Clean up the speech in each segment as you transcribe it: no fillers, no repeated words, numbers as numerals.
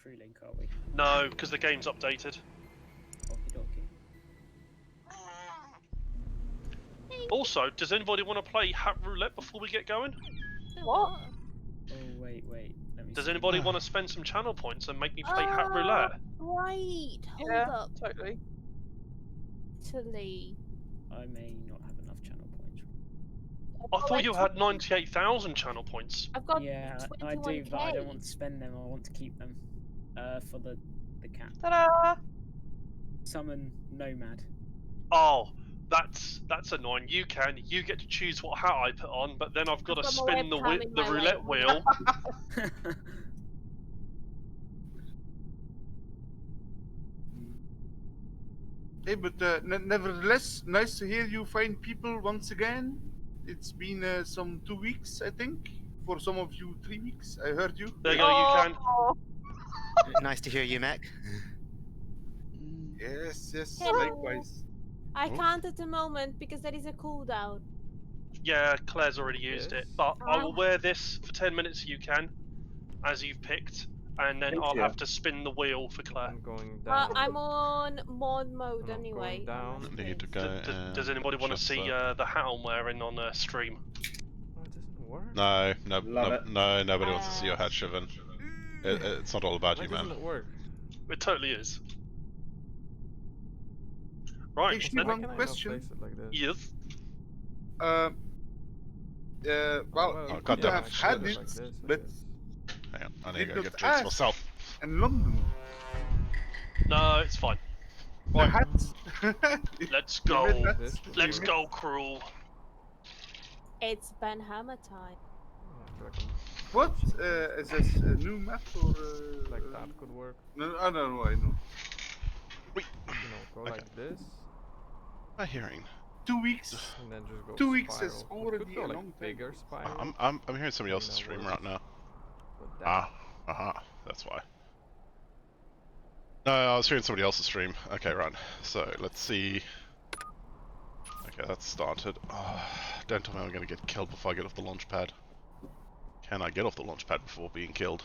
through link, are we? No, because the game's updated. Okie dokie. Also, does anybody want to play Hat Roulette before we get going? What? Oh, wait. Let me Does see. anybody want to spend some channel points and make me play Hat Roulette? Right. Hold Yeah, up. totally. Italy. I may not have enough channel points. I thought you had 98,000 channel points. I've got Yeah, 21K. I do, but I don't want to spend them. I want to keep them. For the cat. Ta-da! Summon Nomad. Oh, that's annoying. You get to choose what hat I put on, but then I've got to got my spin the webcam in my roulette way. wheel. Hey, but nevertheless, nice to hear you find people once again. It's been some 2 weeks, I think. For some of you, 3 weeks. I heard you. There you go, you can. Oh, Nice to hear you, Mac. Yes, Hello. likewise. I can't at the moment because there is a cooldown. Yeah, Claire's already used it, but I will wear this for 10 minutes. You can, as you've picked, and then Thank I'll you. have to spin the wheel for Claire. I'm going Well, down. I'm on mod mode I'm anyway. going down. on my Need to screen. go. Does anybody want to just, see the hat I'm wearing on stream? Oh, it doesn't work. No, Love it. no, nobody wants to see your hat, Shivan. It's not all about Why you, man. doesn't it work? It totally is. Right, Hey, then, Why Shivan, can I not question. place it like this? yes. Well, Well, you God could damn have it. had Like it, this, I but guess. Hang on, I need Did to go not get drinks ask. myself. in London. No, it's fine. Or hats. Let's You go. made that. This Let's would go, Cruel. It's Ben Hammer time. work. I feel What? Is this a new map or? like that could work. No, I don't know. I know. You know, go Okay. like this, My hearing. 2 weeks. and then just go 2 weeks spiral. is You could already go a like long time. bigger spiral. I'm hearing somebody else's That stream works. right now. but that- Aha, that's why. No, I was hearing somebody else's stream. Okay, right. So let's see. Okay, that's started. Oh, don't tell me I'm gonna get killed before I get off the launch pad. Can I get off the launch pad before being killed?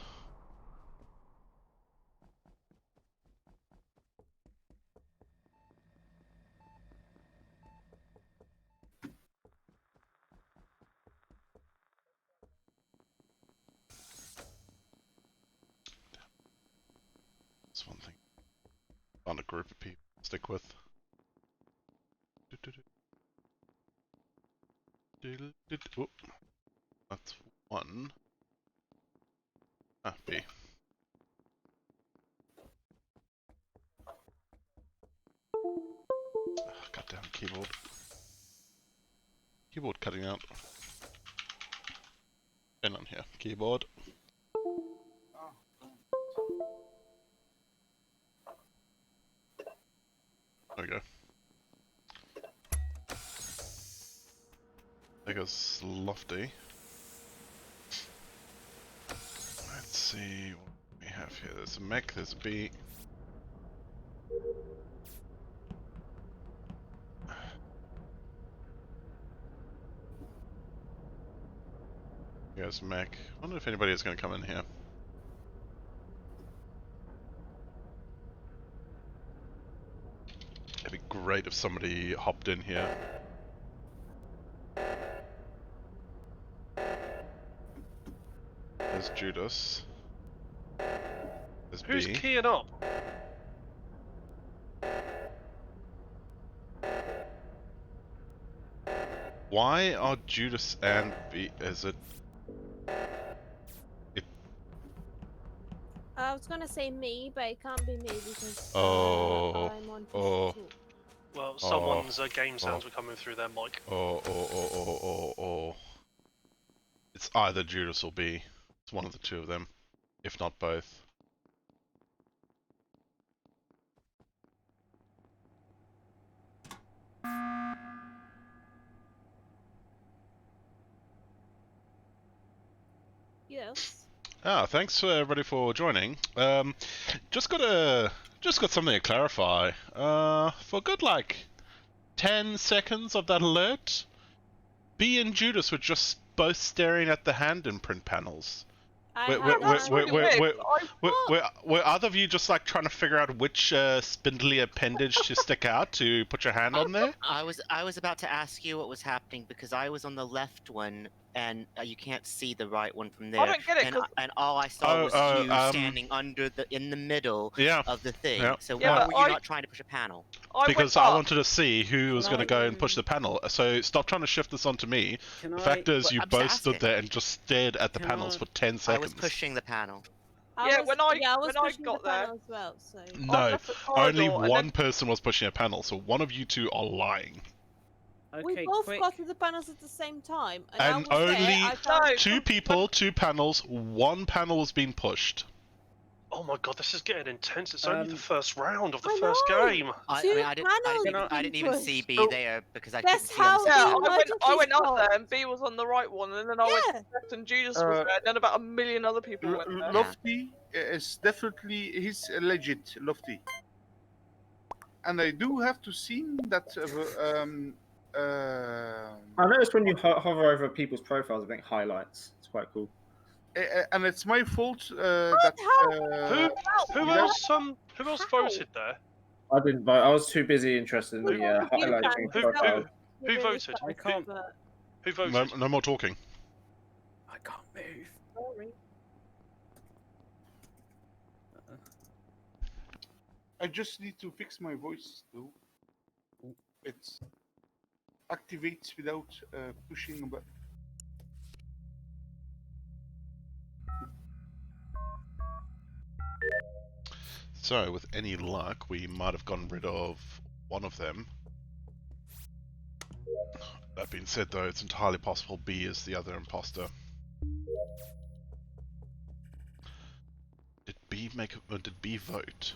That's one thing. Find a group of people to stick with. Oop. That's one. Ah, B. Goddamn keyboard. Keyboard cutting out. Pen on here. Keyboard. There we go. There goes Lofty. Let's see what we have here. There's a mech, there's a B. Here's mech. I wonder if anybody is going to come in here. It'd be great if somebody hopped in here. There's Judas. There's Who's B. keying up? Why are Judas and B? Is it? I was gonna say me, but it can't be me because Oh. I'm on Oh. PC2. Well, someone's game sounds were coming through their mic. Oh. It's either Judas or B. It's one of the two of them, if not both. Yes. Ah, thanks everybody for joining. Just got something to clarify. For good like 10 seconds of that alert, B and Judas were just both staring at the hand imprint panels. I had That's one. really weird. I- Were either of you just like trying to figure out which spindly appendage to stick out to put your hand on there? I was about to ask you what was happening because I was on the left one and you can't see the right one from there. I don't get it, and, 'cause- and all I saw was you um, standing in the middle Yeah. of the thing. Yeah. So Yeah, why but were you I- not trying to push a panel? Because I wanted to see who was Can going to I, go and push the panel. So stop trying to shift this onto me. Can The I? fact is, But you I'm just both stood asking. there and just stared at the Can panels I- for 10 I seconds. was pushing the panel. Yeah, when I was got pushing the there- panel as well. So No, left the only corridor and one then- person was pushing a panel, so one of you two are lying. we Okay, both quick. got to the panels at the same time, and I And was there. only I found No. Two people, two panels, one panel was being pushed. Oh my god, this is getting intense. It's only the Um, first round of the I first know. game. I Two mean, I panels didn't being even see pushed. B So- there because I That's couldn't see on how the Yeah, the screen. I went emergencies up go. there and B was on the right one, and then I went Yeah. left and Judas was Uh, there, and then about a million other people went there. Lofty is definitely he's legit Lofty, and I do have to see that. I noticed when you hover over people's profiles, I think highlights. It's quite cool. And it's my fault that Who else voted there? I didn't vote. I was too busy interested in Who the voted you, highlights Dan? and Who- profiles. Who Really voted? sorry, I can't- but- Who voted? No, no more talking. I can't move. Sorry. I just need to fix my voice though. It activates without pushing a button. So, with any luck, we might have gotten rid of one of them. That being said, though, it's entirely possible B is the other imposter. Did B make? Or did B vote?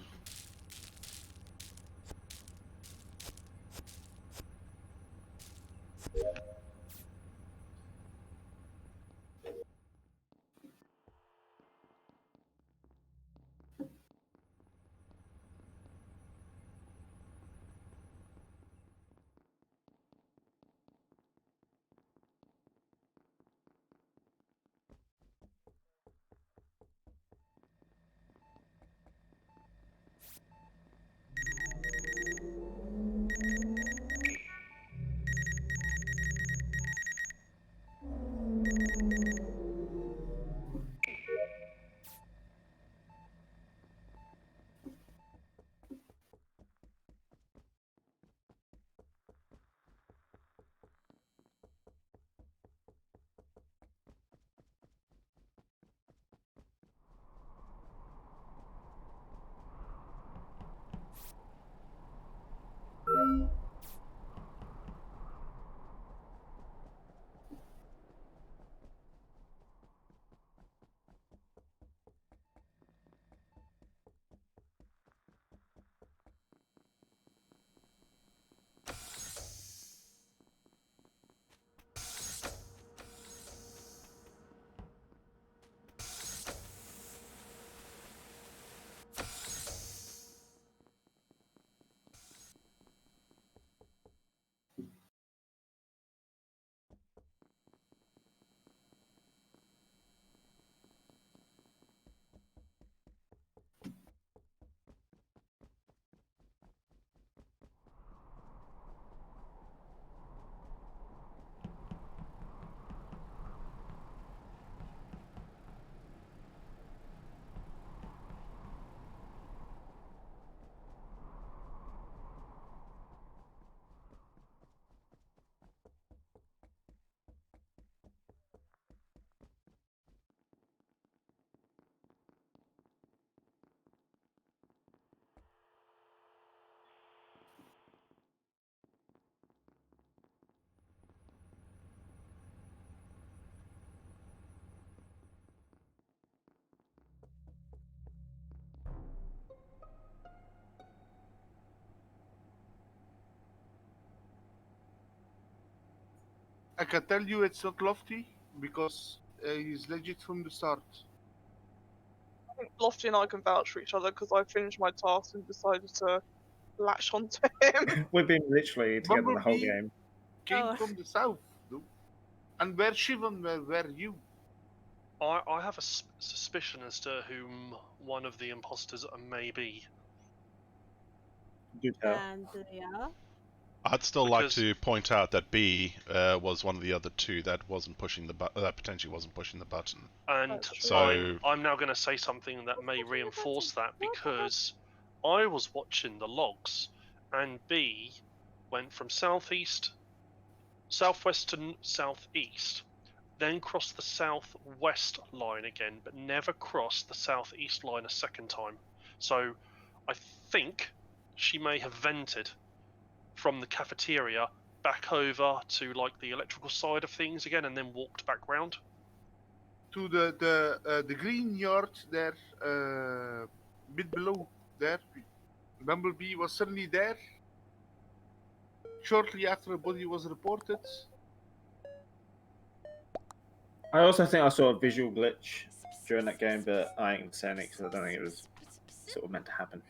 I can tell you it's not Lofty because he's legit from the start. I think Lofty and I can vouch for each other because I finished my task and decided to latch onto him. We've been literally together the whole Bumblebee game. Came Oh. from the south, though. And where Shivan, where were you? 'Cause you were I was in the in I have a suspicion as to whom one of the imposters may be. Do tell. And yeah. I'd still like Because- to point out that B was one of the other two that wasn't pushing the that potentially wasn't pushing the button. And So- I'm now going to say something that may reinforce that, because I was watching the logs, and B went from southwest to southeast, then crossed the southwest line again, but never crossed the southeast line a second time. So I think she may have vented from the cafeteria back over to like the electrical side of things again, and then walked back round. To the green yard there, bit below there. Bumblebee was suddenly there. Shortly after a body was reported. I also think I saw a visual glitch during that game, but I ain't saying it because I don't think it was sort of meant to happen.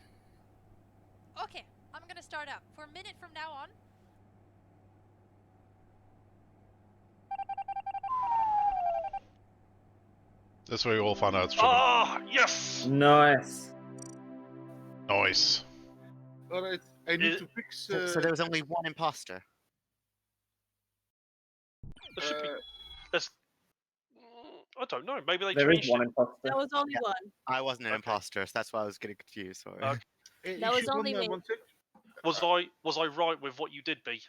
Okay, I'm gonna start up. For a minute from now on, This way we all find out it's Shivan. Ah, yes! Nice. Nice. Alright, I need to fix. So there was only one imposter. There should be. There's. I don't know. Maybe they There is changed one it. imposter. There was only Yeah. one. I wasn't an Okay. imposter, so that's why I was getting confused. Sorry. Okay. That was only me. Was I right with what you did, B?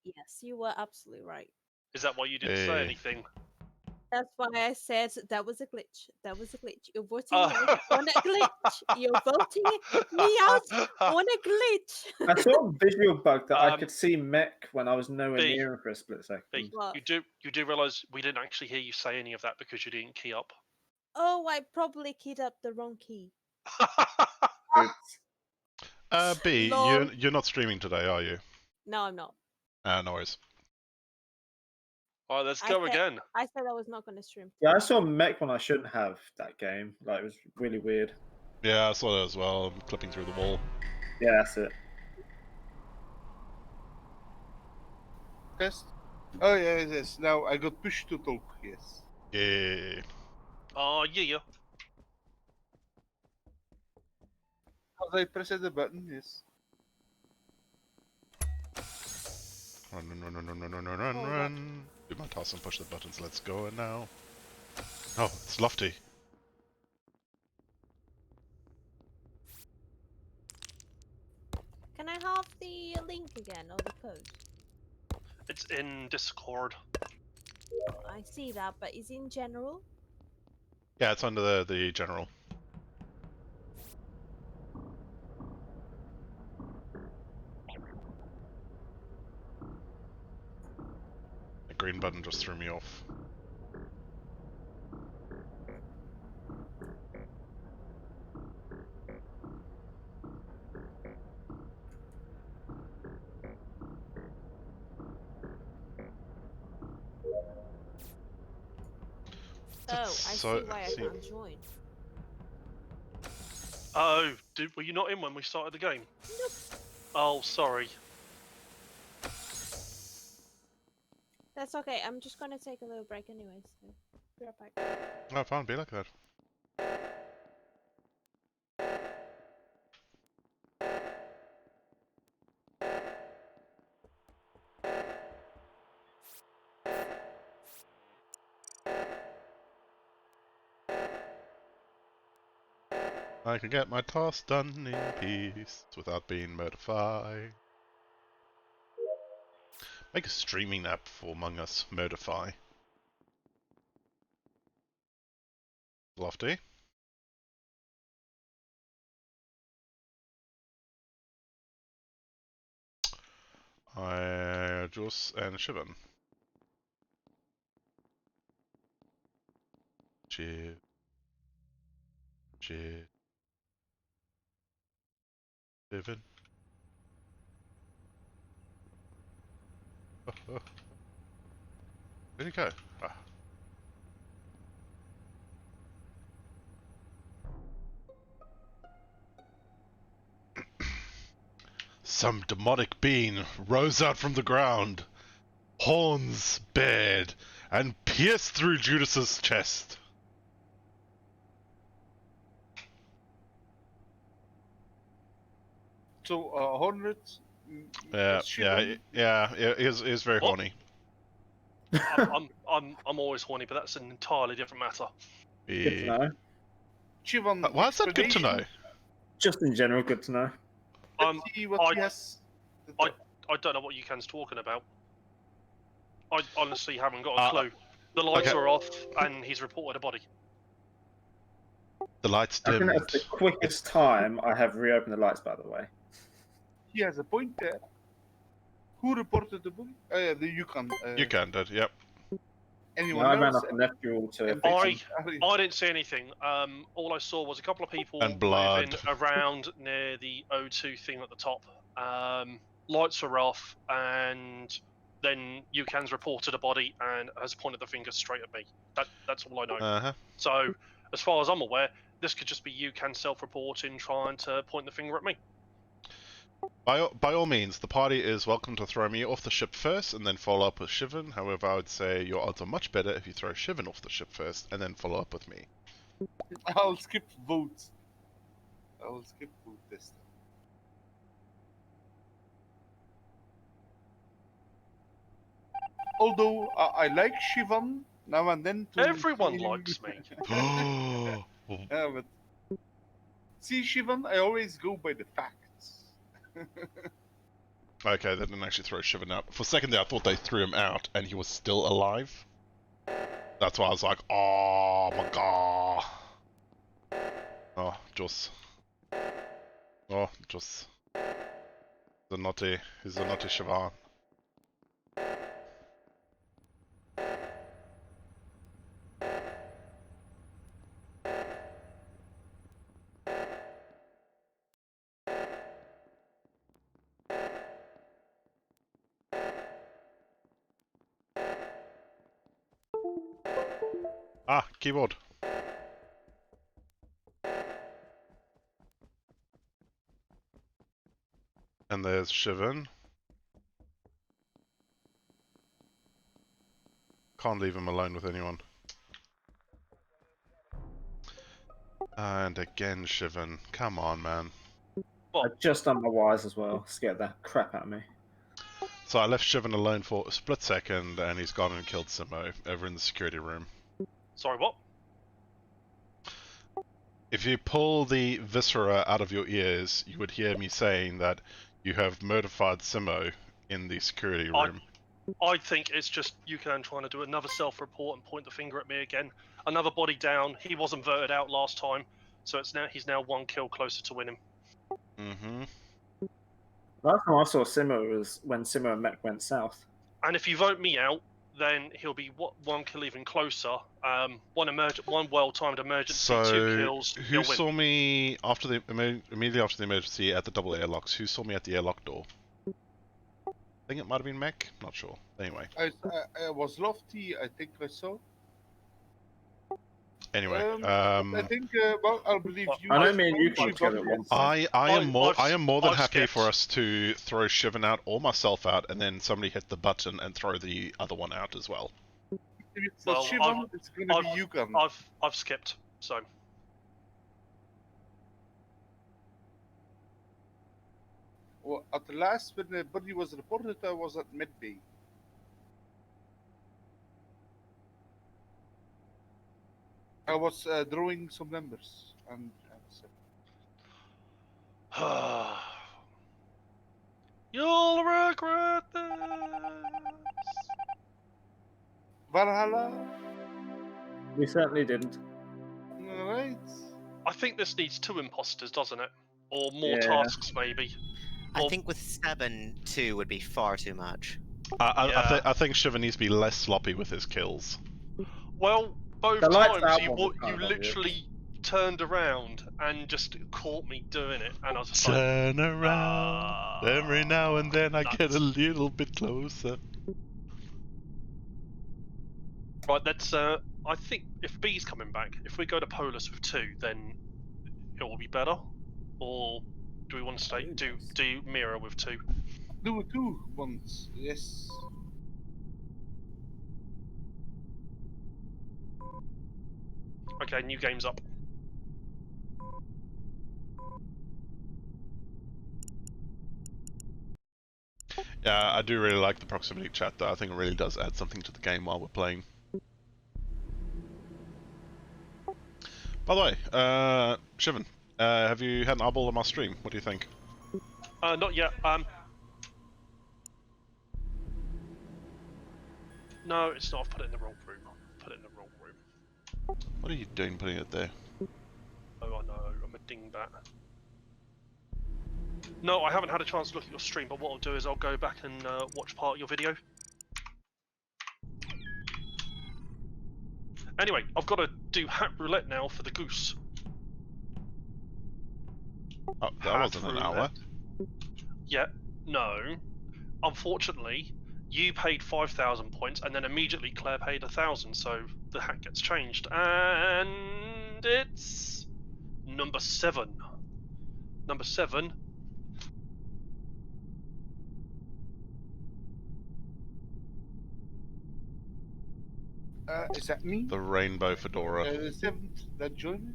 Yes, you were absolutely right. Is that why you didn't say Hey. anything? That's why I said that was a glitch. That was a glitch. You're voting Oh. me out on a glitch. You're voting me out on a glitch. I saw a visual bug that I Um, could see mech when I was nowhere B. near him for a split second. B, What? you do realise we didn't actually hear you say any of that because you didn't key up. Oh, I probably keyed up the wrong key. Oops. B, Lol. you're not streaming today, are you? No, I'm not. No worries. All right, let's I go said- again. I said I was not going to stream. Yeah, I saw mech when I shouldn't have that game. Like, it was really weird. Yeah, I saw that as well. I'm clipping through the wall. Yeah, that's it. Test. Oh yeah, yes. Now I got pushed to talk. Yes. Yeah. Oh, yeah. As I pressed the button, yes. Run, run, run, run, run, run, run, run, Oh, run. Do my task and push the buttons. Let's go now. Oh, it's Lofty. Can I have the link again or the code? It's in Discord. I see that, but is it in general? Yeah, it's under the general. The green button just threw me off. Oh, I So- see why I see- can't join. Oh, were you not in when we started the game? Oh, sorry. That's okay. I'm just gonna take a little break anyways. So be right back. Oh, fine, be like that. I can get my task done in peace without being murdered. Make a streaming app for Among Us, Modify. Lofty. Jules and Shivan. Cheers. Cheers. Shivan. Where'd he go? Ah. Some demonic being rose out from the ground, horns bared, and pierced through Judas's chest. So, Hornet. Yeah, Shivan, he's very What? horny. I'm always horny, but that's an entirely different matter. Good to Yeah. know. Shivan. Why is that good to know? Just in general, good to know. Um, Let's see what I- he has. I don't know what Yukan's talking about. I honestly haven't got a Uh, clue. The lights okay. are off, and he's reported a body. The lights I think dimmed. that's the quickest time I have reopened the lights, by the way. He has a point there. Who reported the bully? The Yukon. You can, did, yep. Anyone I ran else? up and left you all to And fix I them. I didn't see anything. All I saw was a couple of people And blood. moving around near the O2 thing at the top. Lights were off, and then Yukan's reported a body and has pointed the finger straight at me. That's all I know. Uh-huh. So, as far as I'm aware, this could just be Yukan self-reporting, trying to point the finger at me. By all means, the party is welcome to throw me off the ship first and then follow up with Shivan. However, I would say your odds are much better if you throw Shivan off the ship first and then follow up with me. I'll skip vote. I will skip vote this time. Although I like Shivan now and then. Everyone likes me. Yeah, but see, Shivan, I always go by the facts. Okay, they didn't actually throw Shivan out. For a second there, I thought they threw him out and he was still alive. That's why I was like, oh my god. Oh, just. Oh, just. He's a naughty Shivan. Ah, keyboard. And there's Shivan. Can't leave him alone with anyone. And again, Shivan. Come on, man. I've just done my wires as well. Scared the crap out of me. So I left Shivan alone for a split second, and he's gone and killed Simo over in the security room. Sorry, what? If you pull the viscera out of your ears, you would hear me saying that you have murdered Simo in the security room. I think it's just Yukan trying to do another self-report and point the finger at me again. Another body down. He wasn't voted out last time, so he's now one kill closer to winning. Mm-hmm. Last time I saw Simo was when Simo and Mech went south. And if you vote me out, then he'll be one kill even closer. One well-timed emergency, 2 kills. Who saw me after immediately after the emergency at the double airlocks? Who saw me at the airlock door? I think it might have been Mech. Not sure. Anyway. I was Lofty. I think I saw. Anyway, I think. Well, I'll believe you. I know me and you can kill at one point. I am more than I've happy skipped. for us to throw Shivan out or myself out, and then somebody hit the button and throw the other one out as well. If it's Well, not Shivan, it's gonna be Yukon. I've skipped, so. Well, at the last, when the body was reported, I was at Medbay. I was drawing some numbers and so. You'll regret this. Valhalla. We certainly didn't. Alright. I think this needs 2 imposters, doesn't it? Or more Yeah. tasks, maybe. I Well- think with 7, 2 would be far too much. I think Shivan needs to be less sloppy with his kills. Well, both The lights times out you one was kind of obvious. literally turned around and just caught me doing it, and I was just like, Turn around. Every now and then I get a nuts. little bit closer. right, that's I think if B's coming back, if we go to Polus with 2, then it will be better. Or do we want to stay do Mira with 2? Do 2 once. Yes. Okay, new game's up. Yeah, I do really like the proximity chat though. I think it really does add something to the game while we're playing. By the way, Shivan, have you had an eyeball on my stream? What do you think? Not yet. No, it's not. I've put it in the wrong room. Put it in the wrong room. What are you doing putting it there? Oh, I know. I'm a dingbat. No, I haven't had a chance to look at your stream, but what I'll do is I'll go back and watch part of your video. Anyway, I've got to do hat roulette now for the goose. Oh, that Hat wasn't an hour. roulette. Yeah, no. Unfortunately, you paid 5,000 points, and then immediately Claire paid 1,000, so the hat gets changed. And it's number 7. Number 7. Is that me? The rainbow fedora. The 7th that joined it?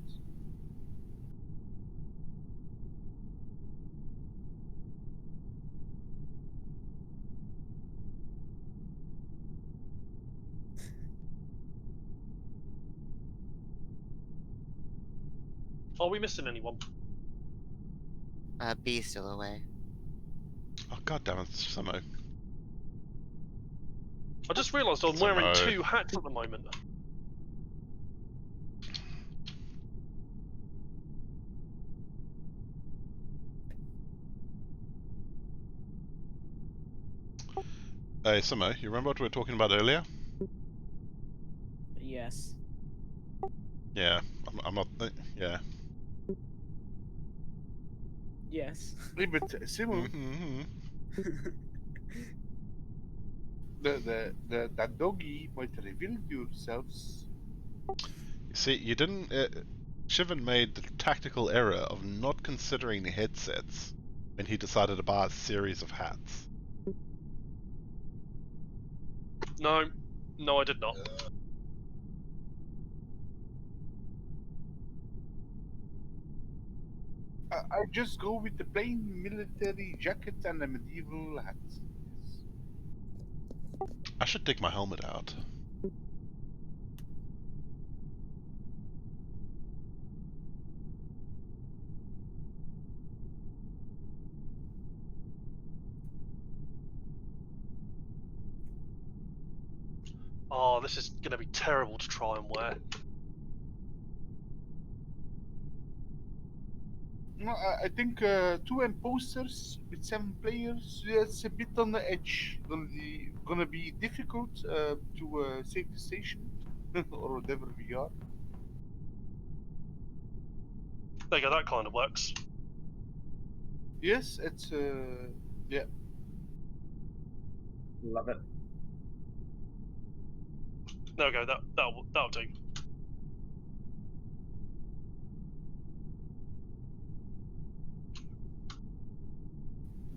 Are we missing anyone? B's still away. Oh god damn it, Samo. I just realised I'm Samo. wearing 2 hats at the moment. Hey Samo, you remember what we were talking about earlier? Yes. Yeah, I'm not. Yeah. Yes. Hey, but Simon, that doggy might reveal yourselves. You see, you didn't. Shivan made the tactical error of not considering the headsets when he decided to buy a series of hats. No, I did not. I just go with the plain military jacket and a medieval hat. I should take my helmet out. Oh, this is going to be terrible to try and wear. No, I think 2 imposters with 7 players, that's a bit on the edge. Gonna be difficult to save the station, or whatever we are. There you go, that kind of works. Yes, it's yeah. Love it. There we go, that'll do.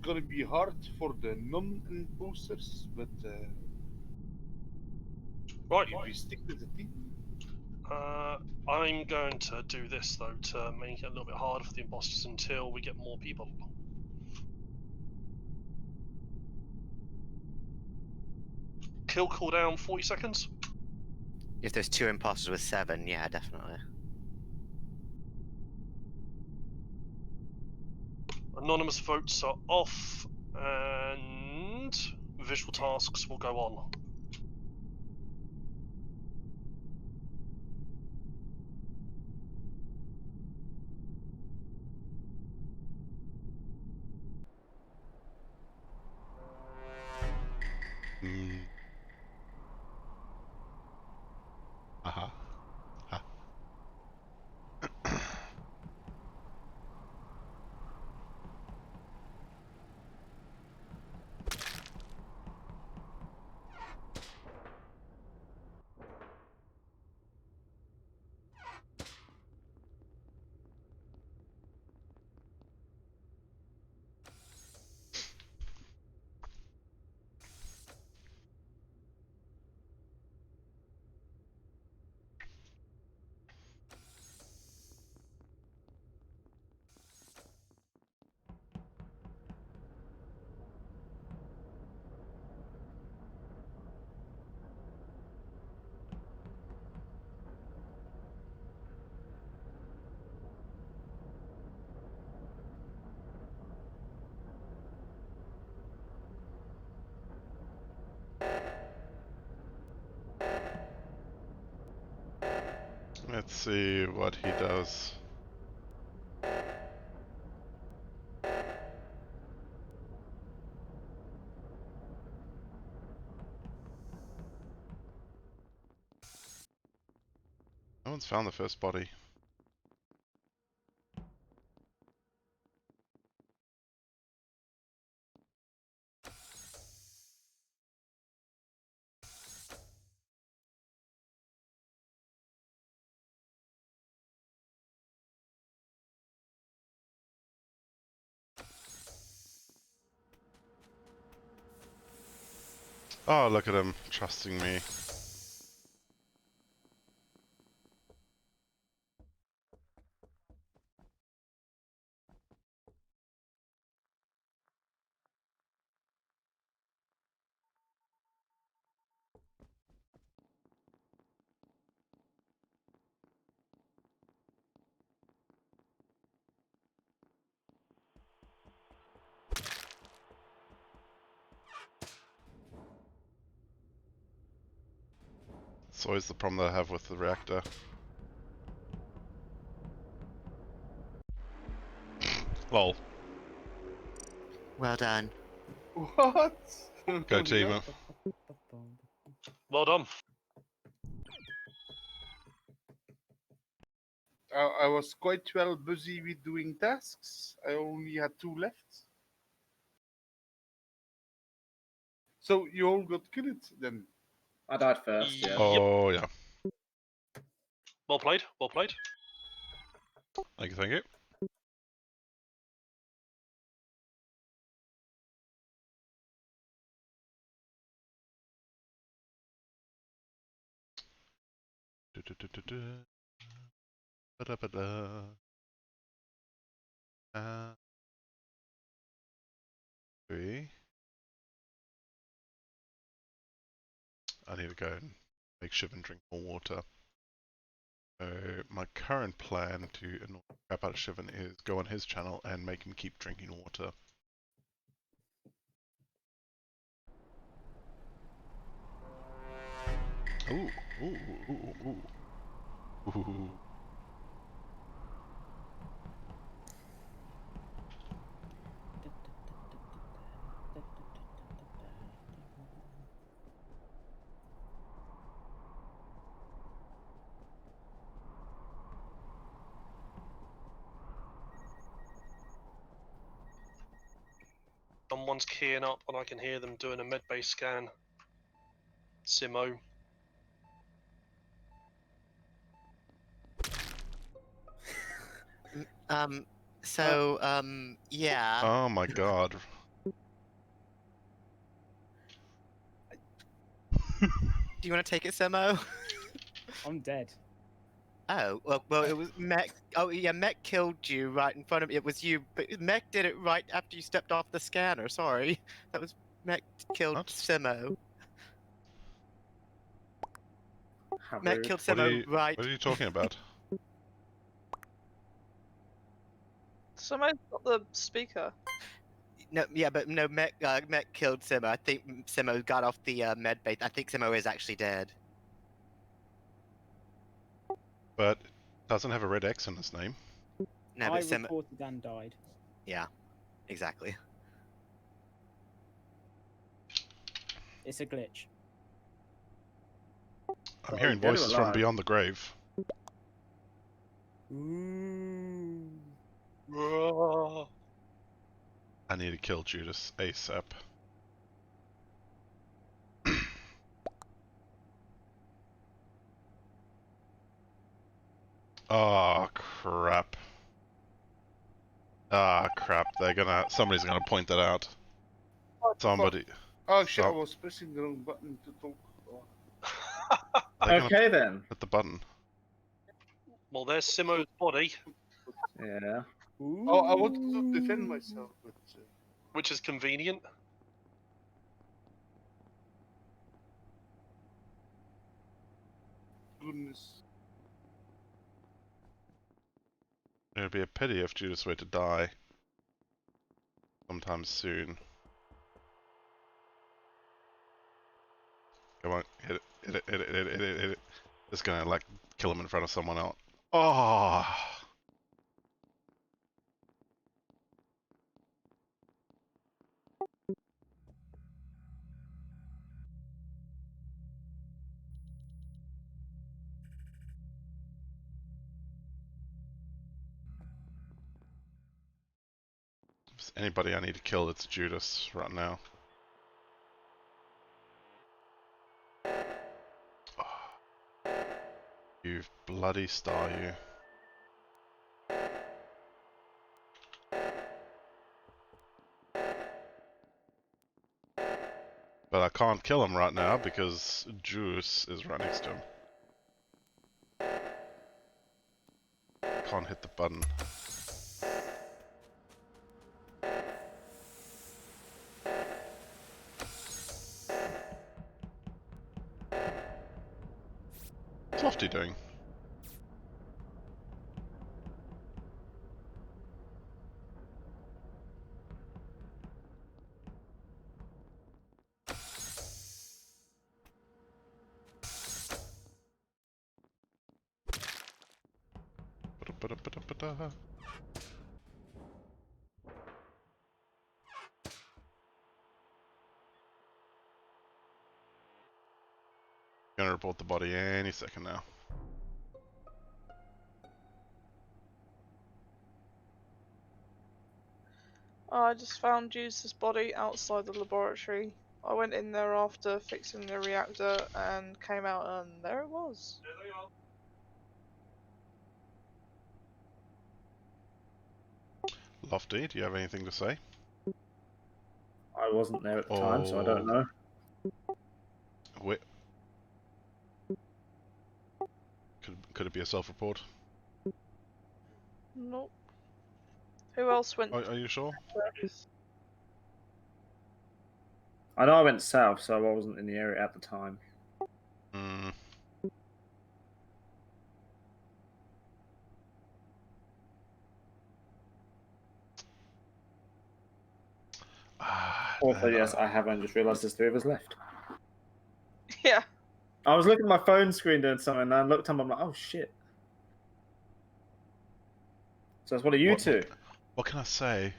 Gonna be hard for the non-imposters, but Right. if we stick to the team. I'm going to do this though to make it a little bit harder for the imposters until we get more people. Kill cooldown 40 seconds. If there's 2 imposters with 7, yeah, definitely. Anonymous votes are off, and visual tasks will go on. Aha. Ha. Let's see what he does. No one's found the first body. Oh, look at him, trusting me. It's always the problem that I have with the reactor. Lol. Well done. What? Go team. Yeah. Well done. I was quite well busy with doing tasks. I only had 2 left. So you all got killed then? I died first, yeah. Yep. Oh yeah. Well played. Well played. Thank you, thank you. Ba-da-ba-da. Three. I need to go and make Shivan drink more water. So my current plan to annoy the crap out of Shivan is go on his channel and make him keep drinking water. Ooh, ooh, ooh, ooh, ooh. Someone's keying up and I can hear them doing a medbay scan. Simo. Yeah. Oh my god. Do you want to take it, Simo? I'm dead. Oh, well, it was Mech. Oh, yeah, Mech killed you right in front of me. It was you, but Mech did it right after you stepped off the scanner. Sorry. That was Mech killed What? Simo. How Mech rude. killed What are Simo you, right. what are you talking about? Somebody's got the speaker. No, yeah, but no, Mech killed Simo. I think Simo got off the med bay. I think Simo is actually dead. But doesn't have a red X in his name. No, I but Simo. reported and died. Yeah, exactly. It's a glitch. I'm Oh, hearing dead or voices from alive? beyond the grave. Ooh. I need to kill Judas ASAP. Oh crap. Ah crap, somebody's gonna point that out. Somebody. Oh shit, I Some- was pressing the wrong button to talk. Oh. They're gonna Okay then. hit the button. Well, there's Simo's body, Yeah. Oh, I wanted to defend myself, but which is convenient. goodness. It would be a pity if Judas were to die sometime soon. Come on, hit it, hit it, hit it, hit it, hit it, hit it. Just gonna like kill him in front of someone else. Oh. If there's anybody I need to kill, it's Judas right now. Oh. You bloody star, you. But I can't kill him right now because Juice is right next to him. Can't hit the button. What's Lofty doing? Ba-da-ba-da-ba-da-ba-da. Gonna report the body any second now. I just found Juice's body outside the laboratory. I went in there after fixing the reactor and came out, and there it was. Lofty, do you have anything to say? I wasn't there at the time, so I don't know. Wait. Could it be a self-report? Nope. Who else went? Are you sure? I know I went south, so I wasn't in the area at the time. Hmm. Also, yes, I haven't just realised there's 3 of us left. Yeah. I was looking at my phone screen doing something, and I looked up, I'm like, oh shit. So it's one of you two. What can I say?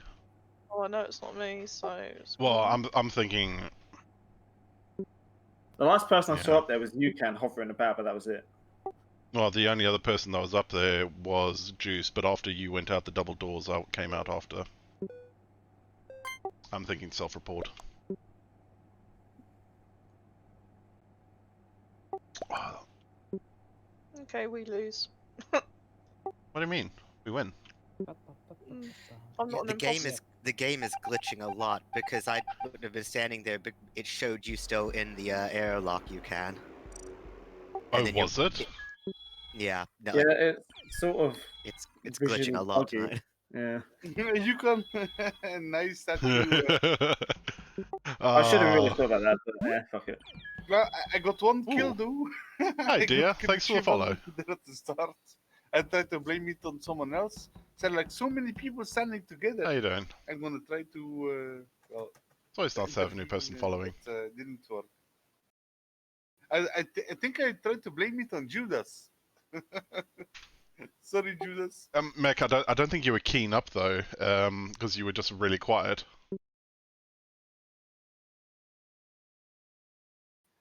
Oh, I know it's not me, so. It's Well, fine. I'm thinking. The last person I Yeah. saw up there was Yukan hovering about, but that was it. Well, the only other person that was up there was Juice, but after you went out the double doors, I came out after. I'm thinking self-report. Oh, Okay, we lose. what do you mean? We win. I'm Yeah, not an imposter. the game is glitching a lot because I wouldn't have been standing there, but it showed you still in the airlock. You can. Oh, was it? Yeah. No, Yeah, it's sort of. it's visually glitching a lot buggy. tonight. Yeah. You can. Nice that you. I should have really Ah. thought about that, but yeah, fuck it. Well, I got one kill Ooh. though. Hi, I dear. got killed Thanks for the Shivan follow. there at the start. I tried to blame it on someone else. Said like so many people standing together. How you doing? I'm gonna try to. Well, It's always nice to have a new person following. But didn't work. I think I tried to blame it on Judas. Sorry, Judas. Mech, I don't think you were keen up though, because you were just really quiet.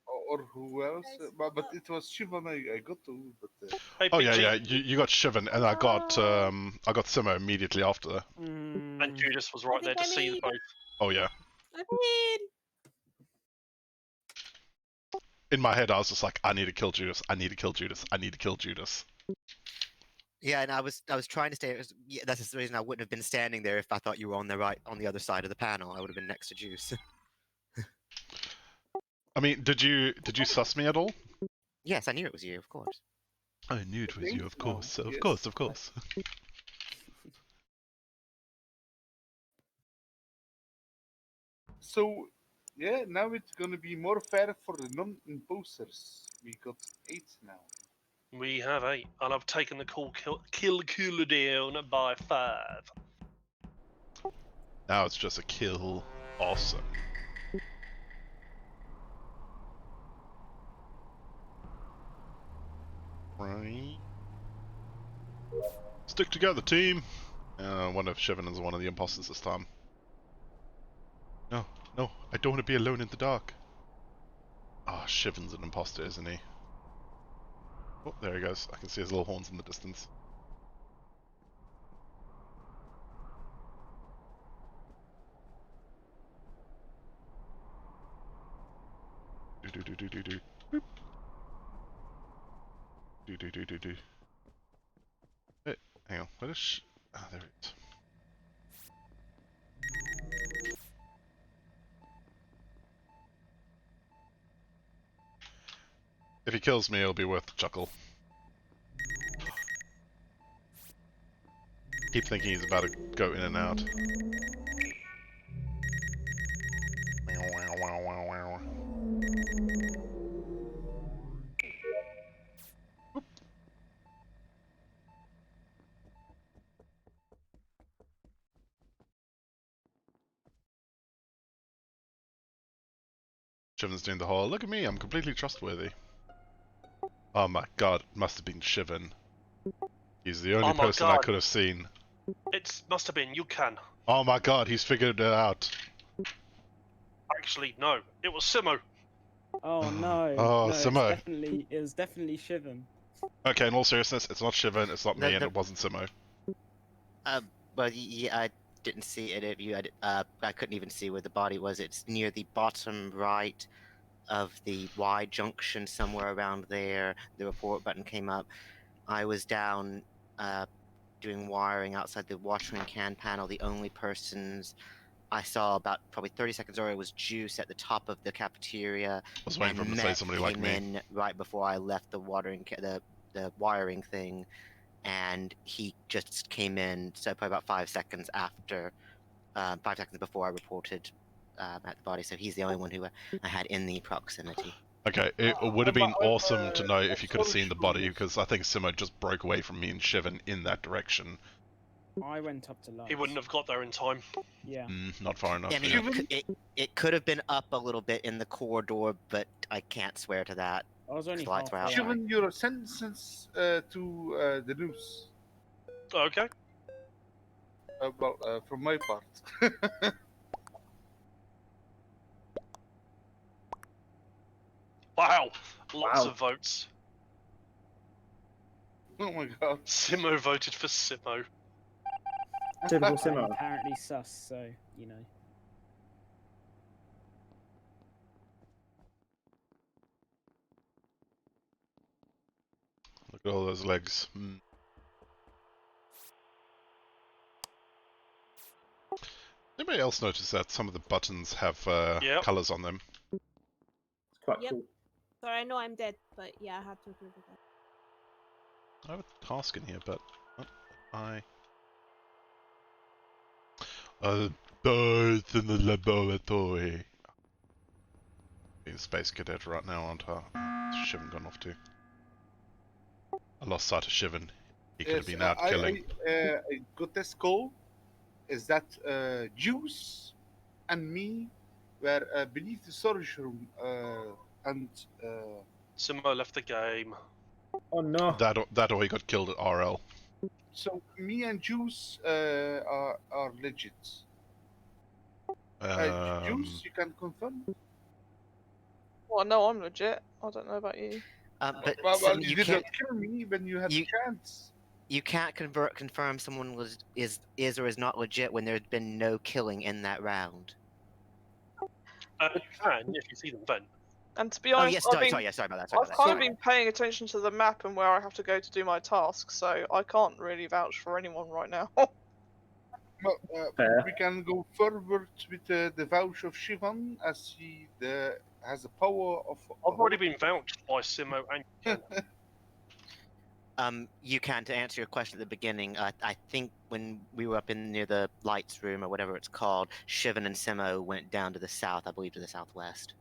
Or who else? But it was Shivan I got to. But Hey, Oh yeah, PG, yeah. You got Shivan, and I got Simo immediately after. And Judas was right there to see the both. Oh yeah. I mean, In my head, I was just like, I need to kill Judas. I need to kill Judas. I need to kill Judas. Yeah, and I was trying to stay. Yeah, that's the reason I wouldn't have been standing there if I thought you were on the other side of the panel. I would have been next to Juice. I mean, did you suss me at all? Yes, I knew it was you, of course. I knew it was you, of course. so, Of yes. course, of course. So, yeah, now it's gonna be more fair for the non-imposters. We got 8 now. We have 8, and I've taken the kill cooldown by 5. Now it's just a kill. Awesome. Right. Stick together, team! I wonder if Shivan is one of the imposters this time. No, no, I don't want to be alone in the dark. Ah, Shivan's an imposter, isn't he? Oh, there he goes. I can see his little horns in the distance. Do-do-do-do-do-do. Boop. Do-do-do-do-do. Hey, hang on. What is ah, there it is. If he kills me, it'll be worth the chuckle. Keep thinking he's about to go in and out. Wow, wow, wow, wow. Whoop. Shivan's doing the whole, look at me, I'm completely trustworthy. Oh my god, it must have been Shivan. He's the only Oh my person I God. could have seen. It must have been. You can. Oh my god, he's figured it out. Actually, no. It was Simo. Oh no. Oh, no, Simo. it was definitely Shivan. Okay, in all seriousness, it's not Shivan, it's not me, The- and it wasn't Simo. But yeah, I didn't see it. I couldn't even see where the body was. It's near the bottom right of the Y junction, somewhere around there. The report button came up. I was down doing wiring outside the washing and can panel. The only persons I saw about probably 30 seconds earlier was Juice at the top of the cafeteria. I was waiting for him to say Matt somebody like came me. in right before I left the the wiring thing, and he just came in. So probably about 5 seconds after, 5 seconds before I reported at the body. So he's the only one who I had in the proximity. Okay, it would have been I'm, awesome to know if you could have sorry, seen the Shivan, body, yes. because I think Simo just broke away from me and Shivan in that direction. I went up to lights. He wouldn't have got there in time. Yeah. Not far enough. I mean, Yeah. it could have been up a little bit in the corridor, but I can't swear to that. I was only Lights were out. halfway out. Shivan, your sentence to the news. Okay. From my part. Wow. Lots Wow. of votes. Oh my god. Simo voted for Simo. Typical I'm Simo. apparently sus, so you know. Look at all those legs. Anybody else notice that some of the buttons have Yep. colors on them? It's quite Yep. cool. Sorry, I know I'm dead, but yeah, I had to agree with that. I have a task in here, but birds in the laboratory. Being a space cadet right now, aren't I? Where's Shivan gone off to? I lost sight of Shivan. He could have been out killing. I got this call. Is that Juice and me were beneath the storage room and Simo left the game. Oh no. That or he got killed at RL. so me and Juice are legit. Juice, you can confirm? Well, no, I'm legit. I don't know about you. But Well, some, you you did can't not kill me when you had you- the chance. you can't confirm someone is or is not legit when there's been no killing in that round. You can if you see them then. And to be Oh honest, yes, I've sorry, been, sorry, yeah, sorry about that. Sorry I've about kind that. of been paying attention to the map and where I have to go to do my tasks, so I can't really vouch for anyone right now. Well, Fair. we can go forward with the vouch of Shivan as he has the power of. I've already been vouched by Simo and You can, to answer your question at the beginning, I think when we were up in near the lights room or whatever it's called, Shivan and Simo went down to the south, I believe to the southwest.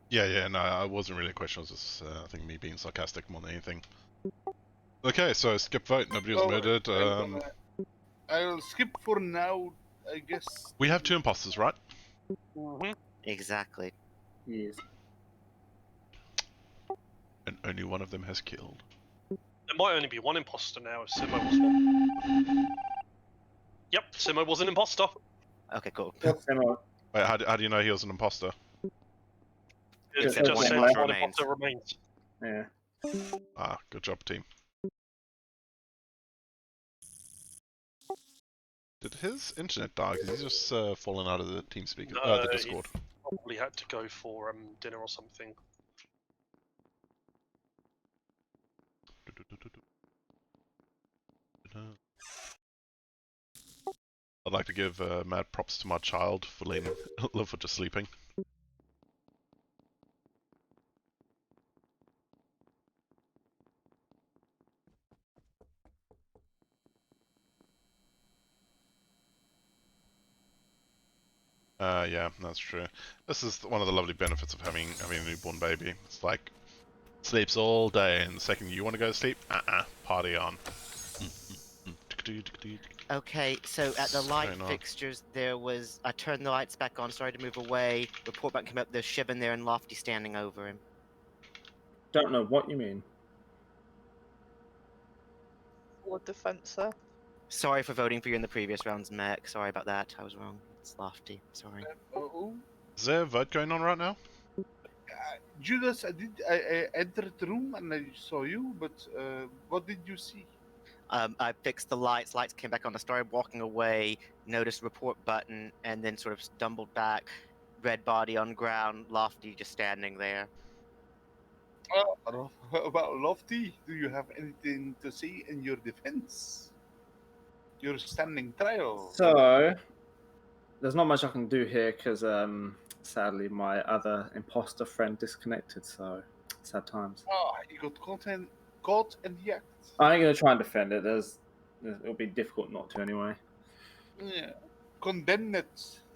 Yeah, no, I wasn't really a question. I was just, I think, me being sarcastic more than anything. Okay, so skip vote. Nobody was murdered. I'll skip for now, I guess. We have 2 imposters, right? Exactly. Yes. And only one of them has killed. There might only be one imposter now if Simo was one. Yep, Simo was an imposter. Okay, cool. What's similar? Wait, how do you know he was an imposter? It Except just one says imposter one remains. imposter remains. Yeah. Ah, good job, team. Did his internet die? Because he's just fallen out of the team speaker, the he Discord. probably had to go for dinner or something. I'd like to give mad props to my child for for just sleeping. Yeah, that's true. This is one of the lovely benefits of having a newborn baby. It's like sleeps all day, and the second you want to go to sleep, party on. Okay, so at the So light not. fixtures, there was. I turned the lights back on, started to move away. Report back came up. There's Shivan there and Lofty standing over him. Don't know what you mean. Or defense. Sorry for voting for you in the previous rounds, Mech. Sorry about that. I was wrong. It's Lofty. Sorry. Is there a vote going on right now? Judas, I entered the room and I saw you, but what did you see? I fixed the lights. Lights came back on. I started walking away. Noticed report button, and then sort of stumbled back. Red body on ground. Lofty just standing there. About Lofty, do you have anything to say in your defense? Your standing trial. So, there's not much I can do here because, sadly, my other imposter friend disconnected. So, sad times. You got caught in the act. I ain't gonna try and defend it. It'll be difficult not to anyway. Yeah. Condemned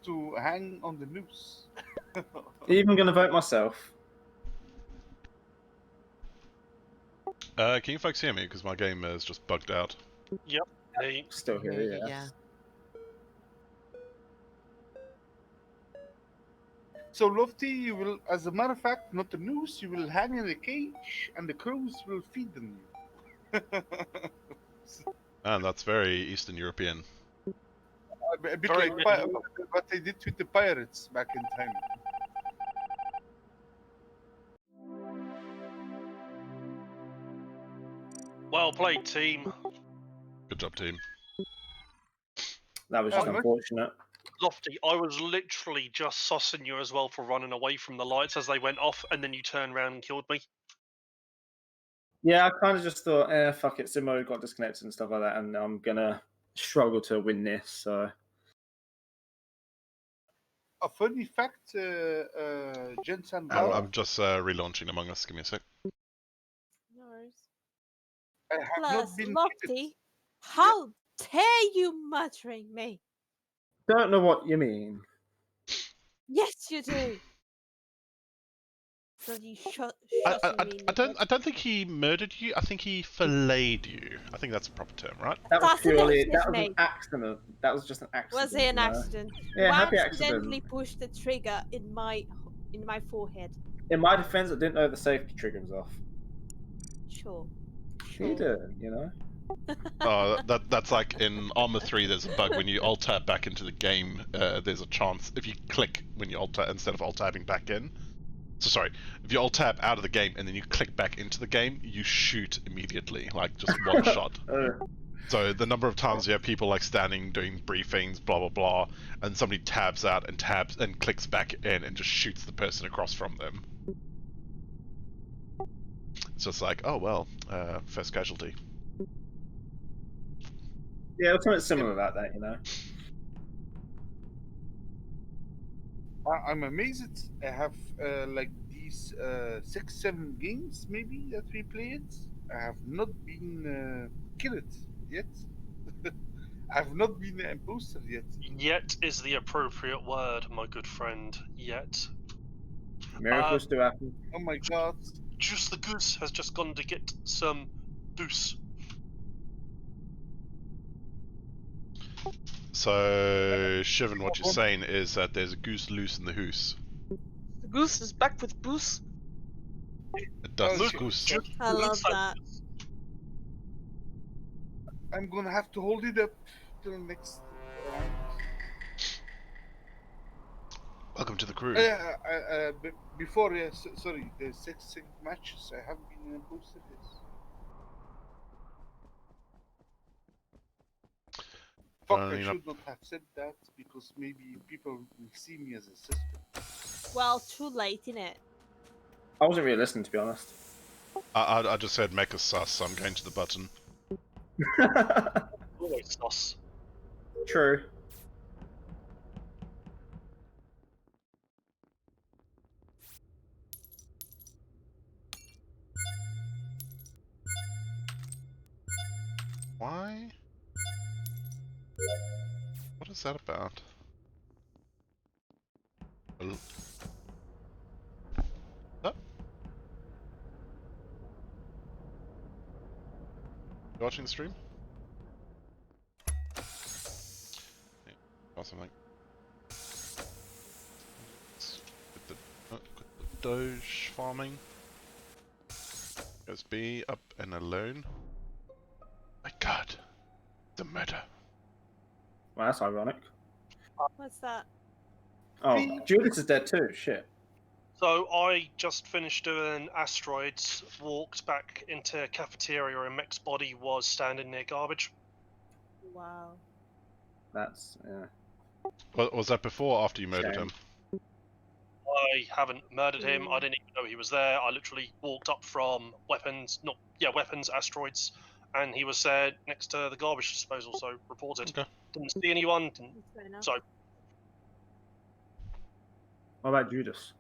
to hang on the noose. Even gonna vote myself. Can you folks hear me? Because my game is just bugged out. Yep. They, Still here, yeah. Yeah. So Lofty, you will, as a matter of fact, not the noose, you will hang in a cage and the crows will feed on you. And that's very Eastern European. A bit Very like medieval. what they did with the pirates back in time. well played, team. Good job, team. That was just Oh, unfortunate. Lofty, I was literally just sussing you as well for running away from the lights as they went off, and then you turned around and killed me. Yeah, I kind of just thought, fuck it, Simo got disconnected and stuff like that, and I'm gonna struggle to win this. So A funny fact, Jensen Bar, I'm just relaunching Among Us. Give me a sec. No worries. I have Plus, not been Lofty, how dare you muttering me? don't know what you mean. Yes, you do. Bloody I don't think he murdered you. I think he filleted you. I think that's a proper term, right? That was purely Assassinated that was me. an accident. That was just an accident. Was it an you know? accident? Yeah, You happy accidentally accident. pushed the trigger in my forehead. In my defense, I didn't know the safety trigger was off. Sure. He did, you know. That's like in Armor 3. There's a bug when you alt tab back into the game. There's a chance if you click when you alt tab instead of alt tabbing back in. So sorry, if you alt tab out of the game and then you click back into the game, you shoot immediately, like just one shot. So the number of times you have people like standing doing briefings, blah blah blah, and somebody tabs out and tabs and clicks back in and just shoots the person across from them. It's just like, oh well, first casualty. Yeah, it was something similar about that, you know. I'm amazed. I have like these 6-7 games maybe that we played. I have not been killed yet. I've not been an imposter yet. Yet is the appropriate word, my good friend. Yet. Miracles do happen. Oh my god. Juice the Goose has just gone to get some goose. So Shivan, what you're saying is that there's a goose loose in the hoose. The goose is back with booze. It does Oh, goose. Juice I love Goose has- that. I'm gonna have to hold it up till next round. Welcome to the crew. Before, yes, sorry, the 6 matches, I haven't been an imposter, yes. Fuck, I Turning up. should not have said that, because maybe people will see me as a suspect. Well, too late, innit? I wasn't really listening, to be honest. I just said make us sus, so I'm going to the button. Always sus. True. Why? What is that about? Oh. Oh. You watching the stream? Yeah, or something. Get the Doge farming. Goes B up and alone. My god. The murder. Well, that's ironic. What's that? Oh, Judas is dead too. Shit. So I just finished doing asteroids, walked back into cafeteria, and Mech's body was standing near garbage. Wow. That's yeah. Was that before or after you murdered Shame. him? I haven't murdered him. I didn't even know he was there. I literally walked up from weapons, weapons, asteroids, and he was there next to the garbage disposal. So reported. Okay. Didn't see anyone. Didn't, That's fair enough. so What about Judas?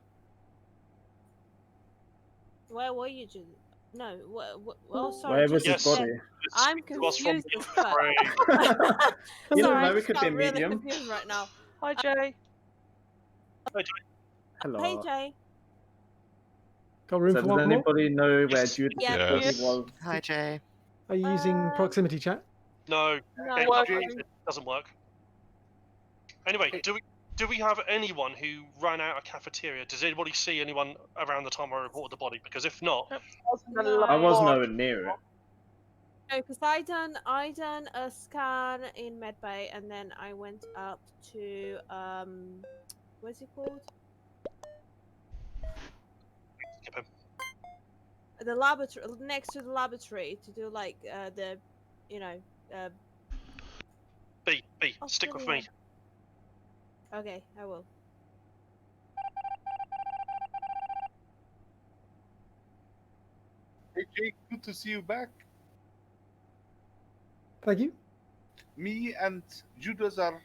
Where were you, Judy? No, oh, sorry. Where was Judas. his body? I'm it was from confused the as fuck. infrared. You Sorry, don't I know, it just could be got a really medium. confused right now. Hi, Jay. Hello. Hey, Jay. Got room So for does one more? anybody know where Yes. Judas' Yeah. body Yes. was? Hi, Jay. Are you using proximity chat? No, No, it working. doesn't work. Anyway, do we have anyone who ran out of cafeteria? Does anybody see anyone around the time I reported the body? Because if not, No. I was nowhere near it. No, because I done a scan in medbay, and then I went up to what's it called? skip him. The laboratory, next to the laboratory, to do like the, B, Oh, stick with bloody me. Okay, I will. Hey Jake, good to see you back. Thank you. Me and Judas are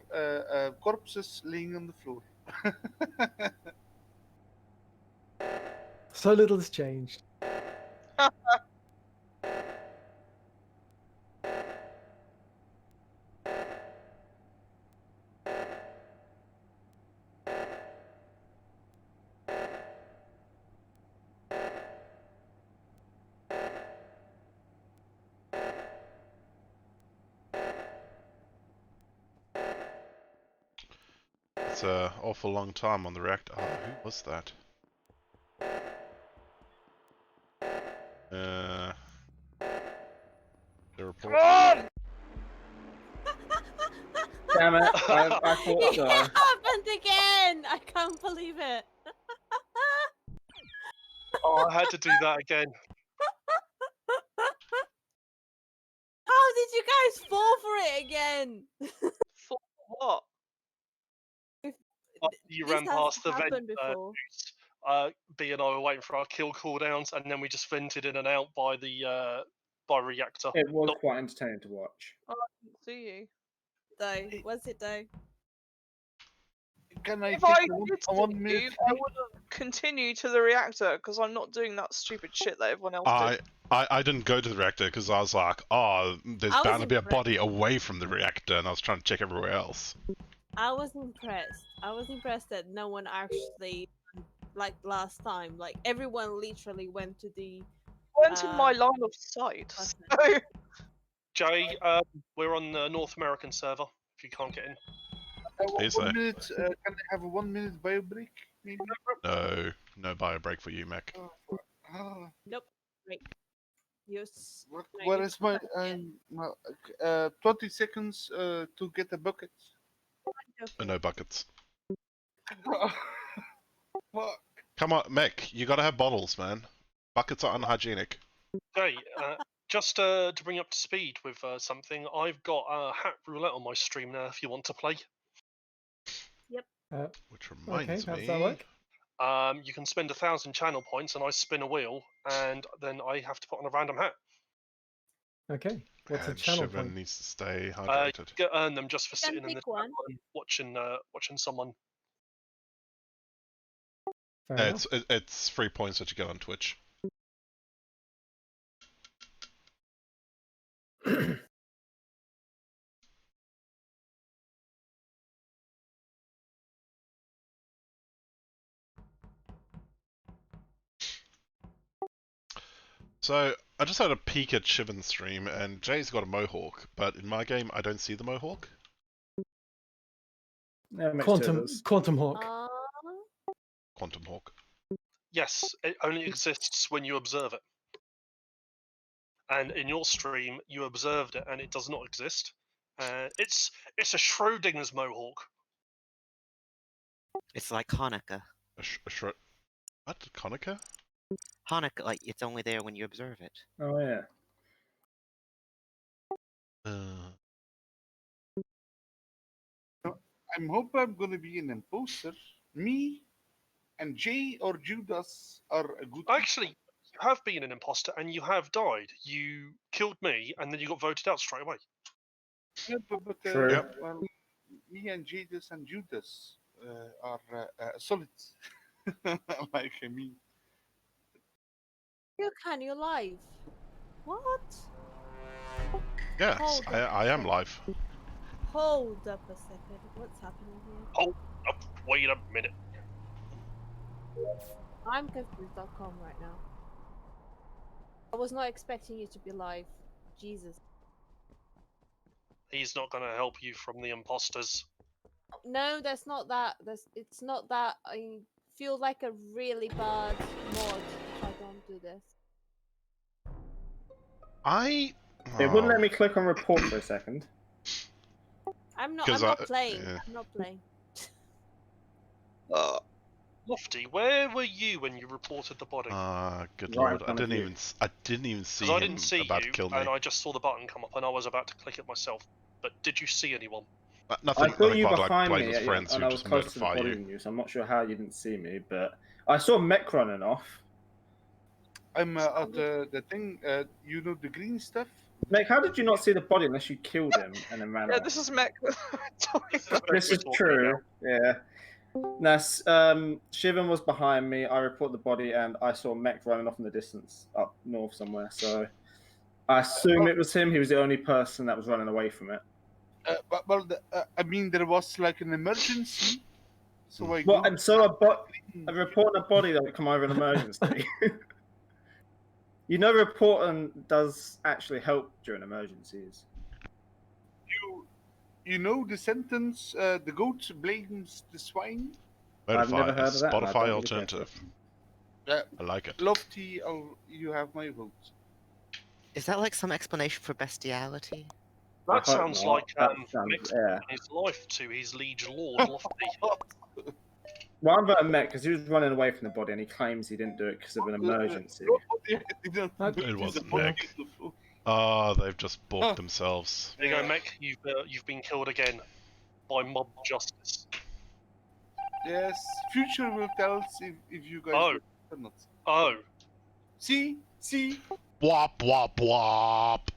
corpses laying on the floor. So little has changed. It's an awful long time on the reactor. Oh, who was that? The report. Damn it! I thought It so. happened again! I can't believe it. Oh, I had to do that again. How did you guys fall for it again? For what? You This ran has past the vent. happened before. B and I were waiting for our kill cooldowns, and then we just vented in and out by the reactor. It was Not- quite entertaining to watch. I didn't see you. Though, was it though? Can I If get I a did one see minute? you, I would have continued to the reactor because I'm not doing that stupid shit that everyone else did. I didn't go to the reactor because I was like, oh, there's I was bound to be a impressed. body away from the reactor, and I was trying to check everywhere else. I was impressed. I was impressed that no one actually, like last time, like everyone literally went to the. Weren't in my line of sight. button. So Jay, we're on the North American server. If you can't get in, Please, 1 minute. Can I have a 1 minute bio break? Maybe. No bio break for you, Mac. Ah, Nope. Right. what is my? 20 seconds to get a bucket. No buckets. Fuck. Come on, Mech, you gotta have bottles, man. Buckets are unhygienic. Okay, just to bring you up to speed with something, I've got hat roulette on my stream now. If you want to play, Which Okay, reminds how does me. that work? you can spend 1,000 channel points, and I spin a wheel, and then I have to put on a random hat. Okay, what's a And channel Shivan point? needs to stay You hydrated. earn them just for You can sitting in the pick one. channel and watching someone. Fair Yeah, enough. it's 3 points that you get on Twitch. So, I just had a peek at Shivan's stream, and Jay's got a mohawk, but in my game, I don't see the mohawk. Yeah, it makes two of Quantum us. Quantum Hawk. Quantum Hawk. Yes, it only exists when you observe it. And in your stream, you observed it, and it does not exist. It's a Schrodinger's mohawk. It's like Hanukkah. What? Hanukkah? Hanukkah, like, it's only there when you observe it. Oh yeah. I'm hoping I'm gonna be an imposter. Me and Jay or Judas are a good. Actually, you have been an imposter, and you have died. You killed me, and then you got voted out straight away. Yeah, but True. Yep. well, me and Jadis and Judas are solid. Like I mean, You can, you're live. What? Yes, Hold I up. am live. Hold up a second. What's happening here? Hold up, wait a minute. I'm confused.com right now. I was not expecting you to be live. Jesus. He's not going to help you from the imposters. No, that's not that. It's not that. I feel like a really bad mod if I don't do this. It wouldn't let me click on report for a second. I'm not 'Cause playing. yeah. I'm not playing. Lofty, where were you when you reported the body? Good Right in lord, I front of didn't you. even see Because I him didn't see about you, to kill me. and I just saw the button come up, and I was about to click it myself. But did you see anyone? Nothing, I saw nothing you quite like behind playing me, with yeah, friends and who I was just close to the notify body you. than you, so I'm not sure how you didn't see me, but I saw Mech running off. I'm at the thing. You know the green stuff. Mech, how did you not see the body unless you killed him and then ran Yeah, off? this is Mech. This is true. Yeah. Now, Shivan was behind me. I reported the body, and I saw Mech running off in the distance up north somewhere. So I assume it was him. He was the only person that was running away from it. I mean, there was like an emergency, so I Well, go. and so a reporting a body that come over an emergency. You know, reporting does actually help during emergencies. You know the sentence, the goat blames the swine? I've never Modify heard a of that, and I Spotify don't really care for alternative. it. I like it. Lofty, you have my vote. Is that like some explanation for bestiality? I That hope sounds not. like That sounds- Mick's yeah. his life to his liege lord, Lofty. Well, I'm voting Mech because he was running away from the body, and he claims he didn't do it because of an emergency. It wasn't Mech. Oh, they've just balked themselves. There you go, Mick. You've been killed again by mob justice. Yes, future will tell us if you guys Oh. or not. Oh. See? Wop, wop, wop.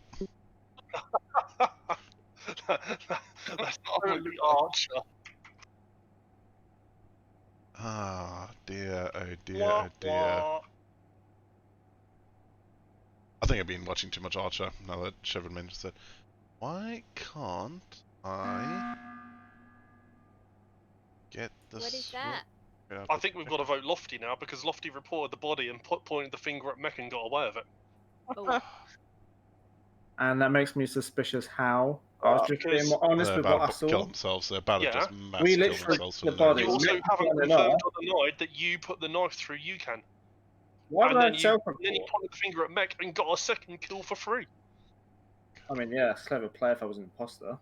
That's totally Archer. Ah, dear, oh dear, Wah, oh dear. wah. I think I've been watching too much Archer, now that Shivan mentioned it. Why can't I get the What is that? I think we've got to vote Lofty now, because Lofty reported the body and pointed the finger at Mech and got away with it. Oh. And that makes me suspicious how. I was just being more honest They're with about what I to kill saw. themselves. They're about to Yeah. just mass We kill literally themselves for the no body. You reason. also Mick haven't running confirmed off. on the night that you put the knife through UCAN. Why And would I then you self-report? pointed the finger at Mech and got a second kill for free. I mean, yeah, clever play if I was an imposter.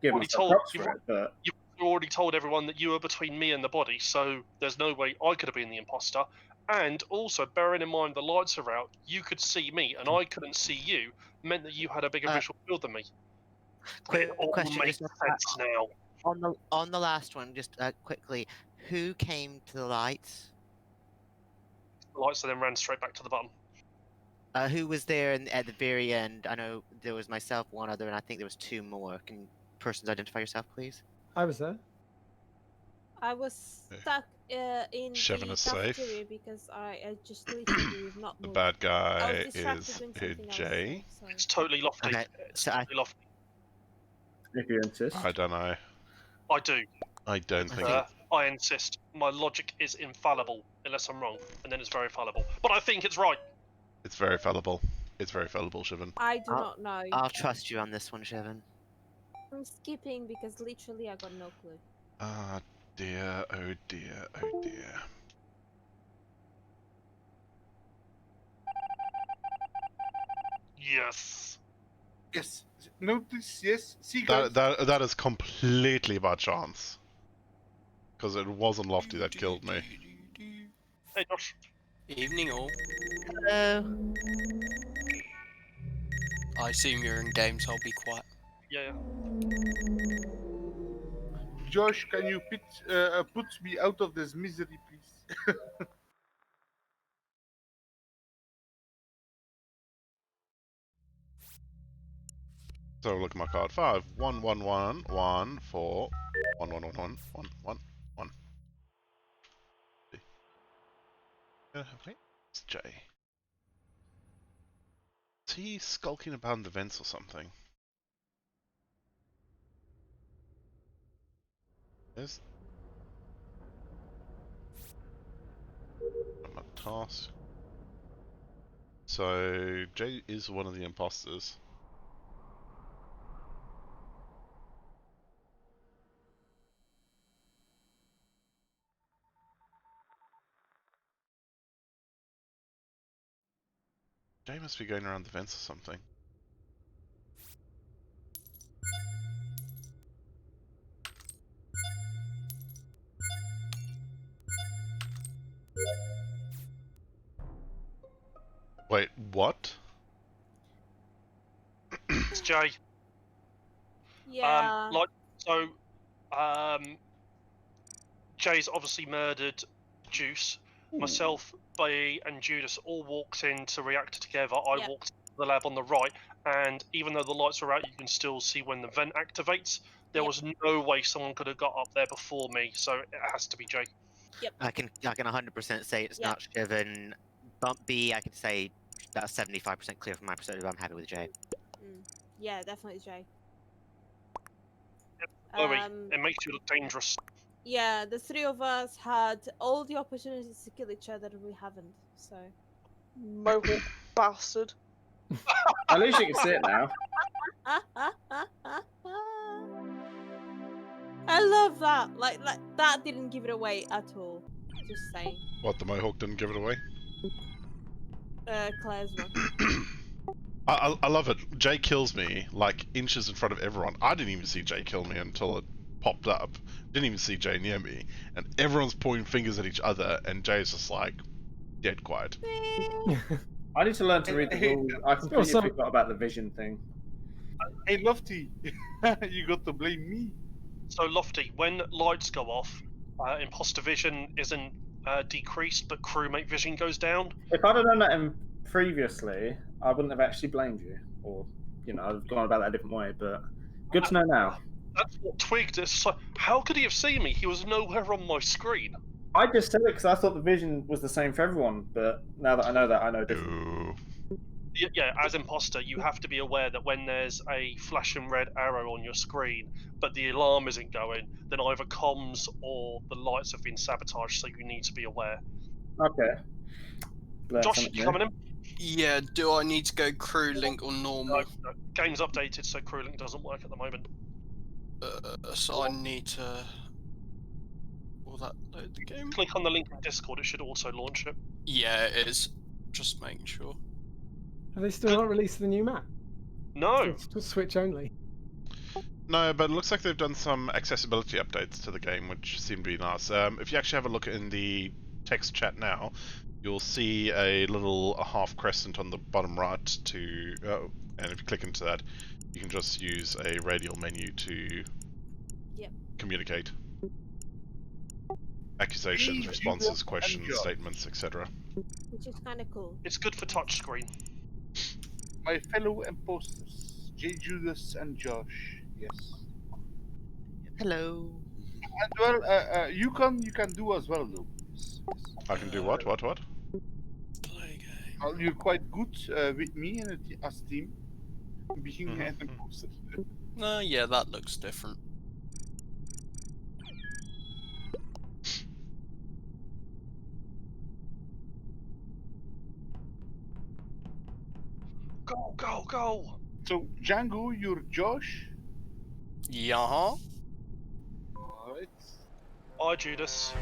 Give Already myself told- props you've for it, but You already told everyone that you were between me and the body, so there's no way I could have been the imposter. And also, bearing in mind the lights are out, you could see me and I couldn't see you, meant that you had a bigger visual field than me. Quick It all question, makes just sense now. on the last one, just quickly, who came to the lights? The lights then ran straight back to the bottom. Who was there at the very end? I know there was myself, one other, and I think there was two more. Can persons identify yourself, please? I was there. I was stuck in Shevin the is safe. cafeteria because I just literally not The moved. bad I guy was distracted is doing something Jay. else. So. It's totally lofty. Okay, It's so totally lofty. if you insist. I don't know. I do. I don't think. I insist. My logic is infallible, unless I'm wrong, and then it's very fallible. But I think it's right. It's very fallible. It's very fallible, Shivan. I do not know. I'll trust you on this one, Shevin. I'm skipping because literally I got no clue. Ah, dear, oh dear, oh dear. Yes. Yes. Notice, yes. See, guys. That is completely by chance. Because it wasn't Lofty that killed me. Hey, Josh. Evening all. Hello. I assume you're in game, so I'll be quiet. Yeah. Josh, can you put me out of this misery, please? So look at my card. 5, 1, 1, 1, 1, 4, 1, 1, 1, 1, 1, 1, 1. Wait, it's Jay. Is he skulking about in the vents or something? There's my task. So Jay is one of the imposters. Jay must be going around the vents or something. Wait, what? It's Jay. Yeah. Jay's obviously murdered Juice. Myself, Bae, and Judas all walked into reactor together. I walked to the lab on the right, and even though the lights are out, you can still see when the vent activates. There was no way someone could have got up there before me, so it has to be Jay. Yep. I can 100% say it's not Shevin. Bump B, I can say that's 75% clear from my perspective. I'm happy with Jay. Yeah, definitely Jay. Chloe, it makes you look dangerous. Yeah, the three of us had all the opportunities to kill each other, and we haven't. So. Mohawk bastard. At least you can see it now. I love that. Like that didn't give it away at all. Just saying. What, the Mohawk didn't give it away? Claire's one. I love it. Jay kills me, like, inches in front of everyone. I didn't even see Jay kill me until it popped up. Didn't even see Jay near me. And everyone's pointing fingers at each other, and Jay's just like, dead quiet. I need to learn to read the rules. I completely forgot about the vision thing. Hey, Lofty, you got to blame me. So, Lofty, when lights go off, imposter vision isn't decreased, but crewmate vision goes down. If I'd have done that previously, I wouldn't have actually blamed you. Or, I'd have gone about that a different way, but good to know now. That's what twigged it. So, how could he have seen me? He was nowhere on my screen. I just said it because I thought the vision was the same for everyone, but now that, I know different. Yeah, as imposter, you have to be aware that when there's a flashing red arrow on your screen, but the alarm isn't going, then either comms or the lights have been sabotaged, so you need to be aware. Okay. Josh, you coming in? Yeah, do I need to go crew link or normal? No, game's updated, so crew link doesn't work at the moment. So I need to... Will that load the game? Click on the link in Discord, it should also launch it. Yeah, it is. Just making sure. Have they still not released the new map? No. Switch only. No, but it looks like they've done some accessibility updates to the game, which seem to be nice. If you actually have a look in the text chat now, you'll see a little half crescent on the bottom right to, and if you click into that, you can just use a radial menu to communicate. Accusations, responses, questions, statements, etc. Which is kind of cool. It's good for touchscreen. My fellow imposters, J. Judas and Josh. Yes. Hello. And well, you can do as well, though. Yes. I can do what? Play game. Well, you're quite good with me and as team being an imposter. Yeah, that looks different. Go, go, go! So, Django, you're Josh. Yeah. Alright. Hi, Judas.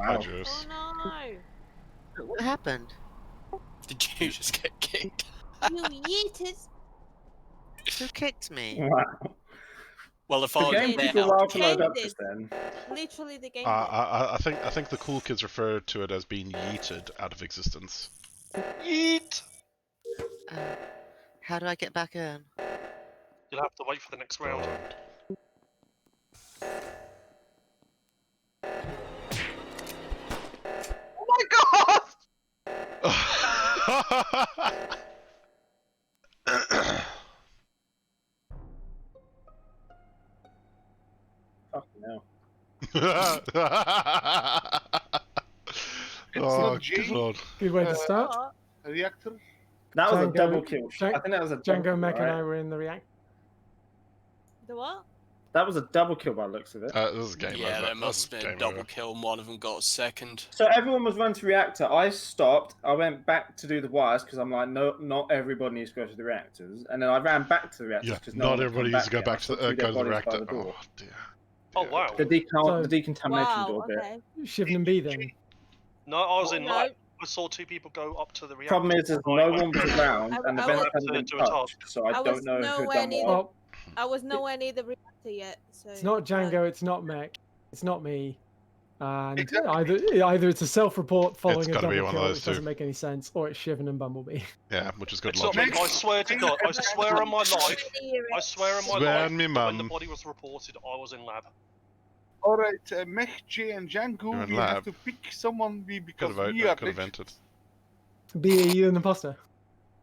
Hi, Judas. Oh no! What happened? Did you just get kicked? You yeeted! Who kicked me? Wow. Well, if The I game was took there, a while to Game load up did. just then. Literally, the game did. I think the cool kids refer to it as being yeeted out of existence. Yeet! How do I get back in? You'll have to wait for the next round. Oh my god! Fucking hell. Oh, Jay. good lord. Good way to start. What? Reactor. That was a Django- double kill. Jan- I think that was a double Django, kill, Mech, and right? I were in the react. The what? That was a double kill by the looks of it. This is a game yeah, over. there must have This is been a game double over. kill and one of them got a second. So everyone was running to reactor. I stopped. I went back to do the wires because I'm like, no, not everybody needs to go to the reactors. And then I ran back to the reactors Yeah, because not everybody needs to go back to the go to the reactor. door. Oh dear. Oh, wow. The decontamination Wow, door bit. okay. Shivan and B then. No, I was in No. lab. I saw two people go up to the reactor. Problem is, no one was around, and the I vent was- hadn't been to do a task. touched, so I was don't know who nowhere done near what. Well, I was nowhere near the reactor yet, so. it's not Django, it's not Mech, it's not me. And Exactly. either it's a self-report following a gotta be double one of kill, those which doesn't two. make any sense, or it's Shivan and Bumblebee. Yeah, which is good It's not logic. me. I swear to God. I swear on my life. I swear on my Swear life. on me, When the mum. body was reported, I was in lab. Alright, Mech, Jay, and Django, You're in we lab. have to pick someone because Could we are have vented. B, are you an imposter?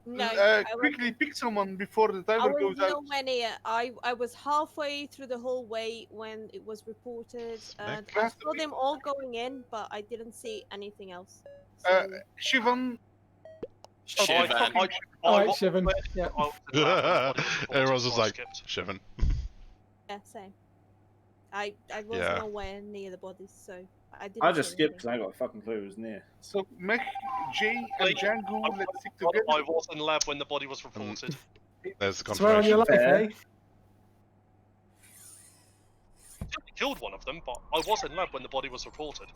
No, I quickly pick someone before the I timer was goes out. nowhere near. I was halfway through the whole way when it was reported, and I saw them all going in, but I didn't see anything else. So, Shivan. Shivan. Alright, Shivan. Yeah. Everyone's just like, Shivan. yeah, same. I was Yeah. nowhere near the bodies, so I didn't. I see just skipped anything. because I got a fucking clue it was near. So Mech, Jay, and Django, let's stick together. I was in lab when the body was reported. There's the Swear on your confirmation. life, eh? I killed one of them, but I was in lab when the body was reported.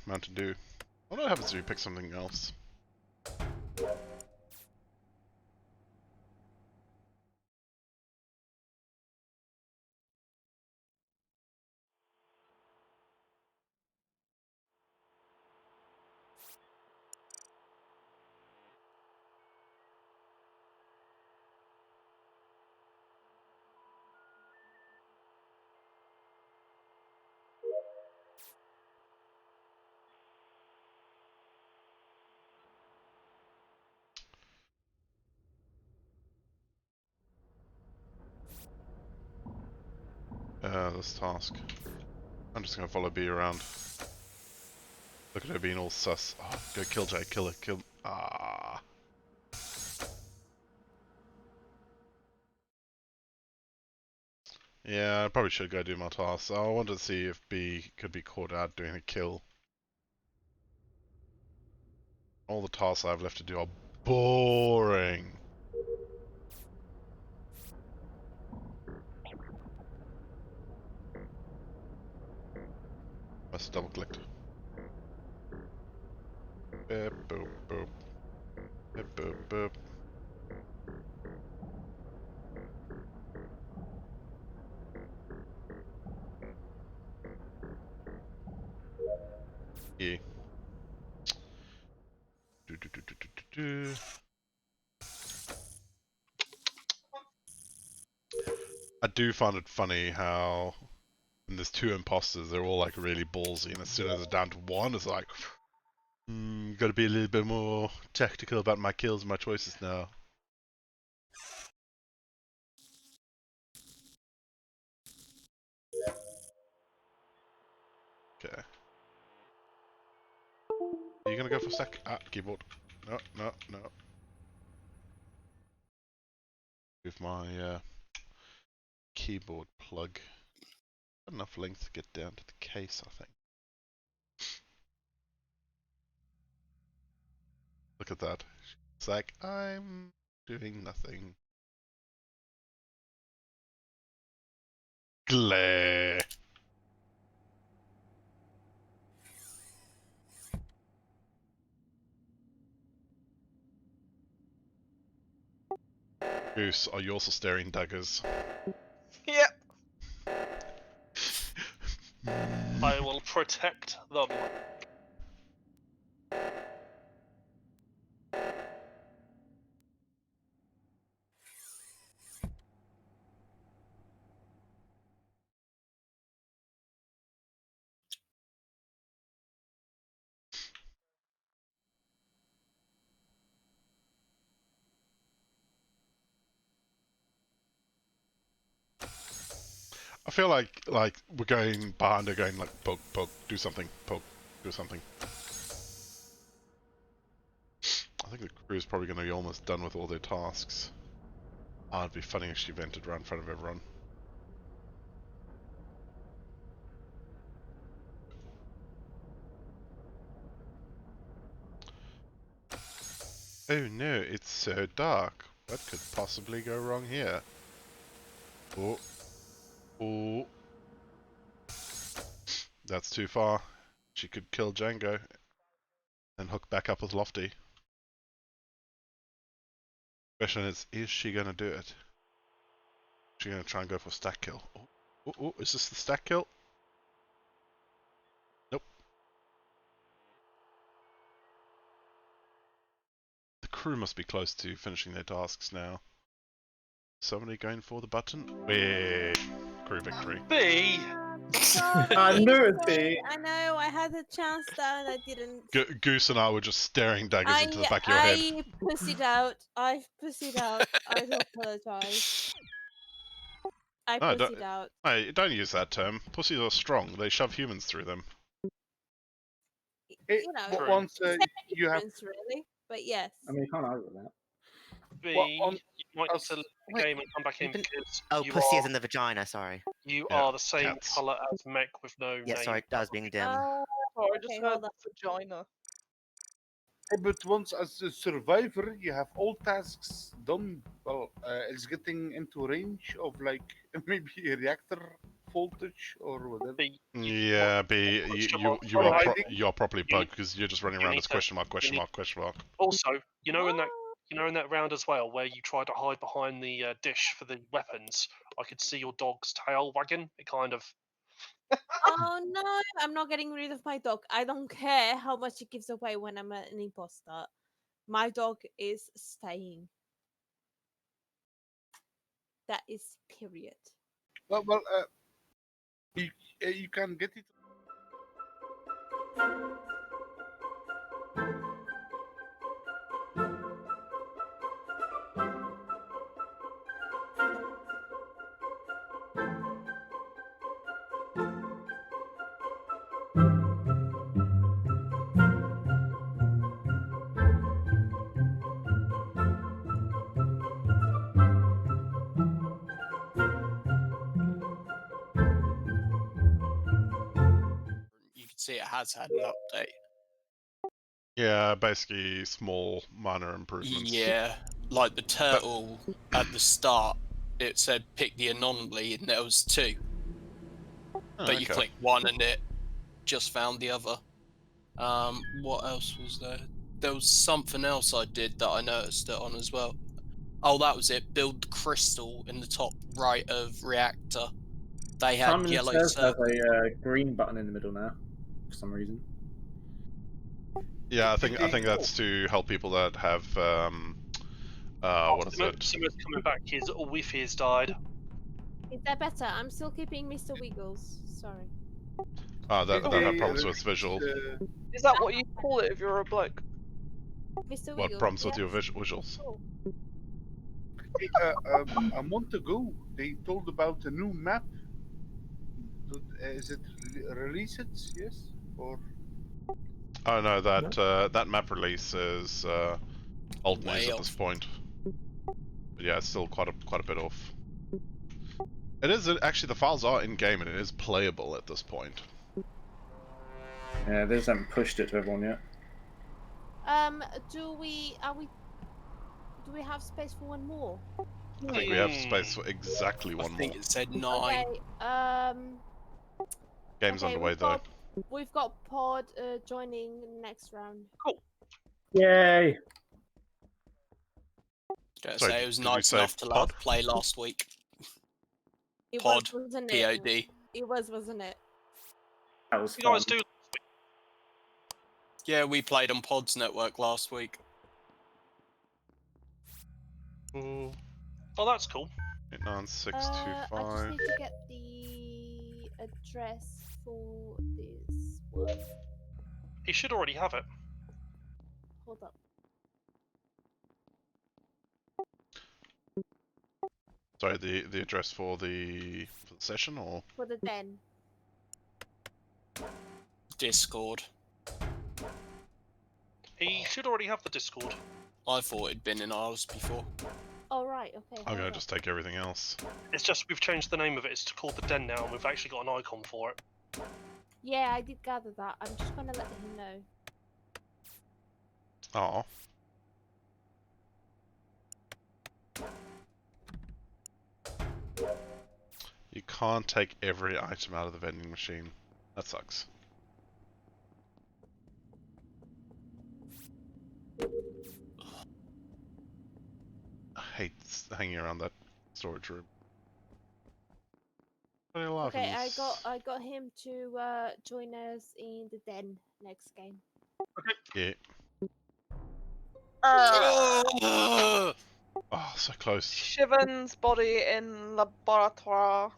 Mountain Dew. What happens if you pick something else? This task. I'm just gonna follow B around. Look at her being all sus. Oh, go kill Jay, kill her, kill. Ah. Yeah, I probably should go do my tasks. I wanted to see if B could be caught out doing a kill. All the tasks I have left to do are boring. Must have double clicked. Boop, boop, boop. Boop, boop, boop. Yeah. Do, do, do, do, do, do, do. I do find it funny how when there's two imposters, they're all like really ballsy, and as soon as it's down to one, it's like, gotta be a little bit more tactical about my kills and my choices now. Okay. Are you gonna go for sec? Ah, keyboard. No, no, no. With my keyboard plug. Got enough length to get down to the case, I think. Look at that. It's like, I'm doing nothing. Glare. Goose, are you also staring daggers? Yep. I will protect them. I feel like we're going behind her, going like poke, poke, do something, poke, do something. I think the crew's probably going to be almost done with all their tasks. Ah, it'd be funny if she vented right in front of everyone. Oh no, it's so dark. What could possibly go wrong here? Oh. Oh. That's too far. She could kill Django and hook back up with Lofty. Question is she gonna do it? Is she gonna try and go for stack kill? Oh, oh, oh, is this the stack kill? Nope. The crew must be close to finishing their tasks now. Somebody going for the button? Wait. Crew victory. B! I knew it'd be. I know, I had a chance there and I didn't. Goose and I were just staring daggers into the back of your head. I pussied out. I pussied out. I do apologize. I No, pussied out. Hey, don't use that term. Pussies are strong. They shove humans through them. You know, once you have really, but yes. I mean, you can't argue with that. B, Well, you might need to leave the game and come back in because Oh, you pussy are, is in the vagina, sorry. you Yeah, are the same cats. colour as Mech with no Yeah, name. sorry, I was being dim. Oh, I just Okay, heard hold on. vagina. But once as a survivor, you have all tasks done. Well, it's getting into range of like maybe a reactor voltage or whatever. B, Yeah, B, you're properly bugged because you're just running you around need as to- question mark, question you need- mark, question mark. Also, in that round as well, where you tried to hide behind the dish for the weapons, I could see your dog's tail wagging. It kind of. Oh no, I'm not getting rid of my dog. I don't care how much it gives away when I'm an imposter. My dog is staying. That is period. Well, you can get it. You can see it has had an update. Yeah, basically small, minor improvements. Yeah, like the turtle at the start, it said pick the anomaly and there was two. Oh, But you okay. click one and it just found the other. What else was there? There was something else I did that I noticed it on as well. Oh, that was it. Build the crystal in the top right of reactor. They had Simon yellow Says has circles. a green button in the middle now, for some reason. Yeah, I think that's to help people that have what is it? Someone's coming back. His Wi-Fi has died. Is that better? I'm still keeping Mr. Wiggles. Sorry. That had problems with visual. Is that what you call it if you're a bloke? Mr. Wiggles. What problems with yes. your visuals? Oh. Hey, a month ago, they told about a new map. Is it released? Yes, or Oh no, that map release is old Way news at off. this point. But yeah, it's still quite a bit off. It is actually, the files are in game and it is playable at this point. Yeah, they just haven't pushed it to everyone yet. Do we have space for one more? I think we have space for exactly one I think more. it said 9. Okay. Game's okay, underway though. We've got Pod joining next round. Cool. Yay! Gotta Sorry, say, it was did you nice say enough to let pod? us play last week. It Pod, was, wasn't it? POD. It was, wasn't it? That was You fun. guys do. Yeah, we played on Pod's network last week. Oh, that's cool. I just need to get the address for this one. He should already have it. Hold up. Sorry, the address for the session, or For the den. Discord. He should already have the Discord. I thought it'd been in ours before. Oh right, okay. I'm gonna just take everything else. It's just we've changed the name of it. It's called the Den now, and we've actually got an icon for it. Yeah, I did gather that. I'm just gonna let him know. Oh. You can't take every item out of the vending machine. That sucks. I hate hanging around that storage room. Okay, I got him to join us in the den next game. Yeah. Oh, so close. Shivan's body in laboratoire.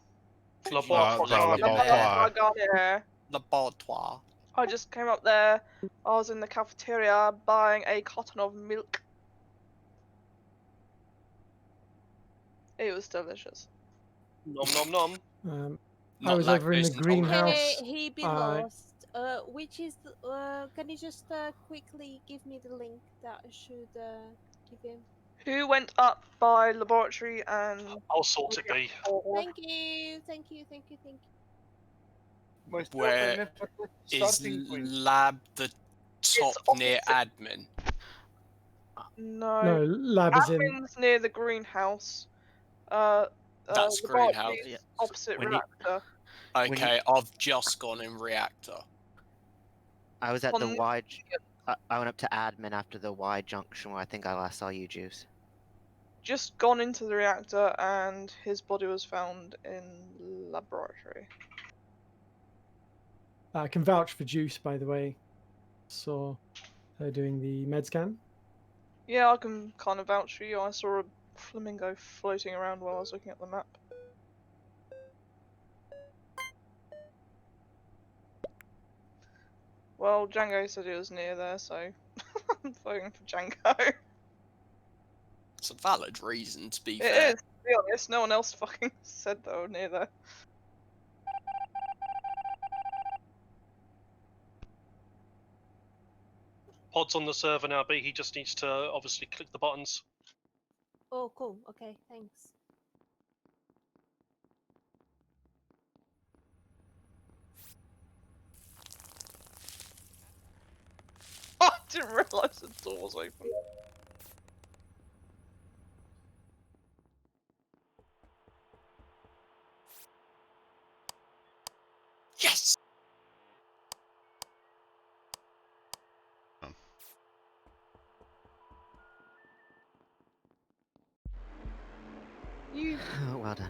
Laboratoire. I just came up there. I was in the cafeteria buying a carton of milk. It was delicious. Nom nom nom. I was over in the greenhouse. Okay, he be lost. Which is can you just quickly give me the link that I should give him? Who went up by laboratory and... I'll sort it, B. Thank you, thank you, thank you, thank you. Where is lab the top near admin? No. No, lab is in. Admin's near the greenhouse. That's greenhouse. Opposite When reactor. Okay, I've just gone in reactor. I was at the Y. I went up to admin after the Y junction where I think I last saw you, Juice. Just gone into the reactor and his body was found in laboratory. I can vouch for Juice, by the way. Saw her doing the med scan. Yeah, I can kind of vouch for you. I saw a flamingo floating around while I was looking at the map. Well, Django said it was near there, so I'm voting for Django. It's a valid reason, to be It fair. is, to be honest. No one else fucking said they were near there. Pod's on the server now, B. He just needs to obviously click the buttons. Oh, cool. Okay, thanks. I didn't realise the door was open. Yes! Well done.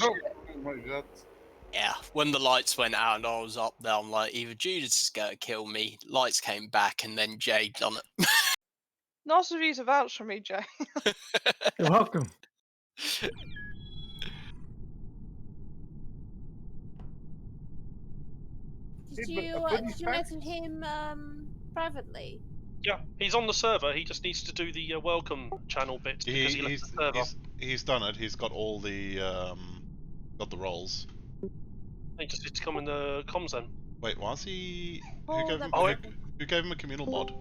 Oh my god. Yeah, when the lights went out and I was up there, I'm like, either Judas is going to kill me. Lights came back, and then Jay done it. Nice of you to vouch for me, Jay. You're welcome. Did Hey, you funny did you fact- message him privately? Yeah, he's on the server. He just needs to do the welcome channel bit because he left the server. He's done it. He's got all the got the roles. He just needs to come in the comms then. Wait, was he? Oh, Who that's who gave him a communal mod?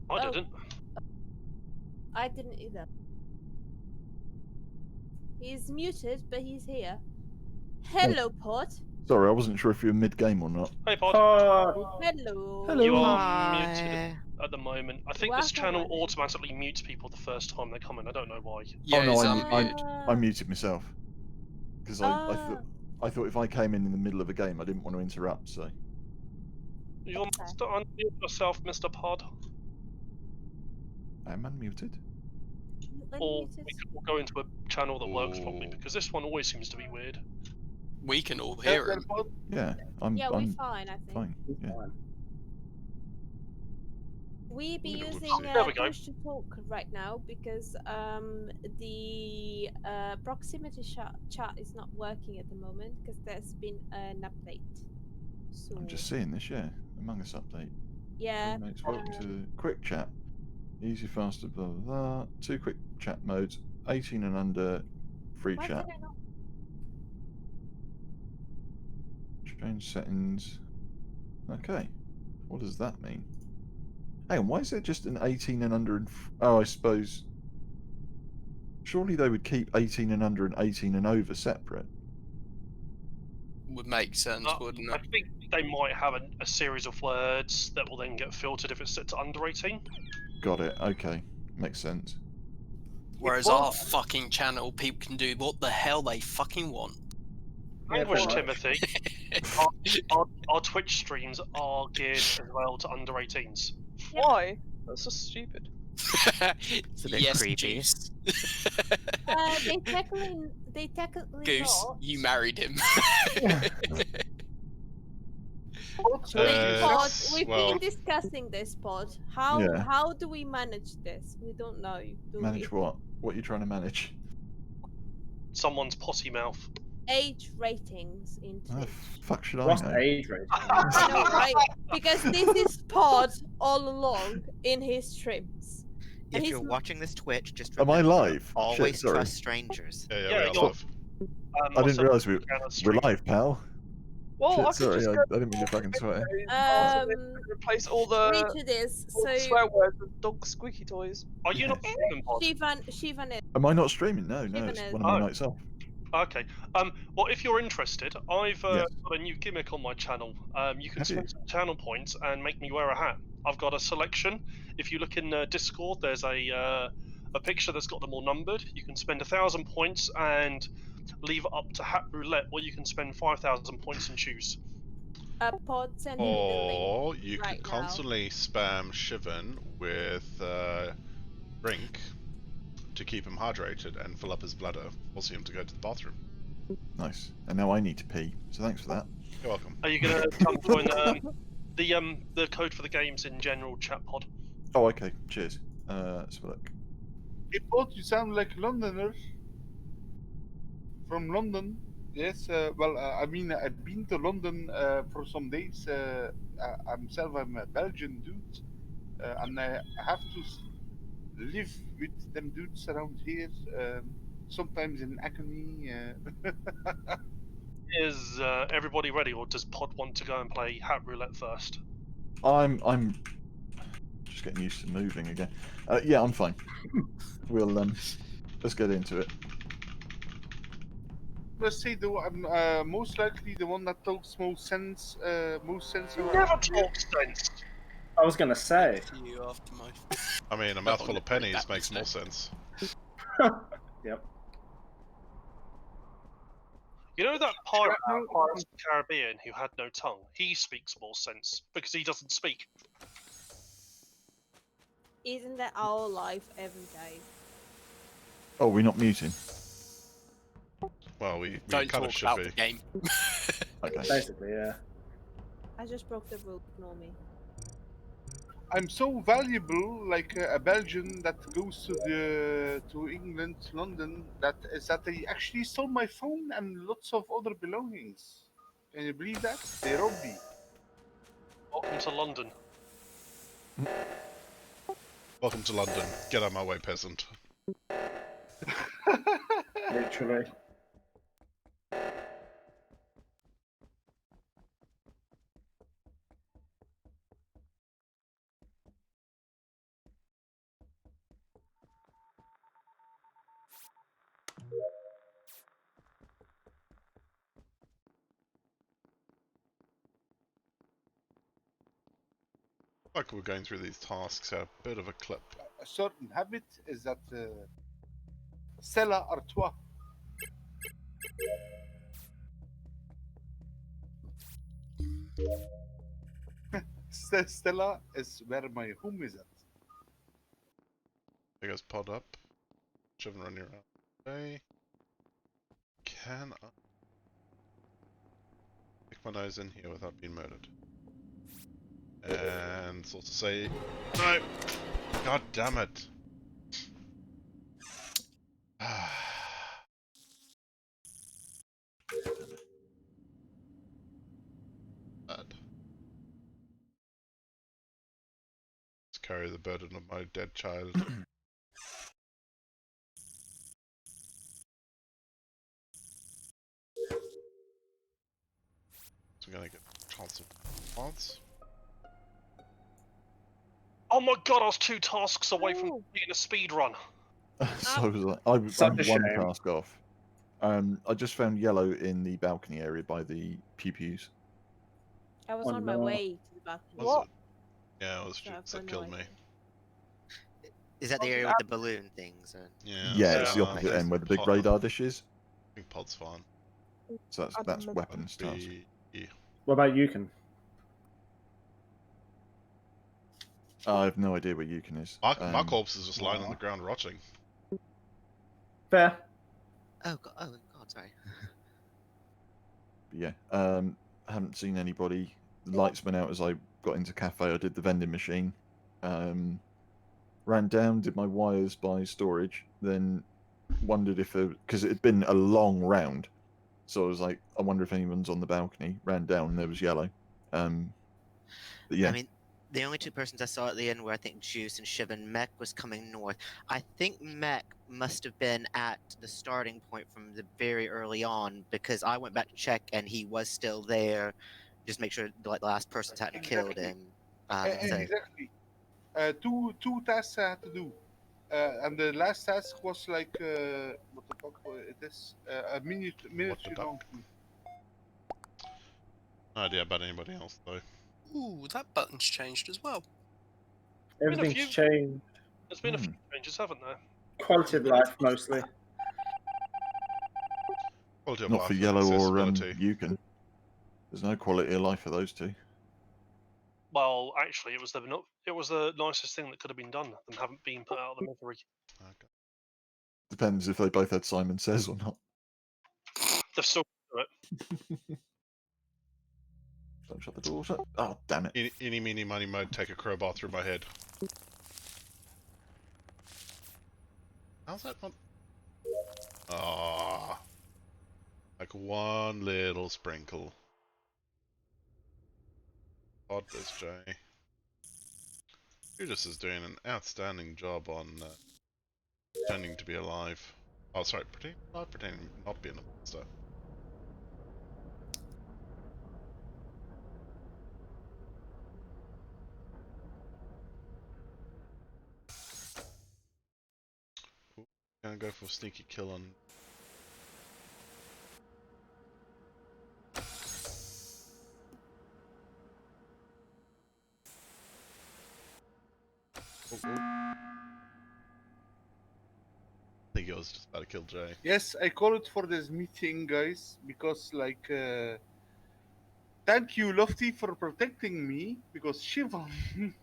I Oh. didn't. I didn't either. He's muted, but he's here. Hello, Pod. Sorry, I wasn't sure if you were mid-game or not. Hey, Pod. Hello. Hello. You are Hi. muted at the moment. I think this channel automatically mutes people the first time they come in. I don't know why. Yeah, oh no, he's I muted myself because I thought if I came in the middle of a game, I didn't want to interrupt. So You're to unmute yourself, Mr. Pod. I'm unmuted. Or we could all go into a channel that works properly because this one always seems to be weird. We can all hear him. Yeah, I'm we're fine, I think. fine. Yeah. We be Ooh, using whoopsie. There we go. push to talk right now because the proximity chat is not working at the moment because there's been an update. So I'm just seeing this. Yeah, Among Us update. yeah. Mates, welcome to quick chat. Easy, faster, blah blah blah. 2 quick chat modes. 18 and under, free Why chat. did I not? Change settings. Okay. What does that mean? Hang on, why is it just an 18 and under? Oh, I suppose. Surely they would keep 18 and under and 18 and over separate. Would make sense, wouldn't I it? think they might have a series of words that will then get filtered if it's set to under 18. Got it. Okay. Makes sense. Whereas our fucking channel, people can do what the hell they fucking want. Language, Timothy. Our Twitch streams are geared as well to under 18s. Why? That's just stupid. It's a bit Yes, creepy. Juice. They technically Goose, not. you married him. Pod, we've well- been discussing this, Pod. How Yeah. how do we manage this? We don't know. Do Manage we? what? What are you trying to manage? Someone's potty mouth. Age ratings in Oh, Twitch. fuck should I What's know? age rating? I know, right? Because this is Pod all along in his streams. And If he's you're watching this Twitch, just Am I remember, live? always Shit, sorry. trust strangers. Yeah, Yeah, we are you're- live. I didn't realise we're stream. live, pal. Well, Shit, I could sorry, just I go didn't mean to fucking swear. replace all the read to this. all the So swear words with dog squeaky toys. Are you not streaming, Pod? Shivan is. Am I not streaming? No, Shivan it's is. one of my Oh. nights off. Okay. Well, if you're interested, I've Yes. got a new gimmick on my channel. You can Have you? spend some channel points and make me wear a hat. I've got a selection. If you look in Discord, there's a picture that's got them all numbered. You can spend 1,000 points and leave it up to hat roulette, or you can spend 5,000 points and choose. Pod, send me the link. Or you right could now. constantly spam Shivan with drink to keep him hydrated and fill up his bladder, forcing him to go to the bathroom. Nice. And now I need to pee, so thanks for that. You're welcome. Are you gonna come join the code for the games in general chat pod? Oh, okay. Cheers. Let's have a look. Hey, Pod, you sound like a Londoner. From London. Yes, well, I mean, I've been to London for some days. I'm a Belgian dude, and I have to live with them dudes around here. Sometimes in agony. Is everybody ready, or does Pod want to go and play hat roulette first? I'm just getting used to moving again. Yeah, I'm fine. We'll let's get into it. Let's say I'm most likely the one that talks most sense. Most sense. You never talk sense. I was gonna say. You after my... I mean, a mouthful of pennies makes more sense. Yep. You know that pirate out of Pirates of the Caribbean who had no tongue? He speaks more sense because he doesn't speak. Isn't that our life every day? Oh, we're not muting. Well, we Don't kind of talk should about be. the game. Okay. Basically, yeah. I just broke the rule. Ignore me. I'm so valuable, like a Belgian that goes to England, London, that they actually stole my phone and lots of other belongings. Can you believe that? They robbed me. Welcome to London. Welcome to London. Get out of my way, peasant. Literally. Like we're going through these tasks at a bit of a clip. A certain habit is that Stella Artois. Stella is where my home is at. You guys pod up. Shivan running around. Okay. Can I stick my nose in here without being murdered? And sort of say, no! God damn it! Bad. Let's carry the burden of my dead child. So we're gonna get a chance of response. Oh my god, I was 2 tasks away from being a speed run. So was I. I'm Such a one shame. task off. I just found yellow in the balcony area by the pew-pews. I was Oh, on my no. way to the balcony. Was it? Yeah, it was So I've Jukes got that no killed me. idea. Is that the area with the balloon things? Yeah, Yeah, it's the so, opposite I end where the big pod- radar dish is. I think pod's fine. So that's weapons task. What about Yukon? I have no idea where Yukon is. My corpse is just lying on the ground rotting. Fair. Oh God, sorry. But yeah, haven't seen anybody. The lights went out as I got into cafe. I did the vending machine. Ran down, did my wires by storage, then wondered if because it had been a long round, so I was like, I wonder if anyone's on the balcony. Ran down, and there was yellow. But yeah, I mean, the only 2 persons I saw at the end were, I think, Juice and Shiv, and Mech was coming north. I think Mech must have been at the starting point from the very early on, because I went back to check and he was still there. Just make sure the last person hadn't killed him. So, Exactly. Two tasks I had to do. And the last task was like, what the fuck it is? A minute long. No idea about anybody else though. Ooh, that button's changed as well. Everything's changed. There's been a few changes, haven't there? Quality of life, mostly. Quality of not life for and yellow or accessibility. Yukon. There's no quality of life for those two. Well, actually, it was the nicest thing that could have been done. Them haven't been put out of the misery. Okay. Depends if they both had Simon Says or not. They've still do it. Don't shut the door. Shut. Oh, damn it. Eeny, meeny, miny, moe, take a crowbar through my head. How's that one? Ah, like one little sprinkle. Odd this, Jay. Judas is doing an outstanding job on pretending to be alive. Oh, sorry, pretending not being a monster. Ooh, gonna go for a sneaky kill on. I think it was just about to kill Jay. Yes, I called for this meeting, guys, because like, thank you, Lofty, for protecting me, because Shivan.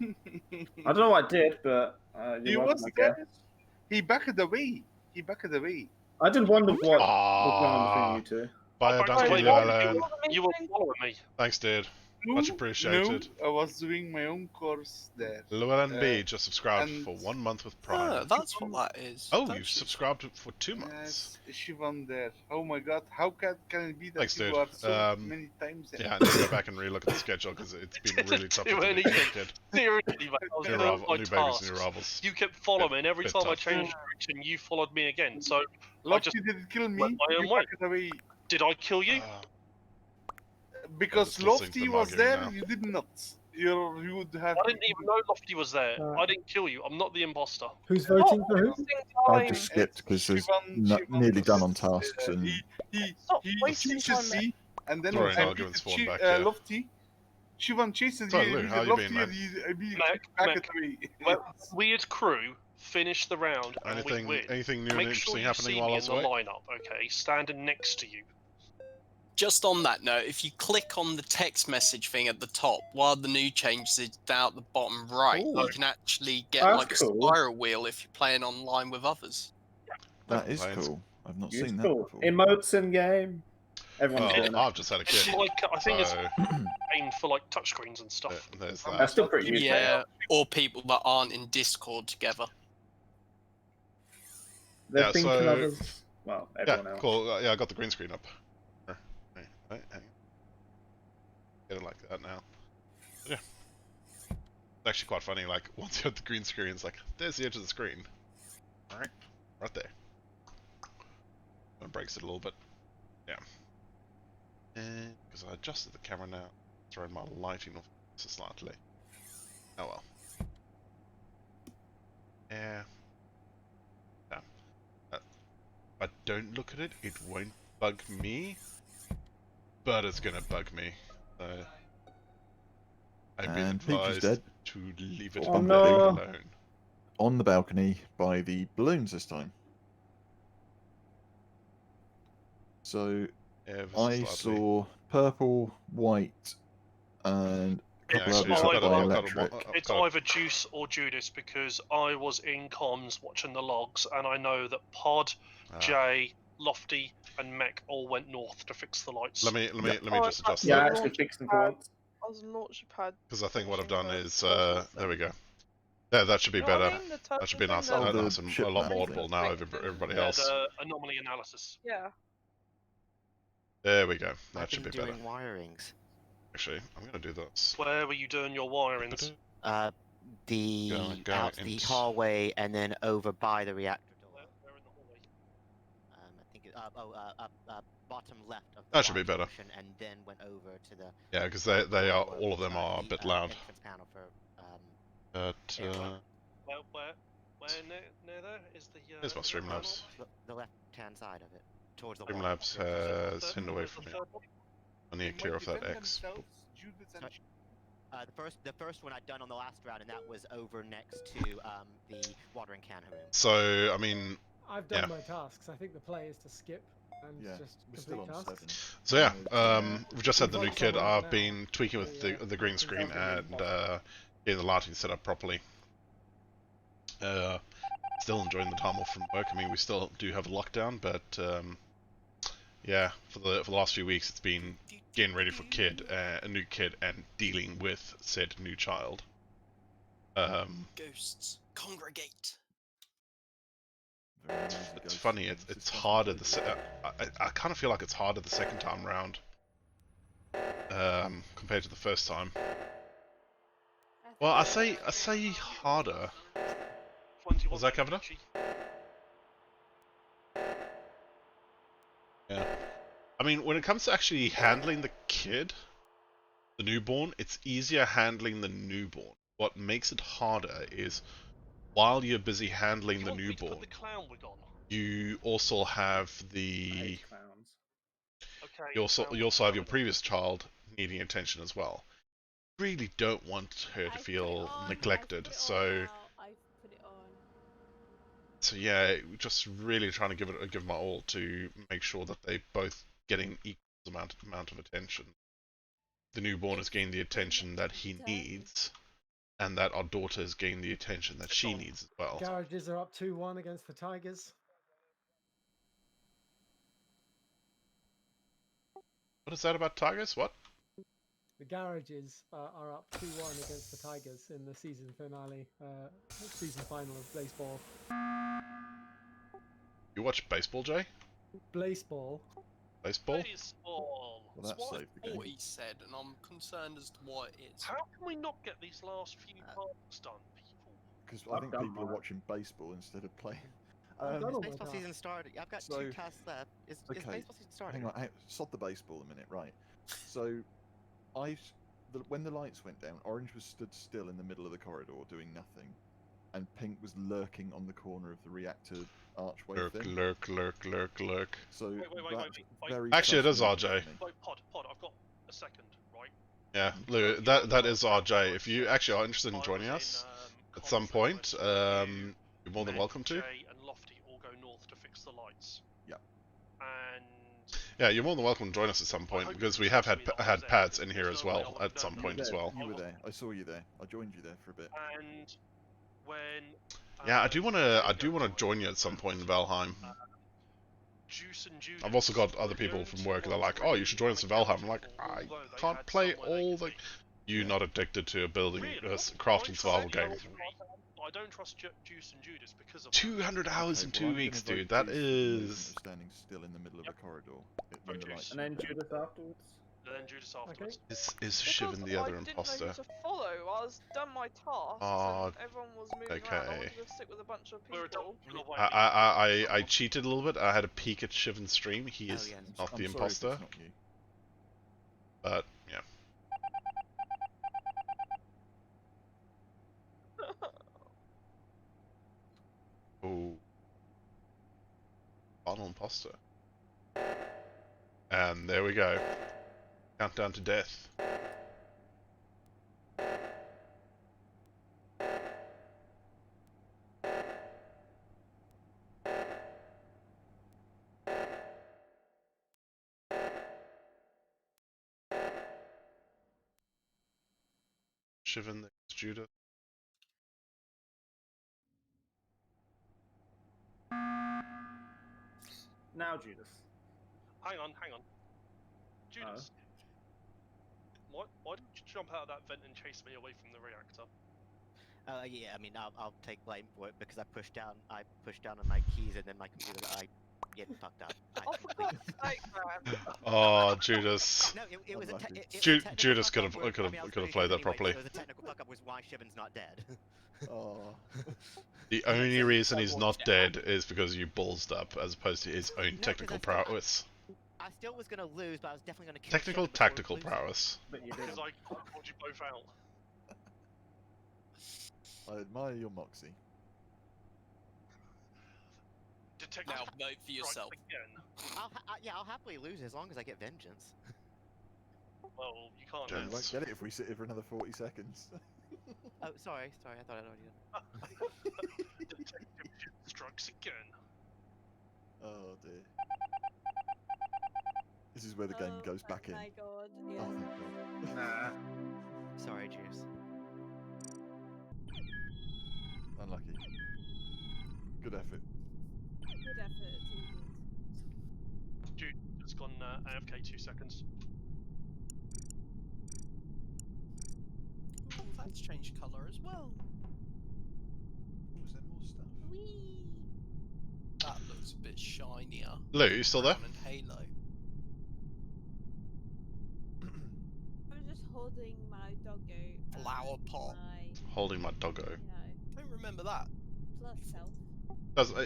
I don't know what I did, but He you're was welcome, I there. guess. He backed away. He backed away. I did wonder what was going on Ah, between you two. bye, backed Dante away, Llewellyn. You were following me. Thanks, dude. No, Much appreciated. No, I was doing my own course there. Llewellyn B just subscribed and for 1 month with Prime. Oh, that's what that is. Oh, That's you've just- subscribed for 2 months. Yes, Shivan there. Oh my god, how can it be that Thanks, you dude. are so many times there? Yeah, I need to go back and relook at the schedule because it's been really tough. Do anything. Seriously, mate. I was New, doing my new babies, tasks. new arrivals. You kept following me, and every Bit time I tough. changed direction, you followed me again. So I Lofty just didn't kill me. went my own You way. backed away. Did I kill you? Because just listening to Lofty them was arguing there, now. you did not. You would have. I didn't even know Lofty was there. I didn't kill you. I'm not the imposter. Who's voting for who? I just skipped because there's nearly done on tasks and He wasting chases time, me, and then Sorry, an I argument's beat fallen back here. Lofty. Shivan chases So, you, Lou, you how beat you Lofty, been, man? and you immediately Mac, backed away. Well, weird crew finish the round and we Anything, win. anything new and Make sure interesting you happening see while me I in was the away? lineup, okay? Standing next to you. Just on that note, if you click on the text message thing at the top, while the new changes is down at the bottom right, Ooh. you can actually get That's like cool. a spiral wheel if you're playing online with others. that is complaints. cool. I've not seen that Useful. before. Emotes in game. Everyone's Well, doing it. I've just had a It's kid. like I think it's So, aimed for like touchscreens and stuff. there's That's that. still pretty useful. Yeah, or people that aren't in Discord together. They're Yeah, thinking so- others. Well, everyone Yeah, else. cool. Yeah, I got the green screen up. Hang on. Get it like that now. Yeah. It's actually quite funny, like, once you have the green screen, it's like, there's the edge of the screen. Alright, right there. That breaks it a little bit. Yeah. Because I adjusted the camera now, throwing my lighting off so slightly. Oh well. Yeah. Yeah. If I don't look at it, it won't bug me, but it's gonna bug me. So I've been And Peach is advised dead. to leave it Oh, the no. heck alone. On the balcony by the balloons this time. So Ever so I slightly. saw purple, white, and a Yeah, couple actually, others I've up got by a- electric. It's either Juice or Judas because I was in comms watching the logs and I know that Pod, Jay, Lofty, and Mech all went north to fix the lights. Let me Oh, just adjust Yeah, I that, actually fixed them for once. I was in launch pad. because I think what I've done Finishing is the- there we go. Yeah, that should be You know what I better. mean? The That should be turtle nice, thing, Oh, the nice and ship a lot map more thing. audible now over everybody Yeah, else. the anomaly analysis. Yeah. There we go. I've That should be been better. doing wirings. Actually, I'm gonna do this. Where were you doing your wirings? The Go out the into- hallway and then over by the reactor door. Where in the hallway? I think it, bottom left of the That should be Y better. junction, and then went over to the Yeah, because they are all of them are a bit loud. entrance panel for But Where near there is the. here's my Streamlabs. the left hand side of it, towards the wall. Streamlabs has hidden away from me. I need to clear off that X. The first one I'd done on the last round, and that was over next to the watering can room. So I mean, I've done Yeah. my tasks. I think the play is to skip and Yeah, just we're still complete on tasks. 7. so yeah, we've just had the new We've got kid. someone I've now. been tweaking with the green screen and getting the lighting set up properly. Still enjoying the time off from work. I mean, we still do have a lockdown, but yeah, for the last few weeks, it's been getting ready for a new kid, and dealing with said new child. Ghosts congregate. Very noisy It's ghost funny. games. It's harder. I kind of feel like it's harder the second time round, compared to the first time. Well, I say harder. Was that covered up? Yeah. I mean, when it comes to actually handling the kid, the newborn, it's easier handling the newborn. What makes it harder is, while you're busy handling the newborn, you also have the you also have your previous child needing attention as well. Really don't want her to feel neglected, so yeah, just really trying to give my all to make sure that they both getting equal amount of attention. The newborn is getting the attention that he needs, and that our daughter is getting the attention that she needs as well. Garages are up 2-1 against the Tigers. What is that about Tigers? What? The Garages are up 2-1 against the Tigers in the season finale, season final of baseball. You watch baseball, Jay? Baseball. Baseball? Baseball. Well, That's that what saved the I thought game. he said, and I'm concerned as to why it is. How can we not get these last few parts done, people? Because I think done people are mine. watching baseball instead of playing. I've done all my Baseball tasks. season started. I've got So- 2 tasks left. Is Okay, baseball season started? Hang on, sod the baseball a minute, right? So, when the lights went down, Orange was stood still in the middle of the corridor doing nothing, and Pink was lurking on the corner of the reactor archway Lurk, thing. lurk. So Wait. that's very Actually, it is trustworthy RJ. for me. Wait, Pod, I've got a second, right? Yeah, Lou, that is RJ. If you actually are interested in joining us at some point, you're more than welcome to. Jay and Lofty all go north to fix the lights. Yep. And Yeah, you're more than welcome to join us at some point because we have had pads in here as well at some point as well. You were there. I saw you there. I joined you there for a bit. And when Yeah, I do wanna join you at some point in Valheim. Juice and Judas, I've also got other people from work that are like, oh, you should join us in Valheim. I'm like, I can't play all the. You're not addicted to a building, crafting survival game. I don't trust Juice and Judas because of 200 hours in Okay, 2 well, I'm weeks, gonna dude. vote That Juice for the movement is. of standing still in the middle of the corridor when the Juice. lights And then went down. Judith afterwards. then Judas afterwards. Is Because Shivan the other I didn't imposter? know who to follow. I was done my tasks Oh, and everyone was moving around. I okay. wanted to stick with a bunch of We're people. I cheated a little bit. I had a peek at Shivan's stream. He is yeah. not the I'm sorry if imposter, it's not you. but yeah. Oh, final imposter. And there we go. Countdown to death. Shivan, there's Judith. Now Judith. Hang on. Judas. Why did you jump out of that vent and chase me away from the reactor? Yeah, I mean, I'll take blame for it because I pushed down on my keys and then my computer, I get fucked up. Oh, for God's sake, man. Oh, Judas. No, it was a Unlucky. Judas could have played that properly. It was a technical fuck up was why Shivan's not dead. Oh. The only reason he's not dead is because you ballsed up, as opposed to his own No, technical 'cause I still- prowess. I still was gonna lose, but I was definitely gonna kill Technical, Shivan before tactical losing. prowess. But you Because didn't. I called you both out. I admire your moxie. Detective. Now vote for yourself. Again. I'll happily lose as long as I get vengeance. Well, you can't. You Gents. won't get it if we sit here for another 40 seconds. Oh, sorry, I thought I'd already done. Detective strikes again. Oh dear. This is where the game goes back in. Oh my god. Oh, Yeah. thank God. Nah. Sorry, Juice. Unlucky. Good effort. Good effort indeed. Dude, it's gone AFK 2 seconds. Oh, that's changed colour as well. Was there more stuff? Whee! That looks a bit shinier. Lou, you still there? And Halo. I was just holding my doggo. Flower and pot. My, Holding my doggo. Don't remember that. plus self.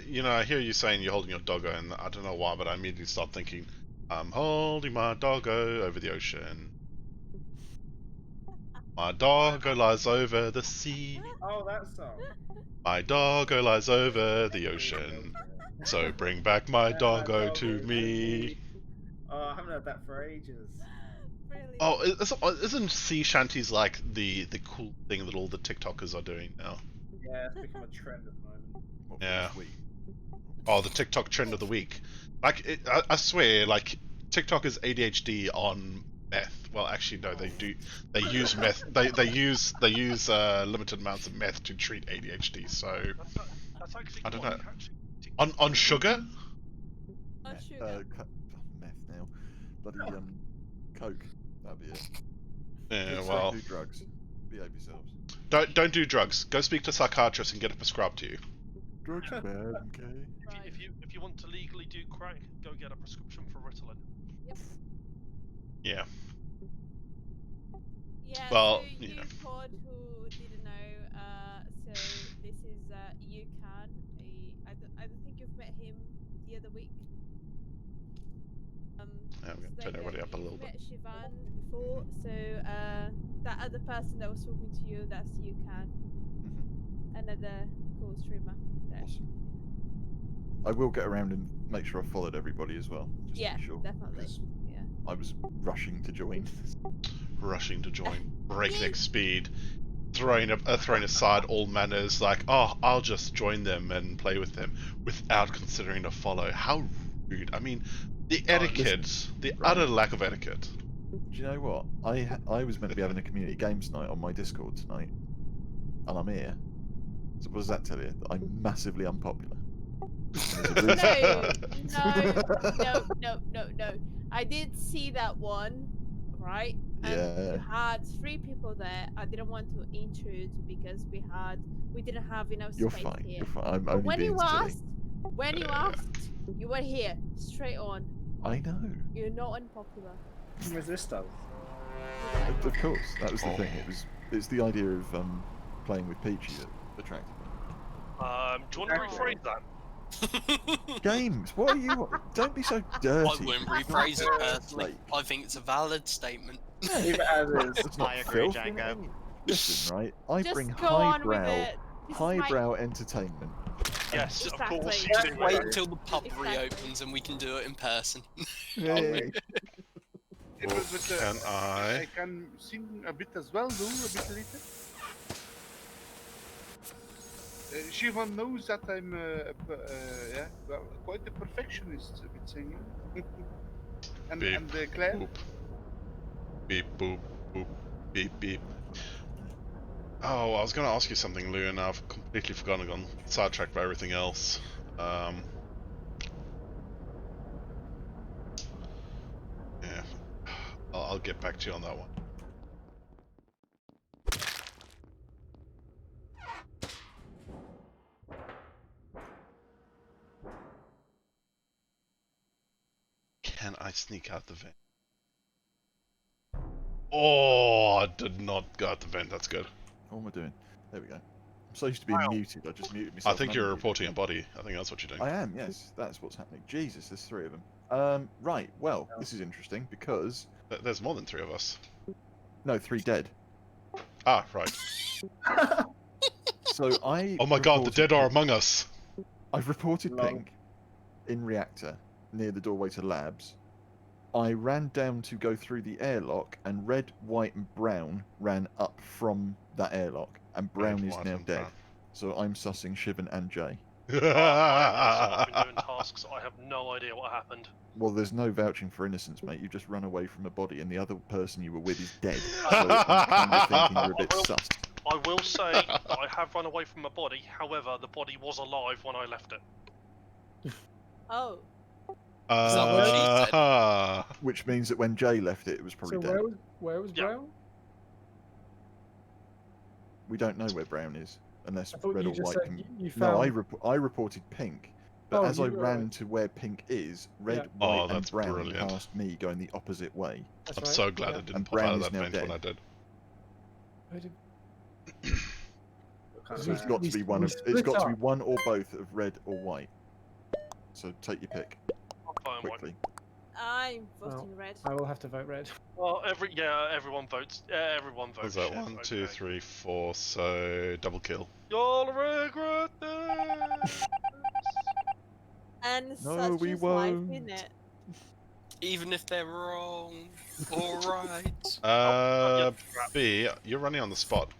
You know, I hear you saying you're holding your doggo, and I don't know why, but I immediately start thinking, I'm holding my doggo over the ocean. My doggo lies over the sea. Oh, that song. My doggo lies over the ocean. So bring back my doggo to me. Oh, I haven't heard that for ages. Brilliant. Oh, isn't sea shanties like the cool thing that all the TikTokers are doing now? Yeah, it's become a trend at the moment. What for Yeah. this week? Oh, the TikTok trend of the week. Like, I swear, like, TikTok is ADHD on meth. Well, actually, no, they do. They use meth. They use limited amounts of meth to treat ADHD. So That's actually I don't quite know. catchy. On sugar. Oh, sugar. Meth now. Bloody coke. That'd be it. Yeah, Just well, don't do drugs. Behave yourselves. don't do drugs. Go speak to a psychiatrist and get it prescribed to you. Drugs are bad, okay? If you want to legally do crack, go get a prescription for Ritalin. Yeah. Yeah, Well, so you know. Pod who didn't know, so this is Yukon. I don't think you've met him the other week. Yeah, we're gonna So turn everybody up a you've little bit. met Shivan before, so that other person that was talking to you, that's Yukon. Another cool streamer. Awesome. I will get around and make sure I followed everybody as well, just Yeah, to be sure. definitely. Because Yeah. I was rushing to join. Rushing to join, breakneck speed, throwing aside all manners, like, oh, I'll just join them and play with them without considering to follow. How rude! I mean, the etiquette, the utter lack of etiquette. Do you know what? I was meant to be having a community games night on my Discord tonight, and I'm here. So what does that tell you? That I'm massively unpopular. No. I did see that one, right? And Yeah. you had 3 people there. I didn't want to intrude because we didn't have enough You're space fine. here. You're fine. I'm But only when being you silly. asked, you were here straight on. I know. You're not unpopular. Resist us. Of course, that was the thing. It's the idea of playing with Peachy that attracted me. Do you want to rephrase that? Games, what are you? Don't be so dirty. I wouldn't rephrase it personally. I think it's a valid statement. Leave it as is. It's not I agree, filth in Django. any- Listen, right? I Just bring go on with it. This is my- highbrow entertainment. Yes, of Exactly. course. Just You do. Wait until the pub Exactly. reopens and we can do it in person. But Can I? I can sing a bit as well, though, a bit later. Shivan knows that I'm quite a perfectionist with singing. Beep, and Claire? boop. Beep, boop, boop, beep, beep. Oh, I was going to ask you something, Lou, and I've completely forgotten, gone sidetracked by everything else. Yeah, I'll get back to you on that one. Can I sneak out the vent? Oh, I did not go out the vent. That's good. What am I doing? There we go. I'm so used to being muted. I just muted I myself. think and you're unmuted. reporting a body. I think that's what you're doing. I am. Yes, that's what's happening. Jesus, there's 3 of them. Right. Well, this is interesting because There's more than 3 of us. no, 3 dead. Ah, right. So I. Oh my god, the reported dead are Pink. among us. I've reported Lol. Pink in reactor near the doorway to labs. I ran down to go through the airlock, and red, white, and brown ran up from that airlock, and brown Red, is white, now and dead. brown. So I'm sussing Shivan and Jay. I've been doing tasks. I have no idea what happened. Well, there's no vouching for innocence, mate. You've just run away from a body, and the other person you were with is dead. So I'm kind of thinking you're a bit sus. I will say that I have run away from a body. However, the body was alive when I left it. Oh. Which means that when Jay left it, it was probably So dead. where was Yeah. Brown? We don't know where brown is, unless I thought red you or just white said can. you No, found. I reported pink, but Oh, as I you- ran alright. to where pink is, red, Yeah. Oh, white, and that's brown brilliant. passed me going the opposite way. That's I'm right. so glad yeah. I didn't And pop out brown of is that now vent when I dead. did. Where did- So it's got to be one we of. It's split got to be up. one or both of red or white. So take your pick Fine, what- quickly. I'm voting Well, red. I will have to vote red. Well, everyone votes. Everyone votes. Is that shit, 1, 2, okay. 3, 4? So double kill. You'll regret this. And No, such we is life, won't. isn't it? Even if they're wrong. Alright. B, you're running on the spot.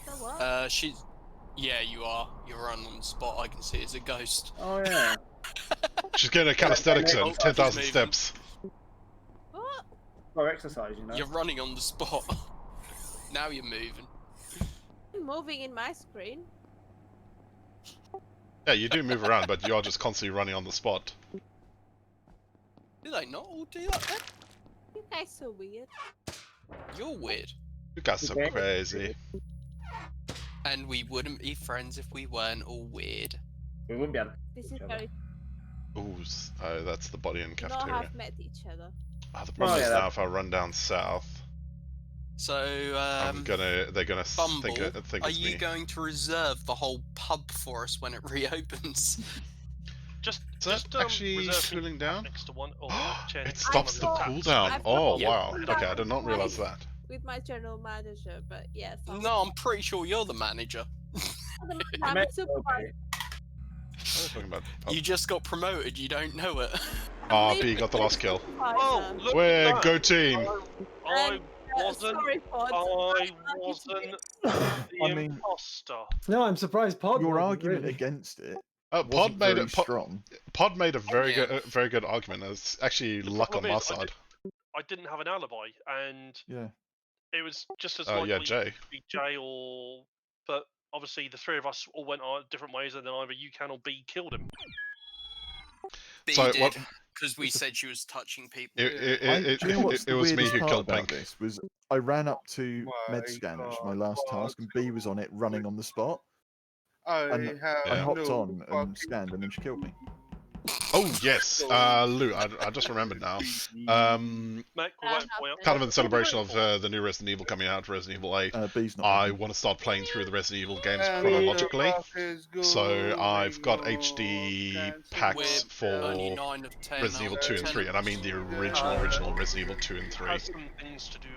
So what? She's. Yeah, you are. You're running on the spot. I can see it as a ghost. Oh yeah. She's getting a calisthenics in, Oh, 10,000 she's steps. What? Or exercise, you know. You're running on the spot. Now you're moving. I'm moving in my screen. Yeah, you do move around, but you are just constantly running on the spot. Do they not all do that then? You guys are weird. You're weird. You guys so Okay. crazy. And we wouldn't be friends if we weren't all weird. We wouldn't be able to This each is other. very. Ooh, oh, that's the body in Not cafeteria. have met each other. Ah, the problem Oh, is yeah, now if I run down south, So, they're gonna Bumble, think are it's you me. going to reserve the whole pub for us when it reopens? Is that actually reserve me cooling down? next to one or chair It next to stops the one of taps. cooldown. I've Oh got wow. cooldown Okay, I did not realize twice that. with my general manager, but yes. No, I'm pretty sure you're the manager. I'm May a as well supervisor. What are you talking about? You just got promoted, you don't know it. Ah, B got the last kill. Oh, look Way at that. go team! I wasn't. Sorry, Pod. I wasn't the I mean- imposter. No, I'm surprised Pod Your wasn't, argument really. against it Pod wasn't made very it. strong. Pod made a very Yeah. very good argument. It's actually luck on problem my is, side. I didn't have an alibi, and Yeah. it was just as Yeah, likely Jay. to be Jay or. But obviously, the three of us all went our different ways, and then either you can or B killed him. B So did, what- because we said she was touching people. Do you know what's It the was me weirdest who part killed about Pink. this? Was I ran up to My med scanners, my God, last God. task, and B was on it running on the spot. I And have I hopped no on fucking and scanned, and then she killed me. Oh yes, Lou. I just remembered now. Mac, That without point out, Kind of in celebration of the new Resident Evil coming out, Resident Evil 8. B's not. I working. want to start playing through the Resident Evil games And chronologically. the fuck is So I've got going HD on? packs We're only for 9 of 10 Resident Evil out 2 of and 10. 3, and I mean the original Resident Evil 2 and 3. has some things to do.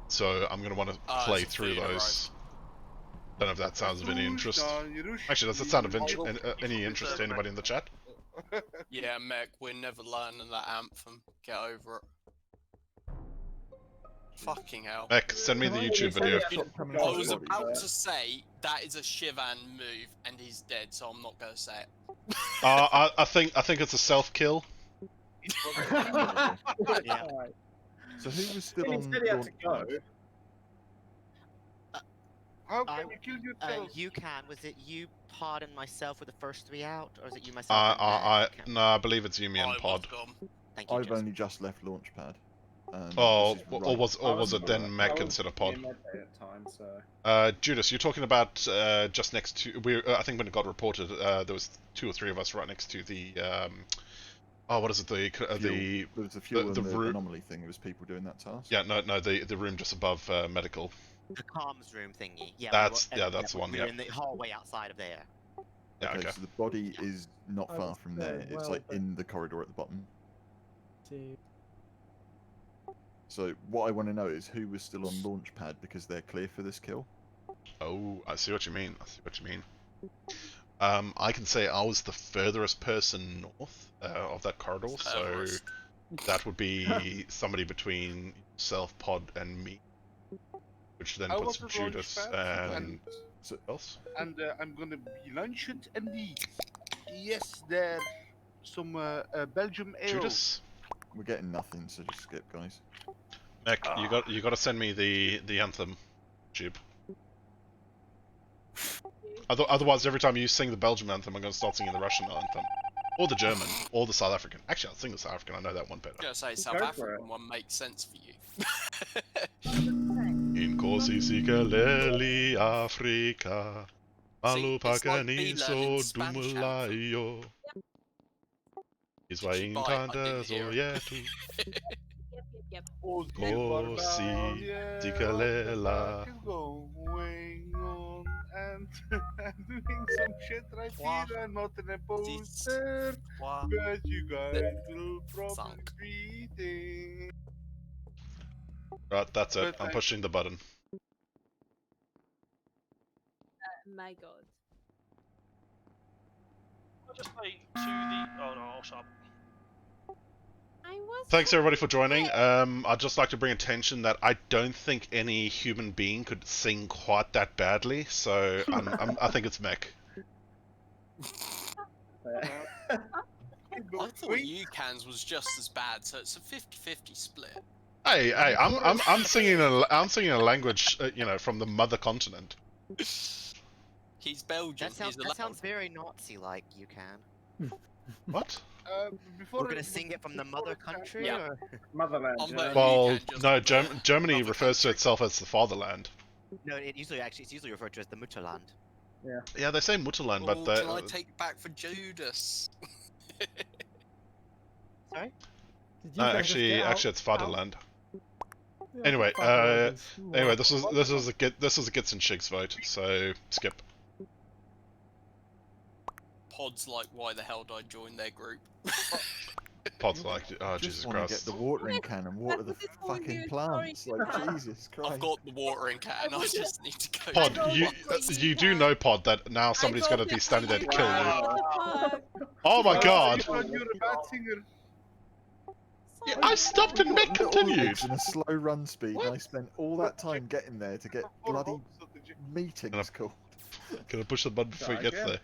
So I'm gonna want to play it's a through Vita, those. Don't know if that sounds of any interest. Actually, does that Rush, sound of any interest to anybody in the chat? Yeah, Mech, we're never learning that anthem. Get over it. Fucking hell. Mech, send me the YouTube video. I was about to say that is a Shivan move, and he's dead, so I'm not gonna say it. I think it's a self kill. Yeah. So who was still He on? said he had to launch go. pad? How can you kill yourself? You can. Was it you, Pod, and myself were the first three out, or is it you, myself, and Matt? No, I believe it's Yumi I and was Pod. gone. Thank you, I've Joseph. only just left Launchpad. Oh, this is or right. was it then Mech instead of Pod? In med bay at times, so. Judas, you're talking about just next to I think when it got reported, there was 2 or 3 of us right next to the what is it? There was the fuel and the room. anomaly thing. There was people doing that task. Yeah, no, the room just above medical. The comms room thingy. Yeah, That's the one. we Yeah. were in the hallway outside of there. Yeah. Okay. So the body is not I far was from there there. as It's well, like but- in the corridor at the bottom. To... So what I want to know is who was still on Launchpad because they're clear for this kill. Oh, I see what you mean. I can say I was the furthest person north of that corridor, so Furthest. that would be somebody between self, Pod, and me, which then I puts was at Judas Launchpad, and else. And I'm gonna be launched indeed. Yes, there. Some Belgium ale. Judas, We're getting nothing, so just skip, guys. Nick, you got to send me the anthem, Jib. Otherwise, every time you sing the Belgium anthem, I'm going to start singing the Russian anthem, or the German, or the South African. Actually, I'll sing the South African. I know that one better. I was gonna say South Go for African it. one makes sense for you. Inkosi sikaleli Afrika, See, it's like me malupakaniso learning Spanish dumulayo. Izwa Did you buy it? I inkanda didn't hear it. zoyetu, Yep. Old Kosi Barbarian, Tikalela. what the fuck is going on? And I'm doing some shit right What? here. I'm not in a poster, What? but you guys will probably Sunk. be there. Right, that's it. But I'm I- pushing the button. My God. I'll just say to the. Oh no, I'll shut up. I was. Thanks everybody for joining. I'd just like to bring attention that I don't think any human being could sing quite that badly, so I think it's Mech. I thought UCAN's was just as bad, so it's a 50-50 split. Hey, I'm singing a language, from the mother continent. He's Belgian. That sounds, he's a that sounds very Nazi-like, you can. What? Before We're gonna sing it from the mother country, Yeah. or Motherland. I'm yeah. betting Well, you can just no, put Germany another refers to country. itself as the fatherland. no? It's usually referred to as the Mutterland. Yeah, they say Mutterland, Oh, but can I take it back for Judas? Sorry. Did no, guys just actually, get out? it's fatherland. Yeah, I Anyway, think Fatherland is anyway, more- this was a Gits and Shigs vote, so skip. Pod's like, why the hell did I join their group? Pod's like, oh Just Jesus want to get Christ. the watering can and water the That's what fucking you- plants. sorry. Like Jesus Christ. I've got the watering can. I was- just need to go. Pod, to you for you, you do Pat. know, Pod, that now somebody's going to be standing there to kill you. Oh my God! You're a bad singer. Yeah, I stopped and Mick Little continued. legs and a slow run speed, and I spent all that time getting there to get bloody meetings called. Gonna push the button before he gets there.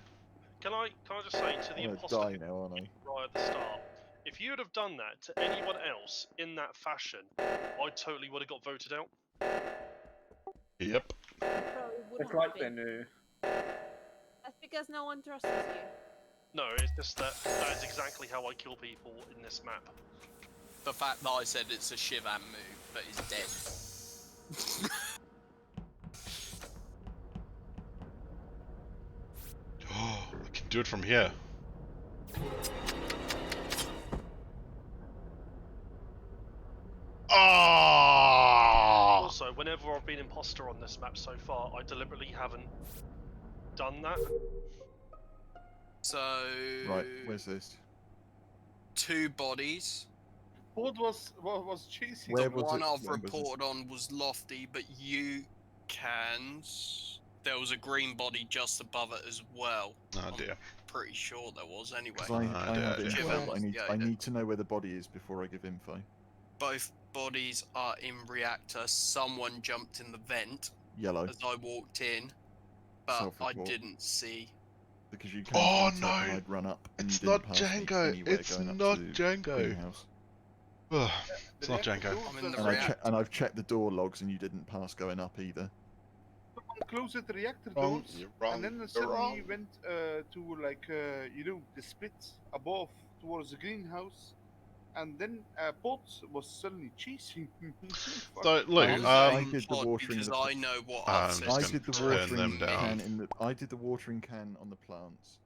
Can I just say to the I'm imposter gonna die now, aren't I? right at the start, if you would have done that to anyone else in that fashion, I totally would have got voted out. Yep. It's like they knew. That's because no one trusts you. No, it's just that is exactly how I kill people in this map. The fact that I said it's a Shivan move, but he's dead. Oh, I can do it from here. Ah! Also, whenever I've been imposter on this map so far, I deliberately haven't done that. So Right, where's this? 2 bodies. Pod was chasing. Where The was one it? I've Where was reported on was Lofty, but you can. There was a green body just above it as well. Oh dear. Pretty sure there was anyway. 'Cause I have dear. info, but Yeah, I need to know where the body is before I give info. Both bodies are in reactor. Someone jumped in the vent Yellow. as I walked in, but I Self-report. didn't see. Because you came Oh, from the top and no! I'd run up and It's you didn't not pass me Django. anywhere It's going up not to Django. greenhouse. Ugh, it's not Django. I'm in the And, reactor. I've checked the door logs and you didn't pass going up either. Someone closed the reactor Wrong, doors, you're wrong, and then you're suddenly wrong. went to like the split above towards the greenhouse, and then Pod was suddenly chasing. So look, I did the Pod, watering. because I know what I'm I've said. just I gonna did the turn watering them down. can I did the watering can on the plants.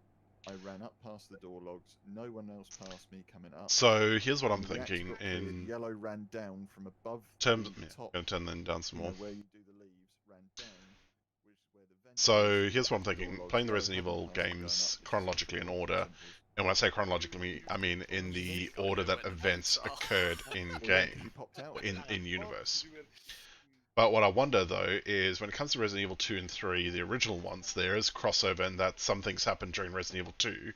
I ran up past the door logs. No one else passed me coming up. So here's what I'm When the reactor thinking. got cleared, In yellow ran down from above terms, the top. I'm gonna turn them down some you know, more. where you do the leaves, ran down, which is where the vent So is. here's what I'm Door thinking. logs, Playing the yellow Resident hadn't Evil passed me going games up, chronologically in order. Symbols. And when I say chronologically, I mean in the order that events occurred in Well, yeah, 'cause game, you popped out. in universe. But what I wonder though is when it comes to Resident Evil 2 and 3, the original ones, there is crossover in that some things happened during Resident Evil 2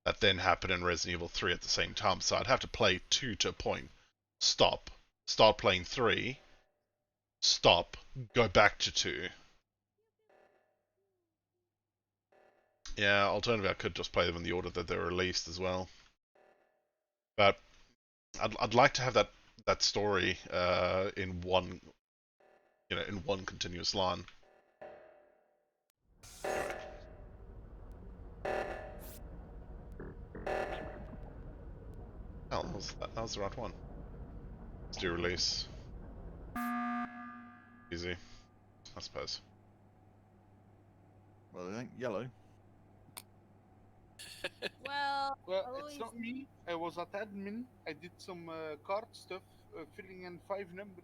that then happened in Resident Evil 3 at the same time. So I'd have to play 2 to a point, stop, start playing 3, stop, go back to 2. Yeah, alternatively I could just play them in the order that they're released as well. But I'd like to have that story in one, in one continuous line. Oh, that was the right one. Let's do release. Easy, I suppose. Well, it ain't yellow. Well, it's not me. I was at admin. I did some card stuff, filling in 5 numbers.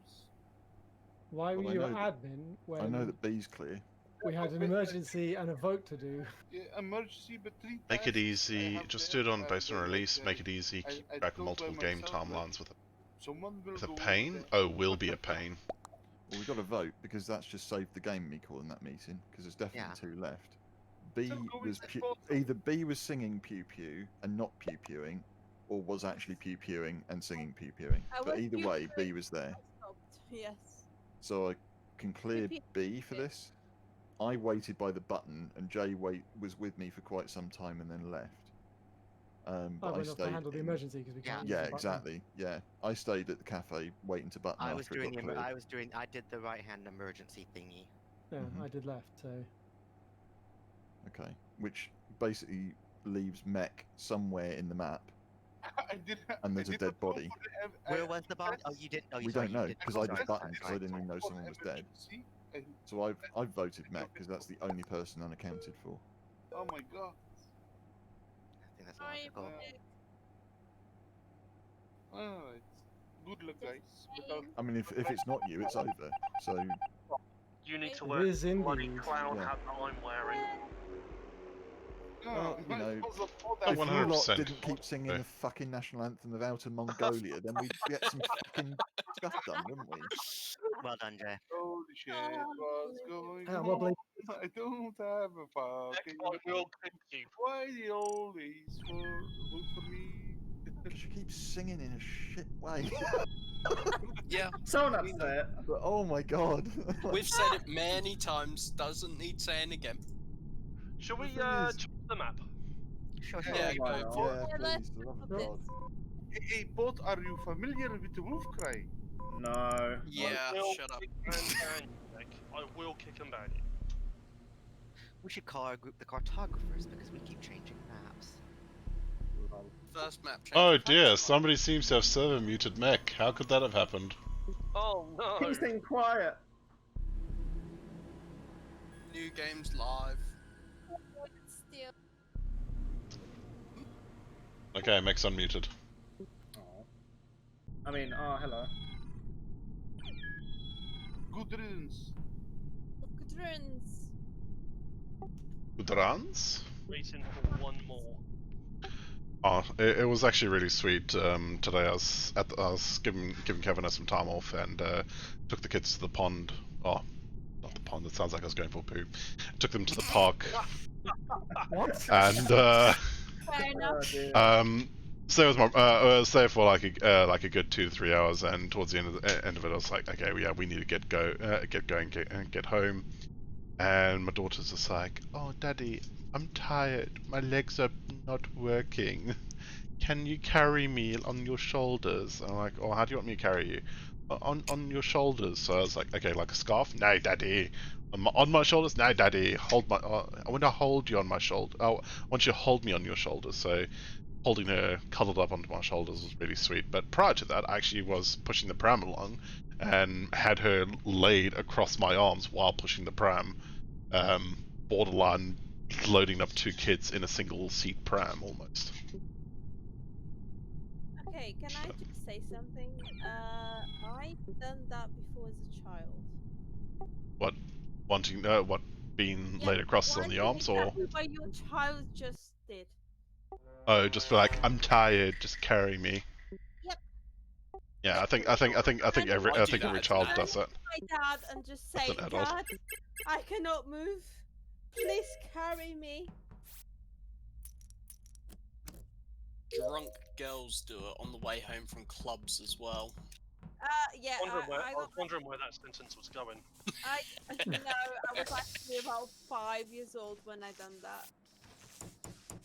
Why were Well, I you know that- admin I know when that B's clear. we had an emergency and a vote to do? Yeah, emergency, but 3 Make it tasks I easy. have Just there, do it on based on like, release. Make it easy. I Keep track of told multiple by game myself that timelines with someone will a go pain. there. Oh, will be a pain. Well, we got to vote because that's just saved the game. Me calling that meeting because there's definitely 2 left. B Still going was to vote. either B was singing pew pew and not pew pewing, or was actually pew pewing and singing pew pewing. I But was either pew way, B pewing. was there. Stopped. Yes. So I can clear Pew B for this. I waited by the button, and Jay was with me for quite some time and then left. But I I went off to stayed. handle the emergency because we can't use Yeah, the button. exactly. Yeah, I stayed at the cafe waiting to button I was after it doing got cleared. I did the right hand emergency thingy. Yeah, Mhm. I did left, so Okay, which basically leaves Mech somewhere in the map, and there's a dead body. Where was the body? Oh, you didn't. Oh, We sorry, don't know you didn't. because I Sorry, did buttons sorry, because I sorry, didn't even know sorry. someone was dead. So I've voted Mech because that's the only person unaccounted for. Oh my god. I think that's logical. Alright. Good luck, guys. Without... I mean, if it's not you, it's over. So You need to It wear is the bloody indeed. clown Yeah. hat that I'm wearing. well, you know, I if you lot 100%. didn't keep singing the fucking national anthem of Outer Mongolia, then we'd get some fucking stuff done, wouldn't we? Well done, Jay. Holy shit, what's going Ah, on? wobbly. I don't have a fucking... I will kick you. Why do you always vote for me? Because you keep singing in a shit way. Yeah, Someone upset. But oh my god. we've said it many times. Doesn't need saying again. Shall we thing is- check the map? Sure, sure. Yeah, why go not? for it. Yeah, Yeah, let's please, for the love of this. God. Hey, Bot, are you familiar with the wolf cry? No. Yeah, I will shut up. kick and ban you, Nick. I will kick and ban you. We should call our group the cartographers because we keep changing maps. First map change. Oh dear, somebody seems to have server muted Mech. How could that have happened? Oh no! Keep staying quiet. New games live. Still. Okay, Mech's unmuted. Oh. I mean, oh, hello. Good riddance. Good runs. Udrans? Waiting for one more. Oh, it was actually really sweet. Today I was giving Kevin some time off and took the kids to the pond. Oh, not the pond. It sounds like I was going for a poo. Took them to the park. What? And Fair enough. stay for like a good 2 to 3 hours. And towards the end of it, I was like, okay, yeah, we need to get going, get home. And my daughter's just like, oh, Daddy, I'm tired. My legs are not working. Can you carry me on your shoulders? And I'm like, oh, how do you want me to carry you? On your shoulders. So I was like, okay, like a scarf? No, Daddy. On my shoulders? No, Daddy. Hold my. I want to hold you on my shoulder. Oh, I want you to hold me on your shoulders. So holding her cuddled up onto my shoulders was really sweet. But prior to that, I actually was pushing the pram along and had her laid across my arms while pushing the pram. Borderline loading up 2 kids in a single seat pram almost. Okay, can I just say something? I've done that before as a child. What? Wanting what? Being Yeah, laid across why on the did arms, or exactly what your child just did? oh, just for like I'm tired, just carry me. Yep. Yeah, I think every child does that. My dad and just That's say, an adult. Dad, I cannot move. Please carry me. Drunk girls do it on the way home from clubs as well. Yeah, I was wondering where that sentence was going. no, I was actually about 5 years old when I done that.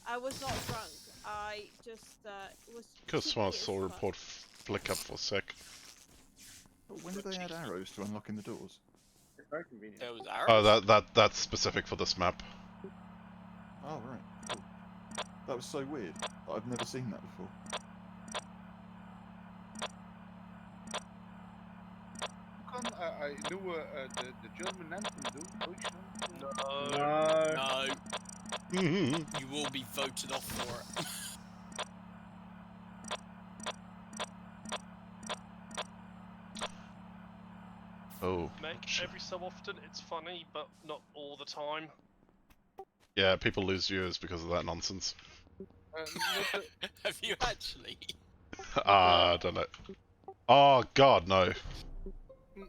I was not drunk. I just was. Because I cheeky saw a as fuck. report flick up for a sec. But when do they add arrows to unlocking the doors? It's very convenient. There was arrows. Oh, that's specific for this map. Oh right. Cool. That was so weird. I've never seen that before. I know the German anthem, though. Deutschland. No. You will be voted off for it. Oh. Every so often it's funny, but not all the time. Yeah, people lose viewers because of that nonsense. Have you actually? I don't know. Oh God, no.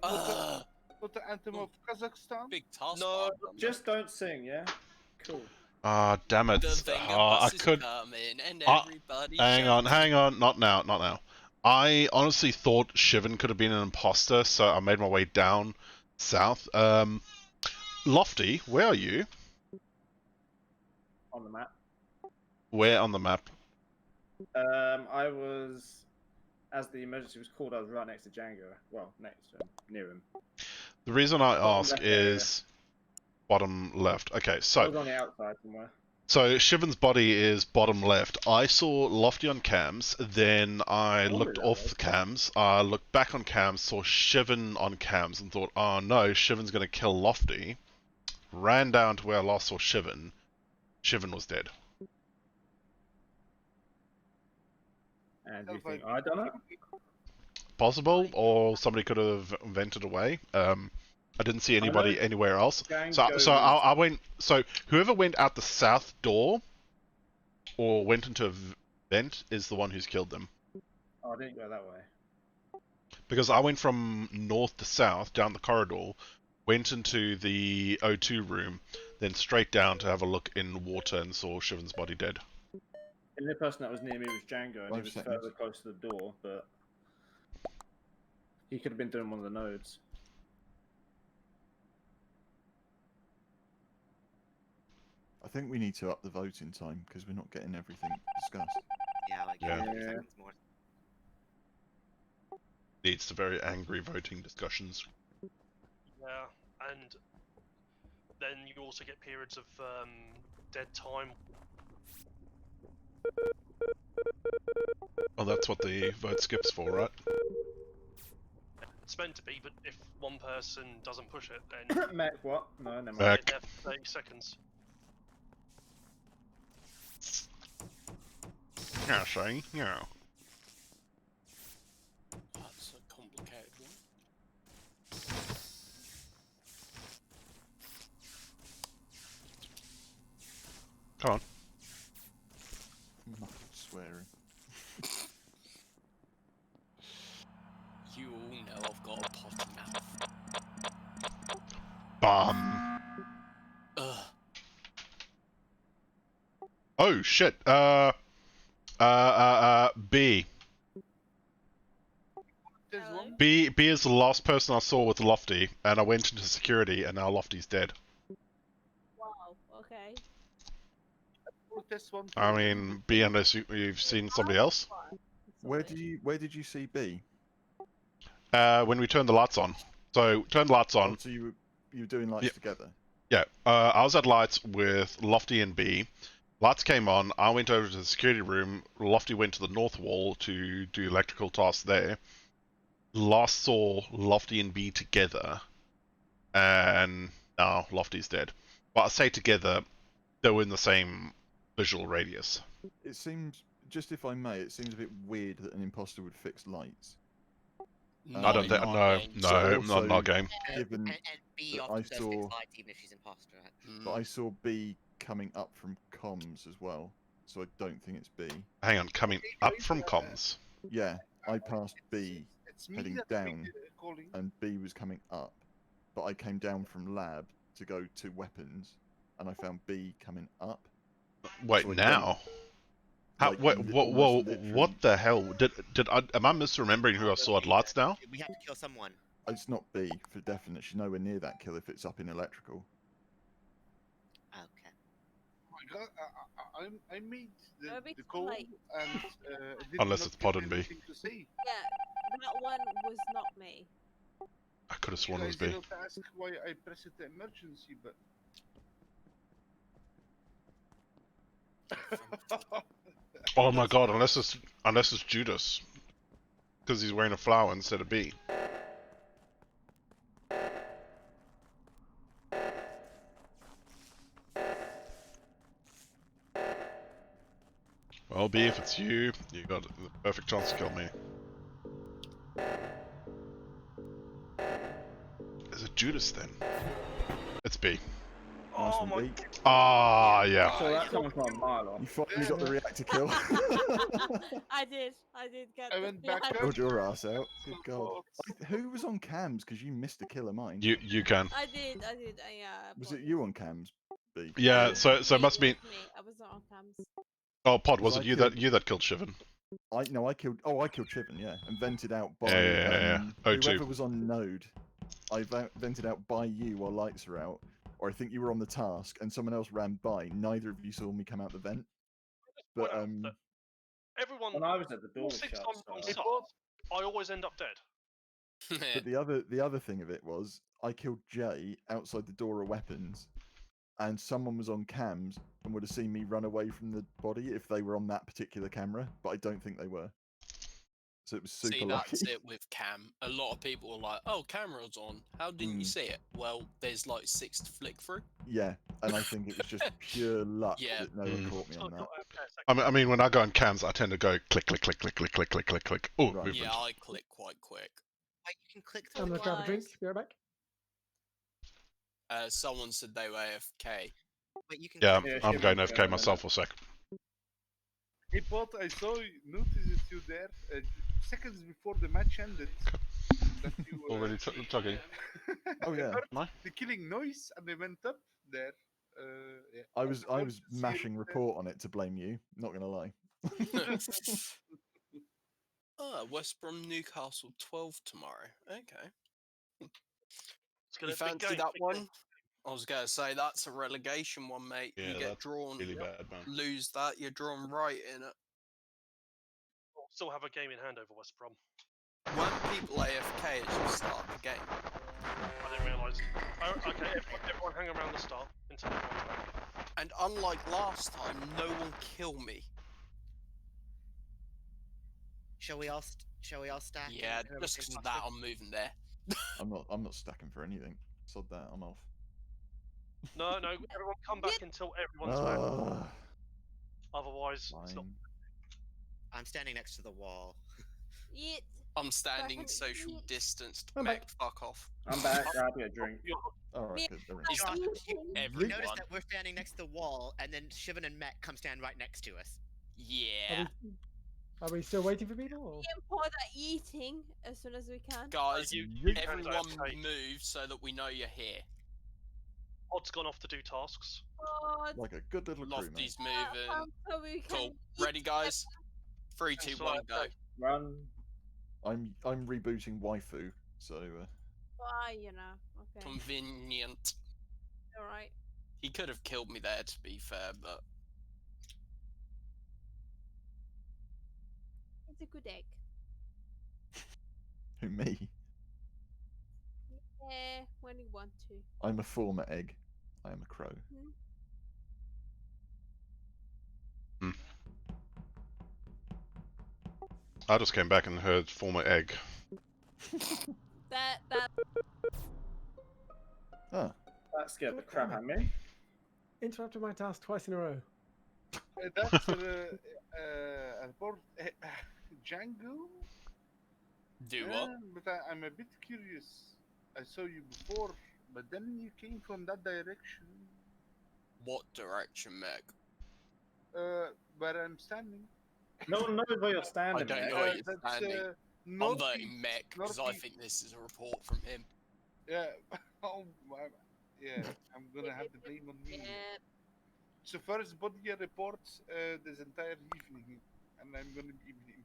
Not the anthem of Kazakhstan? Big task. No. Just don't sing, yeah? Cool. Ah, damn it. The Venga I bus is could. coming and everybody Hang on. Not now. I honestly thought Shivan could have been an imposter, so I made my way down south. Lofty, where are you? On the map. Where on the map? I was, as the emergency was called, I was right next to Django. Well, next to him, near him. The reason I Bottom ask left area. is bottom left. Okay, I so was on the outside somewhere. So Shivan's body is bottom left. I saw Lofty on cams, then I looked off cams. I looked back on cams, saw Shivan on cams, and thought, oh no, Shivan's going to kill Lofty. Ran down to where I last saw Shivan. Shivan was dead. And do you think I done it? Possible, or somebody could have vented away. I didn't see anybody anywhere else. So I went. So whoever went out the south door or went into a vent is the one who's killed them. Oh, I didn't go that way. Because I went from north to south down the corridor, went into the O2 room, then straight down to have a look in water and saw Shivan's body dead. The only person that was near me was Django, and he was further close to the door, but he could have been doing one of the nodes. I think we need to up the voting time because we're not getting everything discussed. Yeah, like Yeah. 30 seconds more. Leads to very angry voting discussions. Yeah, and then you also get periods of dead time. Oh, that's what the vote skips for, right? It's meant to be, but if one person doesn't push it, then Mac, what? No, never mind. they're there for 30 seconds. Yeah, Shane. Yeah. That's a complicated one. Come on. Muffled swearing. You all know I've got a potty mouth. Bum. Ugh. Oh shit. B. B is the last person I saw with Lofty, and I went into security, and now Lofty's dead. Wow. Okay. I mean, B, unless you've seen somebody else. Where did you see B? When we turned the lights on. So turn the lights on. Oh, so you were doing lights together. Yeah. I was at lights with Lofty and B. Lights came on. I went over to the security room. Lofty went to the north wall to do electrical tasks there. Last saw Lofty and B together, and now Lofty's dead. But I say together, they were in the same visual radius. It seems, just if I may, it seems a bit weird that an imposter would fix lights. I don't think. No, not in our game. Given And B that often I does fix saw, lights even if she's imposter. but I saw B coming up from comms as well, so I don't think it's B. Hang on, coming up from comms. Yeah, I passed B heading down, and B was coming up, but I came down from lab to go to weapons, and I found B coming up. Wait, So I now? How? like, Wait, almost what the hell? Did I? Am I misremembering who I saw at lights now? We have to kill someone. It's not B for definite. She's nowhere near that kill if it's up in electrical. Okay. Oh my god, I made A the bit call late. and did Unless not it's Pod get and B. anything to say. Yeah, that one was not me. I could have sworn it You was guys B. did not ask why I pressed the emergency button. Oh my god! Unless it's Judas, because he's wearing a flower instead of B. Well, B, if it's you, you got the perfect chance to kill me. Is it Judas then? It's B. Oh my! Ah, yeah. So that's coming from a mile off. You finally got the reactor kill. I did get I the went back behind- up. Killed your ass out. Good god. Who was on cams? Because you missed a kill of mine. You can. I did, yeah. Was it you on cams, B? Yeah. So it must be. Me. I was not on cams. Oh, Pod, was I it you killed- that killed Shivan? I killed. Oh, I killed Chiven, yeah, and vented out by Yeah. O2. whoever was on node. I vented out by you while lights were out, or I think you were on the task, and someone else ran by. Neither of you saw me come out the vent. But Everyone. When I was at the door all was six shut, on so- site, I always end up dead. but the other thing of it was I killed Jay outside the door of weapons, and someone was on cams and would have seen me run away from the body if they were on that particular camera, but I don't think they were. So it was super See, lucky. that's it with cam. A lot of people are like, "Oh, camera's on. How didn't you see it?" Well, there's like 6 to flick through. Yeah, and I think it was just pure luck Yeah. that no one caught me on that. I mean, when I go on cams, I tend to go click, click, click, click, click, click, click, click, click. Oh, Right. movement. Yeah, I click quite quick. Wait, you can click I'm through gonna grab a drink. Be right back. Someone said they were AFK. Wait, you can Yeah, click I'm going AFK myself for a sec. Hey, Pot, I noticed you there seconds before the match ended. That you Already tugging. Oh yeah. heard the killing noise and they went up there. Yeah. I was mashing report on it to blame you. Not gonna lie. West Brom Newcastle 12 tomorrow. Okay. gonna You be a big fancy game, that big one? game. I was gonna say that's a relegation one, mate. Yeah, you get that's drawn, really bad, man. lose that, you're drawn right in it. We'll still have a game in hand over West Brom. Weren't people AFK as you start the game? I didn't realise. Oh, okay, everyone hang around the start until everyone's back. And unlike last time, no one kill me. Shall we all stack? Yeah, and just because of that, I'm moving there. I'm not stacking for anything. Sod that, I'm off. No, everyone come back until everyone's back. Otherwise, it's not. I'm standing next to the wall. Yeah. I'm standing social distanced. I'm Mech, back. fuck off. I'm back. Grab you a drink. Alright, good. Everyone. Notice that we're standing next to the wall, and then Shivan and Mech come stand right next to us. Yeah. Are we still waiting for people? Or? Me and Pod are eating as soon as we can. Guys, everyone move so that we know you're here. Pod's gone off to do tasks. Pod. Like a good little crew, mate. Lofty's moving. So we can Cool. Ready, guys? 3, 2, 1, go. Run. I'm rebooting waifu, so Why, you know. Okay. Convenient. Alright. He could have killed me there, to be fair, but It's a good egg. who me? Yeah, when you want to. I'm a former egg. I am a crow. I just came back and heard former egg. That. Oh. That scared the crap out of me. Interrupted my task twice in a row. That's report Django. Do what? But I'm a bit curious. I saw you before, but then you came from that direction. What direction, Meg? Where I'm standing. No one knows where you're standing. I don't mate. know where you're That's, standing. I'm northeast- voting Mech because I northeast. think this is a report from him. Yeah. Oh my. Yeah. I'm gonna have the blame on me. Yeah. So first body reports this entire evening, and I'm gonna be evening.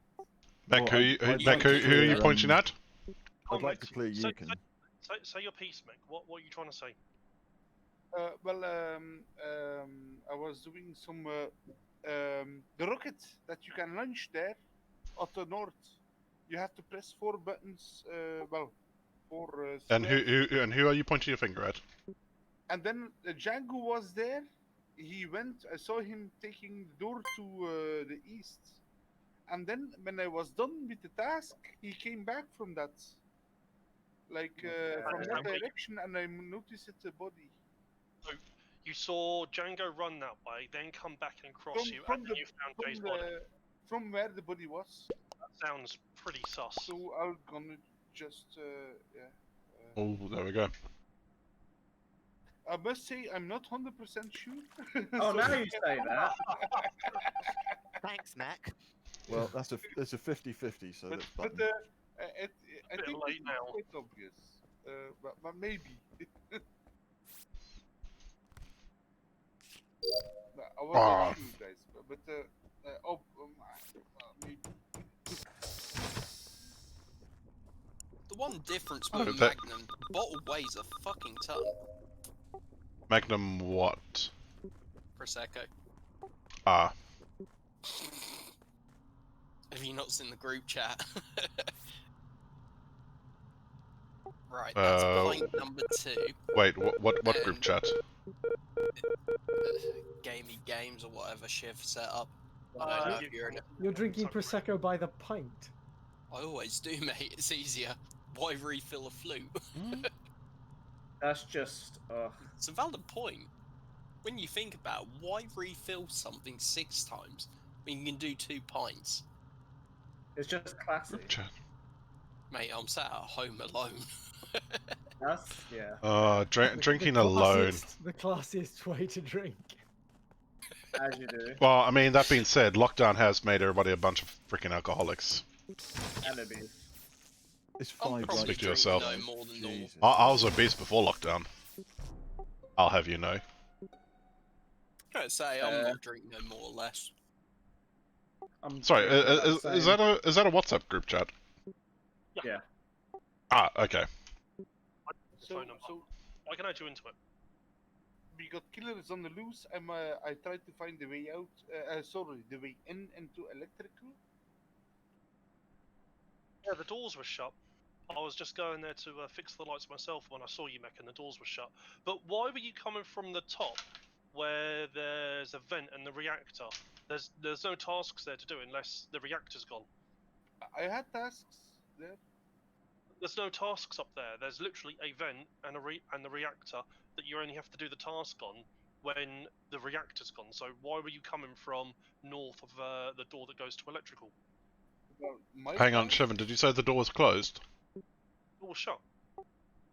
Mech, who are you pointing at? I'd like to clear you Say, can. say your piece, Mick. What are you trying to say? Well, I was doing some the rocket that you can launch there at the north. You have to press 4 buttons. Well, 4. And who are you pointing your finger at? And then Django was there. He went. I saw him taking the door to the east. And then when I was done with the task, he came back from that, like from that direction, and I noticed it's a body. So you saw Django run that way, then come back and cross you, and then you found Jay's body. From where the body was. That sounds pretty sus. So I'm gonna just yeah. Oh, there we go. I must say I'm not 100% sure. Oh, now you say that. Thanks, Mac. Well, that's a 50-50, so that's but button. I think late it's now. quite obvious. But maybe. No, I wasn't sure, guys. But maybe. The one difference with Magnum, the bottle weighs a fucking ton. Magnum what? Prosecco. Ah. Have you not seen the group chat? Right, that's pint number 2. Wait, what group chat? Gamey games or whatever Shiv set up. I Uh, don't know you- if you're in it. You're drinking Sorry, Prosecco by the pint. I always do, mate. It's easier. Why refill a flute? That's just. It's a valid point. When you think about it, why refill something 6 times when you can do 2 pints? It's just classy. Group chat. Mate, I'm sat at home alone. That's yeah. Drinking alone. The classiest way to drink. As you do. Well, I mean, that being said, lockdown has made everybody a bunch of freaking alcoholics. And obese. It's I'll 5 probably Speak to drink yourself. no more than normal. Jesus. I was obese before lockdown. I'll have you know. I'd say I'm not drinking no more or less. I'm Sorry, drinking about the is same. that a WhatsApp group chat? Yeah. Ah, okay. So, phone number. I can add you into it. We got killers on the loose. I tried to find the way out. Sorry, the way in into electrical. Yeah, the doors were shut. I was just going there to fix the lights myself when I saw you, Mech, and the doors were shut. But why were you coming from the top, where there's a vent and the reactor? There's no tasks there to do unless the reactor's gone. I had tasks there. There's no tasks up there. There's literally a vent and the reactor that you only have to do the task on when the reactor's gone. So why were you coming from north of the door that goes to electrical? Well, my Hang on, task Shevin, did you say the door was closed? The door was shut.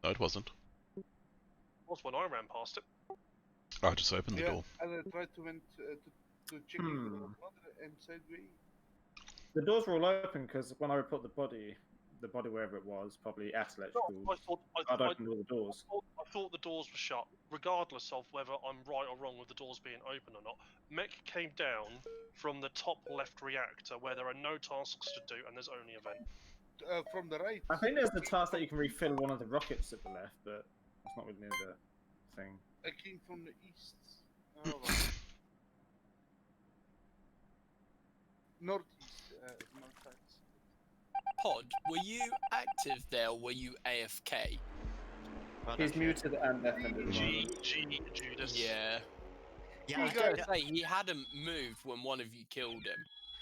No, it wasn't. It was when I ran past it. I just opened the Yeah, door. and I tried to went to check if there was another inside way. The doors were all open because when I report the body wherever it was, probably at electrical, I'd opened all the doors. I thought the doors were shut, regardless of whether I'm right or wrong with the doors being open or not. Mech came down from the top left reactor where there are no tasks to do and there's only a vent. From the right. I think there's the task that you can refill one of the rockets at the left, but that's not really near the thing. I came from the east. Oh, well. Northeast. North. Pod, were you active there or were you AFK? He's muted and deafened at the moment. Judas. Yeah. Yeah, I was I going know. to say, he hadn't moved when one of you killed him.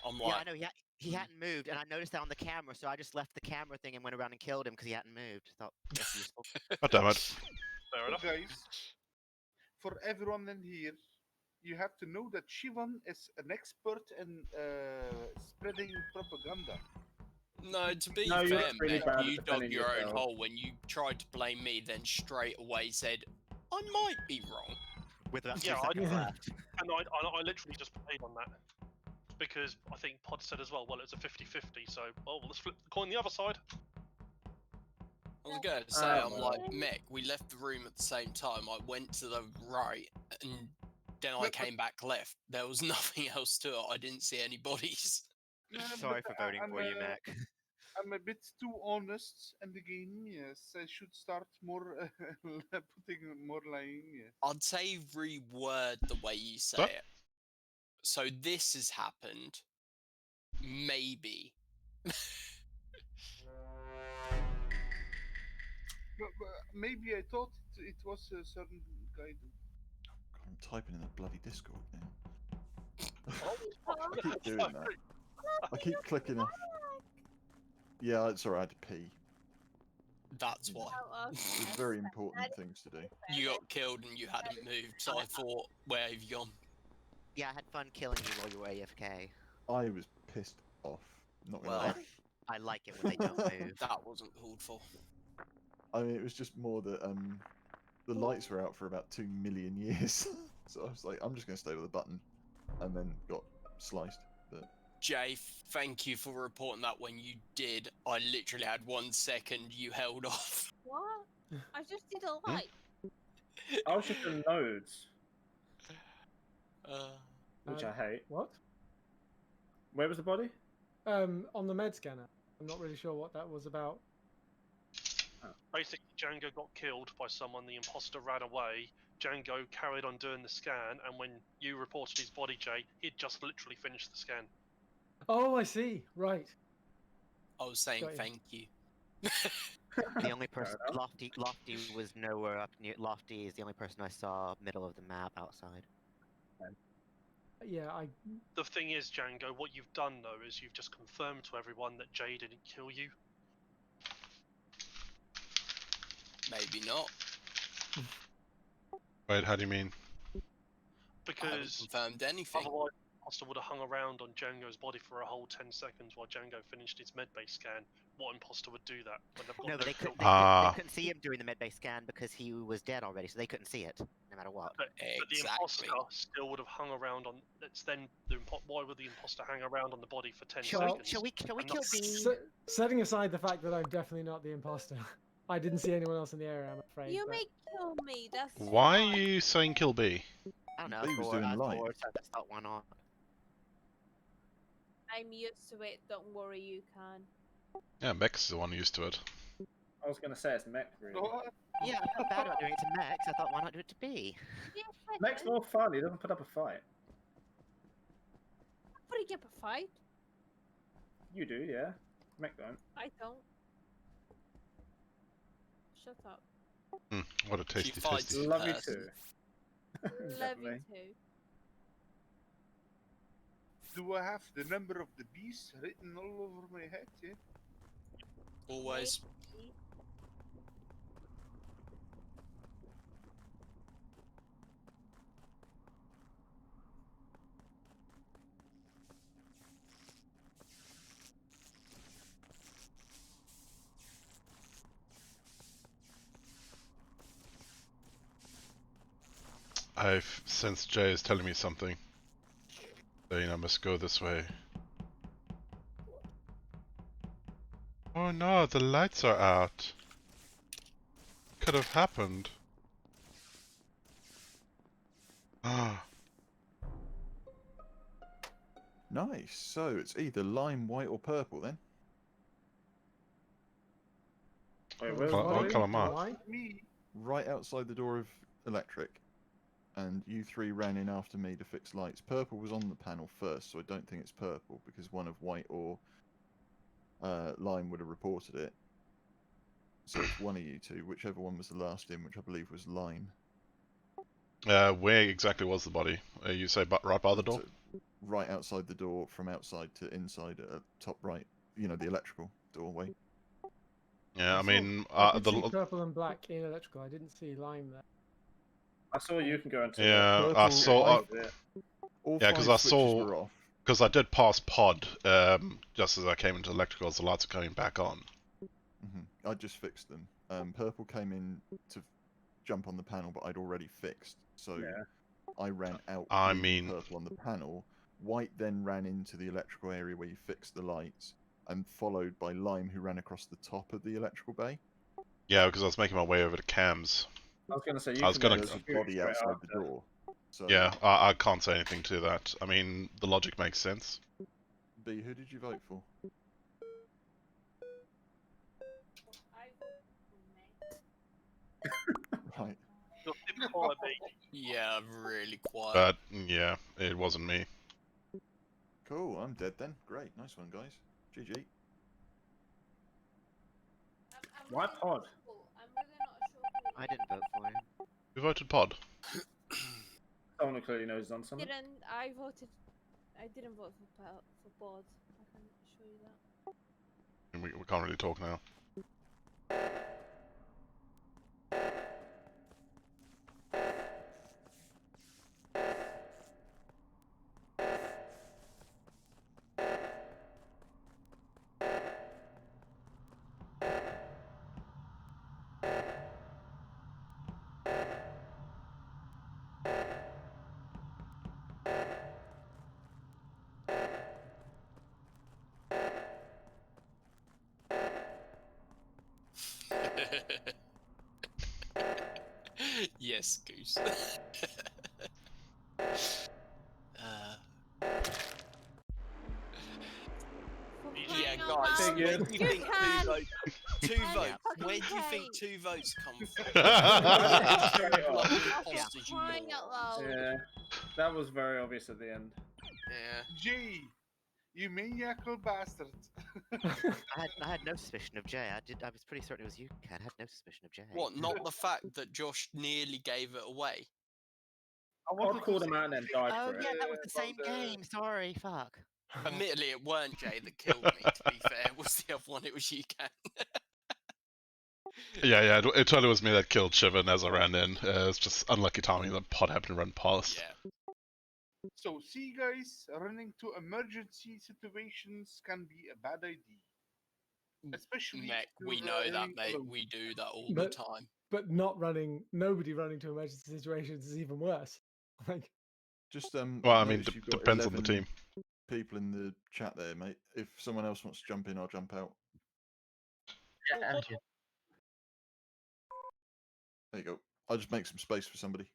I'm Yeah, like, I know. He hadn't moved, and I noticed that on the camera, so I just left the camera thing and went around and killed him because he hadn't moved. Thought that's useful. God damn it. Fair enough. Guys, for everyone in here, you have to know that Shivan is an expert in spreading propaganda. no, to be No, you're fair, really Meg, bad at you dug defending your own yourself. hole when you tried to blame me, then straight away said, I might be wrong. With about 2 Yeah, seconds left. And I literally just played on that. Because I think Pod said as well, it's a 50-50, so, well, let's flip the coin the other side. I was going to say, I'm like, Mick, we left the room at the same time. I went to the right, and then I came back left. There was nothing else to it. I didn't see any bodies. Sorry for voting for you, Mac. I'm a bit too honest in the game, yes. I should start more putting more lying, yes. I'd say reword the way you say What? it. So this has happened. Maybe. But maybe I thought it was a certain guy. I'm typing in the bloody Discord now. Oh, I keep doing that. I keep clicking off. Yeah, it's alright, I had to pee. That's why. There's very important things to do. You got killed and you hadn't moved, so I thought, where have you gone? Yeah, I had fun killing you while you were AFK. I was pissed off. Not gonna Well, lie. I like it when they don't move. That wasn't called for. I mean, it was just more that the lights were out for about 2 million years, so I was like, I'm just gonna stay with the button, and then got sliced. But Jay, thank you for reporting that when you did. I literally had 1 second you held off. What? I just did a light. I was just in nodes, which I Um, hate. What? Where was the body? On the med scanner. I'm not really sure what that was about. Basically, Django got killed by someone, the imposter ran away, Django carried on doing the scan, and when you reported his body, Jay, he'd just literally finished the scan. Oh, I see. Right. I was saying Got you. thank you. The only person, Lofty was nowhere up near. Lofty is the only person I saw middle of the map outside. Yeah, The thing is, Django, what you've done though is you've just confirmed to everyone that Jay didn't kill you. Maybe not. Wait, how do you mean? I haven't Because confirmed anything. otherwise, imposter would have hung around on Django's body for a whole 10 seconds while Django finished his medbay scan. What imposter would do that when they've got No, but they kill? couldn't see him during the medbay scan because he was dead already, so they couldn't see it, no matter what. But the imposter still would have hung around on. It's then why would the imposter hang around on the body for 10 seconds? Shall we kill B? Setting aside the fact that I'm definitely not the imposter, I didn't see anyone else in the area. I'm afraid. You may kill me. That's Why fine. are you saying kill B? I don't know. B was doing light. That's not one on. I'm used to it. Don't worry, you can. Yeah, Mex is the one used to it. I was going to say it's Mech, really. Yeah, I felt bad about doing it to Mex. I thought, why not do it to B? Mech's more fun. He doesn't put up a fight. Putting up a fight? You do, yeah. Mech don't. I don't. Shut up. What a tasty, fights tasty. Love you too. Love you Definitely. too. Do I have the number of the beast written all over my head? Yeah. Always. I've sensed Jay is telling me something. Saying I must go this way. Oh no, the lights are out. Could have happened. Ah. Nice. So it's either lime, white, or purple then. Wait, where's What colour am I? Why? Me. Right outside the door of electric. And you three ran in after me to fix lights. Purple was on the panel first, so I don't think it's purple, because one of white or lime would have reported it. So it's one of you two, whichever one was the last in, which I believe was lime. Where exactly was the body? You say right by the door? So, right outside the door, from outside to inside, top right. You know, the electrical doorway. Yeah, I mean, I did see purple and black in electrical. I didn't see lime there. I saw you can go into yeah, purple, I saw. All Yeah, because five I switches saw. were off. Because I did pass pod just as I came into electrical, as the lights are coming back on. I just fixed them. Purple came in to jump on the panel, but I'd already fixed, so I ran out. Purple on the panel. White then ran into the electrical area where you fixed the lights, and followed by Lime, who ran across the top of the electrical bay. Yeah, because I was making my way over to cams. I was going to say There's a body outside the door. So yeah, I can't say anything to that. I mean, the logic makes sense. B, who did you vote for? Right. Yeah, really quiet. But yeah, it wasn't me. Cool, I'm dead then. Great, nice one, guys. GG. Why pod? I didn't vote for him. Who voted pod? Someone who clearly knows on something. I didn't vote for board. I can show you that. We can't really talk now. Yes, Goose. Yeah, guys, where do you think two votes? Where do you think 2 votes come from? Yeah, that was very obvious at the end. Yeah. G, You maniacal bastard. I had no suspicion of Jay. I was pretty certain it was you, Ken. I had no suspicion of Jay. What? Not the fact that Josh nearly gave it away. I called him out and then died Oh for yeah, it. that was the same game. Sorry, fuck. Admittedly, it weren't Jay that killed me. To be fair, it was the other one. It was you, Ken. Yeah, it totally was me that killed Shivan as I ran in. It's just unlucky timing that pod happened to run past. Yeah. So, see, guys, running to emergency situations can be a bad idea. Especially Mech, if we you're, know that, running mate. alone. We do that all the But time. but nobody running to emergency situations is even worse. Like, Just Well, I mean, notice you've got depends on the 11 team. people in the chat there, mate. If someone else wants to jump in, I'll jump out. Yeah, There you go. I'll just make some space for somebody.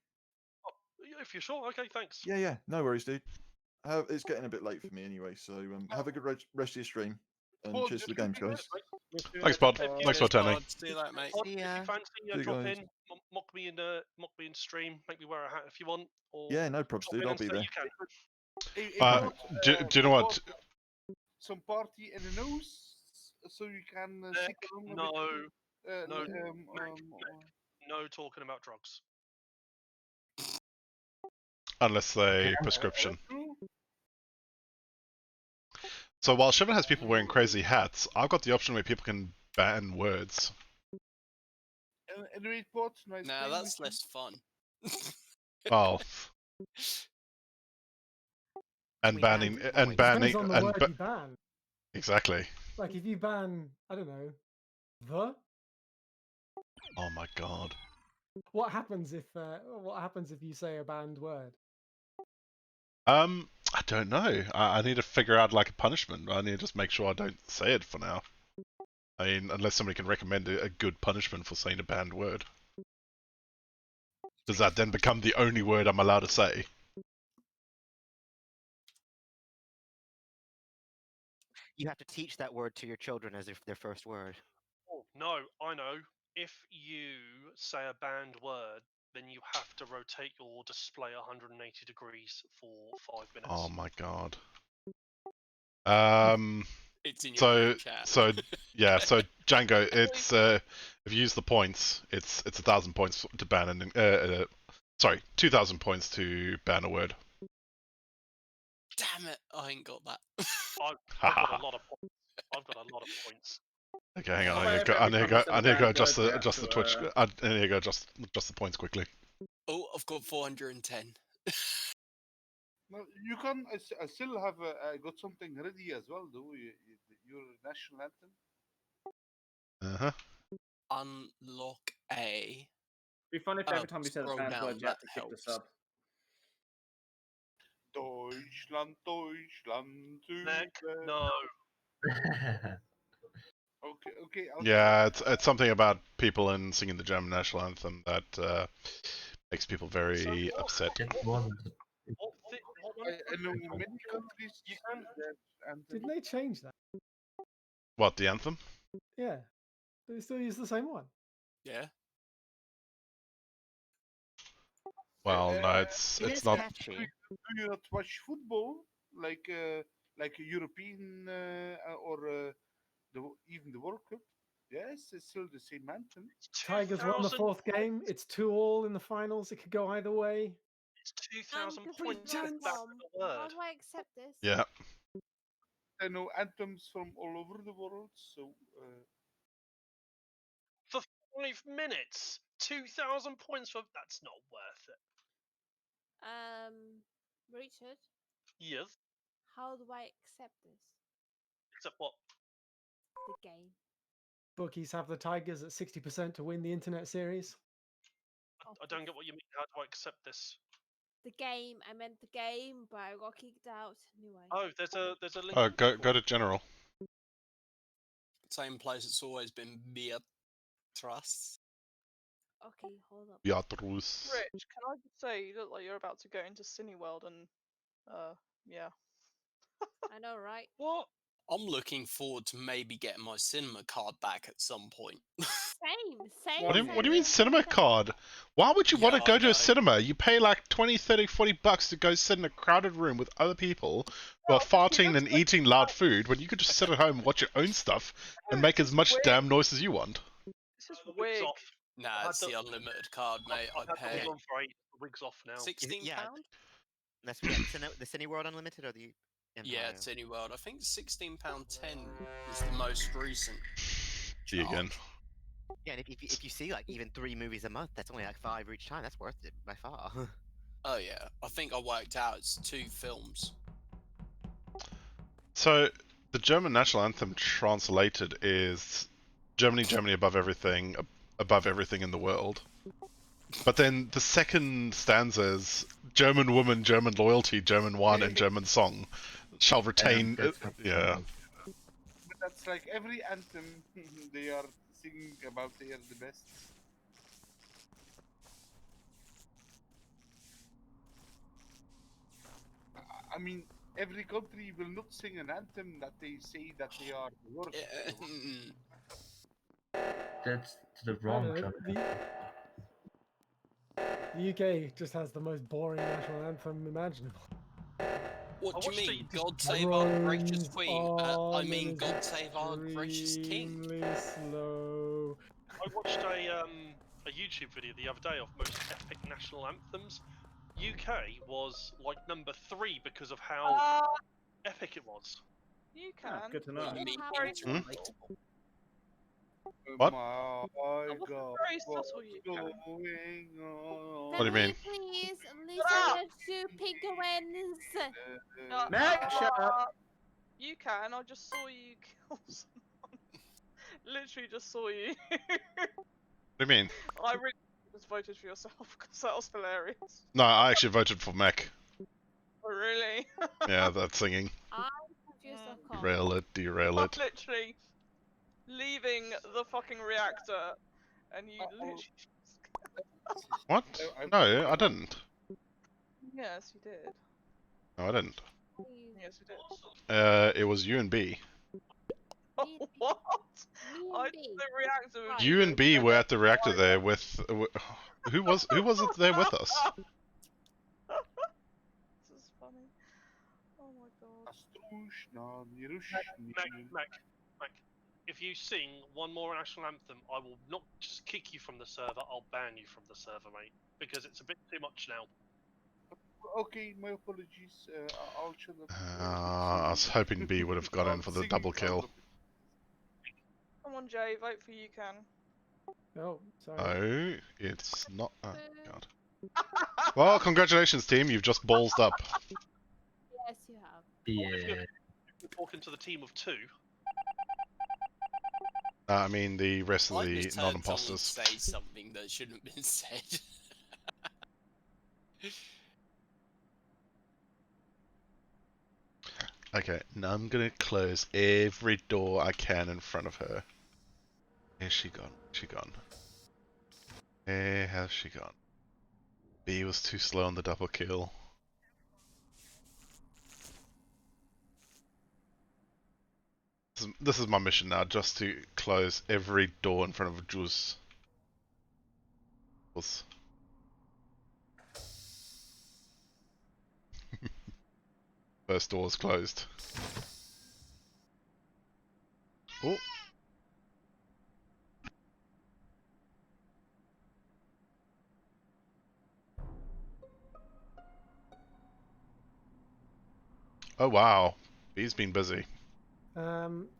If you're sure, okay, thanks. Yeah, no worries, dude. It's getting a bit late for me anyway, so have a good rest of your stream. And Well, cheers to the just games, guys. Thanks, Pod. If you- Thanks for attending. See you later, mate. Pod, if you fancy, See you drop guys. in, mock me in stream, make me wear a hat if you want. Or Yeah, no props, drop dude. in I'll and be say there. you can. If you want, do you know what? Some party in the nose, so you can stick along a No, bit. no talking about drugs. Unless they prescription. So while Shivan has people wearing crazy hats, I've got the option where people can ban words. Anyway, Pod, nice. Nah, playing that's with less fun. Well, and We banning banned and noise. banning depends on the and word you ban. exactly. Like if you ban, I don't know, the. Oh my god. What happens if you say a banned word? I don't know. I need to figure out like a punishment. I need to just make sure I don't say it for now. I mean, unless somebody can recommend a good punishment for saying a banned word. Does that then become the only word I'm allowed to say? You have to teach that word to your children as their first word. Oh, no, I know. If you say a banned word, then you have to rotate your display 180 degrees for 5 minutes. Oh my god. It's in your group chat. So Django, it's if you use the points, it's 1,000 points to ban an 2,000 points to ban a word. Damn it! I ain't got that. I've got a lot of points. I've got a lot of points. Okay, hang on. Oh, I need to every go. time I need to go you adjust say a bad the word, Twitch. we have I need to go adjust the points quickly. Oh, I've got 410. No, you can. I still have. I got something ready as well, though. Your national anthem. Unlock A. It'd be fun if every time you said a scroll banned down, word, you had that to kick the helps. sub. Deutschland, Deutschland. Neck, no. Okay. Yeah, it's something about people and singing the German national anthem that makes people very upset. I know many countries. You can. Didn't they change that? What, the anthem? Yeah, do they still use the same one? Yeah. Well, no, it's not. Do you not watch football like European or even the World Cup? Yes, it's still the same anthem. Tigers won the 4th game. It's 2-2 in the finals. It could go either way. It's 2,000 points. How do I accept this? Yeah. I know anthems from all over the world, so. For 5 minutes, 2,000 points for that's not worth it. Richard. Yes. How do I accept this? Accept what? The game. Bookies have the Tigers at 60% to win the internet series. I don't get what you mean. How do I accept this? The game. I meant the game, but I got kicked out anyway. Oh, there's a link. Oh, go to general. Same place it's always been. Beatrice. Okay, hold up. Beatrice. Rich, can I just say you look like you're about to go into Cineworld and yeah. I know, right? What? I'm looking forward to maybe getting my cinema card back at some point. Same. What do you mean cinema card? Why would you want to Yeah, go I to a know. cinema? You pay like 20, 30, 40 bucks to go sit in a crowded room with other people who are farting and eating loud food when you could just sit at home and watch your own stuff and make as much damn noise as you want. It's just The wig's weird. off. Nah, it's the unlimited card, mate. I've I had the wig pay on for 8. The wig's off now. £16. That's the Cineworld Unlimited or the Empire? Yeah, it's Cineworld. I think £16.10 is the most recent. See you again. Yeah, and if you see like even 3 movies a month, that's only like 5 each time. That's worth it by far. Oh yeah, I think I worked out it's 2 films. So, the German national anthem translated is Germany, Germany above everything in the world. But then the second stanza is German woman, German loyalty, German wine, and German song shall retain. Yeah. But that's like every anthem they are singing about they are the best. I mean, every country will not sing an anthem that they say that they are the worst. That's the I don't wrong know, the UK just has the most boring national anthem imaginable. What do you mean? God save our gracious queen. I mean, God save our gracious king. Slow. I watched a YouTube video the other day of most epic national anthems. UK was like number 3 because of how epic it was. You can. Good to know. What? My God. Very subtle, you can. What do you mean? Please listen to penguins. Mac, shut up. You can. I just saw you kill someone. Literally just saw you. What do you mean? I really just voted for yourself because that was hilarious. No, I actually voted for Mac. Oh, really? Yeah, that singing. I'm confused of course. Derail it, derail it. Literally leaving the fucking reactor, and you literally. What? No, I didn't. Yes, you did. No, I didn't. Yes, you did. It was you and B. What? I did the reactor. With You and B were at the reactor there with. Who was it there with us? This is funny. Oh my god. Mac, if you sing one more national anthem, I will not just kick you from the server, I'll ban you from the server, mate. Because it's a bit too much now. Okay, my apologies. I'll shut up. I was hoping B would have got in for the double kill. Come on, Jay, vote for you can. Oh, sorry. No, it's not. Oh, God. Well, congratulations, team. You've just ballsed up. Yes, you have. Yeah. We're talking to the team of 2. I mean, the rest of I the just heard someone non-imposters. say something that shouldn't have been said. Okay, now I'm gonna close every door I can in front of her. Where's she gone? She gone. Where has she gone? B was too slow on the double kill. This is my mission now, just to close every door in front of Juice. First door is closed. Oh. Oh wow, he's been busy.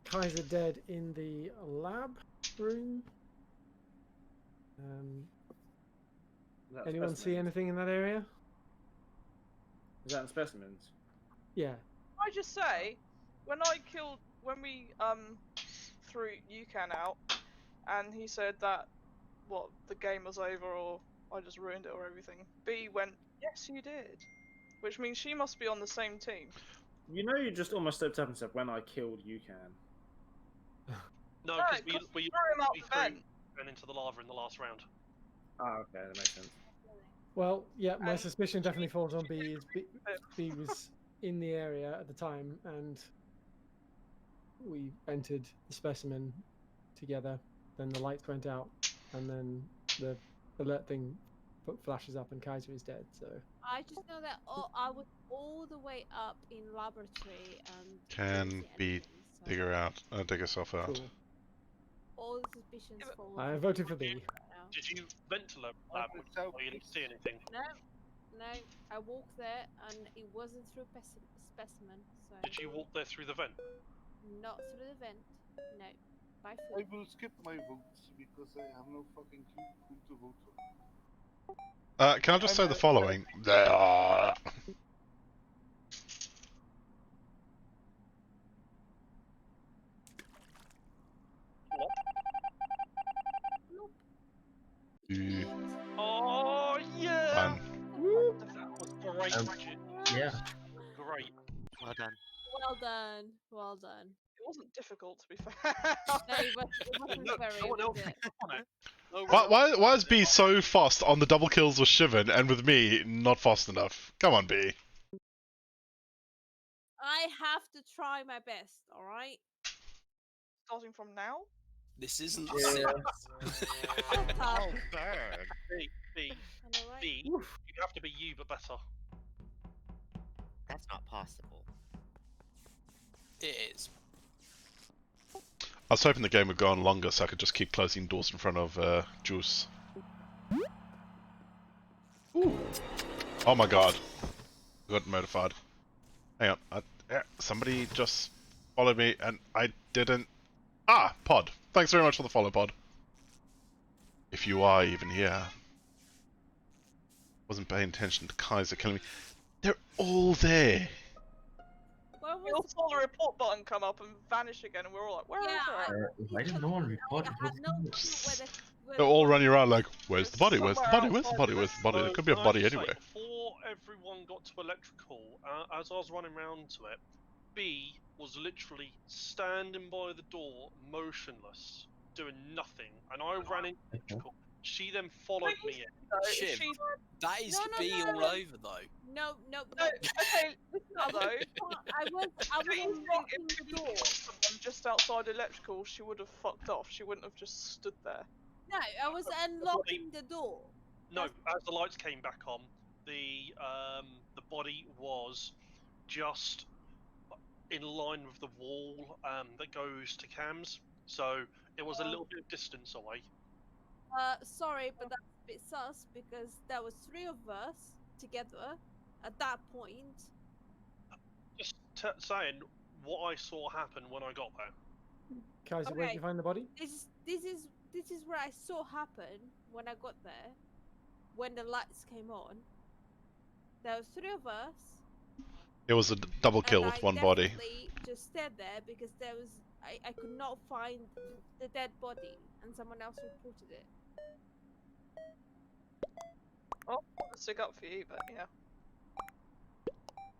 Kaiser dead in the lab room. Anyone see anything in that area? Is that in specimens? Yeah. I just say, when we threw Yukan out, and he said that the game was over or I just ruined it or everything. B went, yes, you did, which means she must be on the same team. You know, you just almost stepped up and said, "When I killed Yukan." No, because we threw Ben into the lava in the last round. Oh, okay, that makes sense. Well, yeah, my suspicion definitely falls on B. B was in the area at the time, and we entered the specimen together. Then the lights went out, and then the alert thing flashes up, and Kaiser is dead. So I just know that I was all the way up in laboratory and Can didn't see be anything, so dig yourself out. cool. all the suspicions fall. I voted for B. Did you vent to lab or you didn't see anything? No, I walked there and it wasn't through specimen. So Did you walk there through the vent? not through the vent. No, by I foot. will skip my votes because I have no fucking clue who to vote for. Can I just say the following? Oh yeah! Fun. That was great, Bridget. Yeah. Great. Well done. Well done. Well done. It wasn't difficult, to be fair. No, it wasn't No, very. no one else was it? picked up on it. No Why, one why, else why is B so fast on the double kills with Shivan and with me not fast enough? Come on, B. I have to try my best. All right. Starting from now? This isn't Yeah. Sims. Oh, bird. B, Alright. you have to be you, but better. That's not possible. It is. I was hoping the game would go on longer so I could just keep closing doors in front of Juice. Ooh. Oh my god. I got notified. Hang on. Somebody just followed me and I didn't... Ah! Pod. Thanks very much for the follow, Pod. If you are even here. Wasn't paying attention to Kaiser killing me. They're all there. We all saw the report button come up and vanish again, and we were all like, where are they? Why didn't no one report it? What's going on? They're all running around like, where's the body? Where's the body? Where's the body? Where's the body? There could be a Can I body just say, anywhere. before everyone got to electrical, as I was running around to it, B was literally standing by the door, motionless, doing nothing, and I ran into electrical. She then followed me in. Shit, that is No, B no, all no. over though. No. Okay, listen up though. I was unlocking the door. Someone just outside electrical, she would have fucked off. She wouldn't have just stood there. No, I was unlocking the door. No, as the lights came back on, the body was just in line with the wall that goes to cams, so it was a little bit of distance away. Sorry, but that's a bit sus because there was 3 of us together at that point. Just saying what I saw happen when I got there. Kaiser, where did you find the body? This is where I saw happen when I got there. When the lights came on, there was 3 of us. It was a double kill and with I one body. definitely just stayed there because there was I could not find the dead body, and someone else reported it. Oh, I'll stick up for you, but yeah.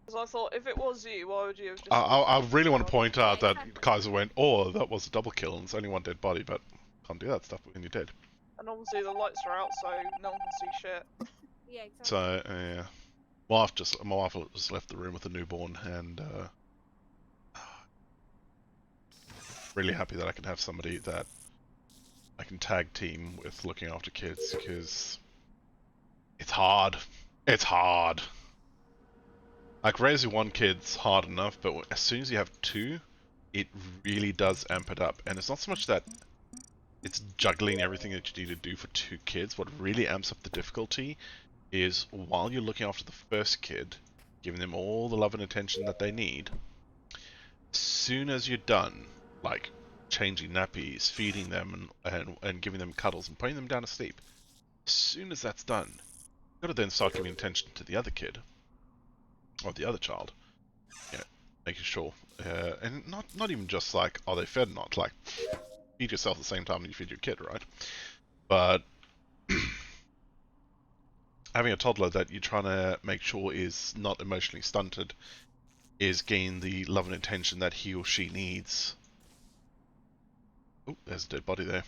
Because I thought, if it was you, why would you have just... I really want to point out that Kaiser went, oh, that was a double kill and it's only one dead body, but can't do that stuff when you're dead. And obviously the lights are out, so no one can see shit. Yeah, exactly. So, yeah. My wife just left the room with a newborn, and really happy that I can have somebody that I can tag team with looking after kids, because it's hard. It's hard. Like, raising one kid's hard enough, but as soon as you have 2, it really does amp it up. And it's not so much that it's juggling everything that you need to do for 2 kids. What really amps up the difficulty is while you're looking after the first kid, giving them all the love and attention that they need, as soon as you're done, like changing nappies, feeding them, and giving them cuddles and putting them down to sleep, as soon as that's done, you've got to then start giving attention to the other kid, or the other child, you know, making sure, and not even just like, are they fed or not, like, feed yourself at the same time you feed your kid, right? But having a toddler that you're trying to make sure is not emotionally stunted, is gain the love and attention that he or she needs. Oh, there's a dead body there.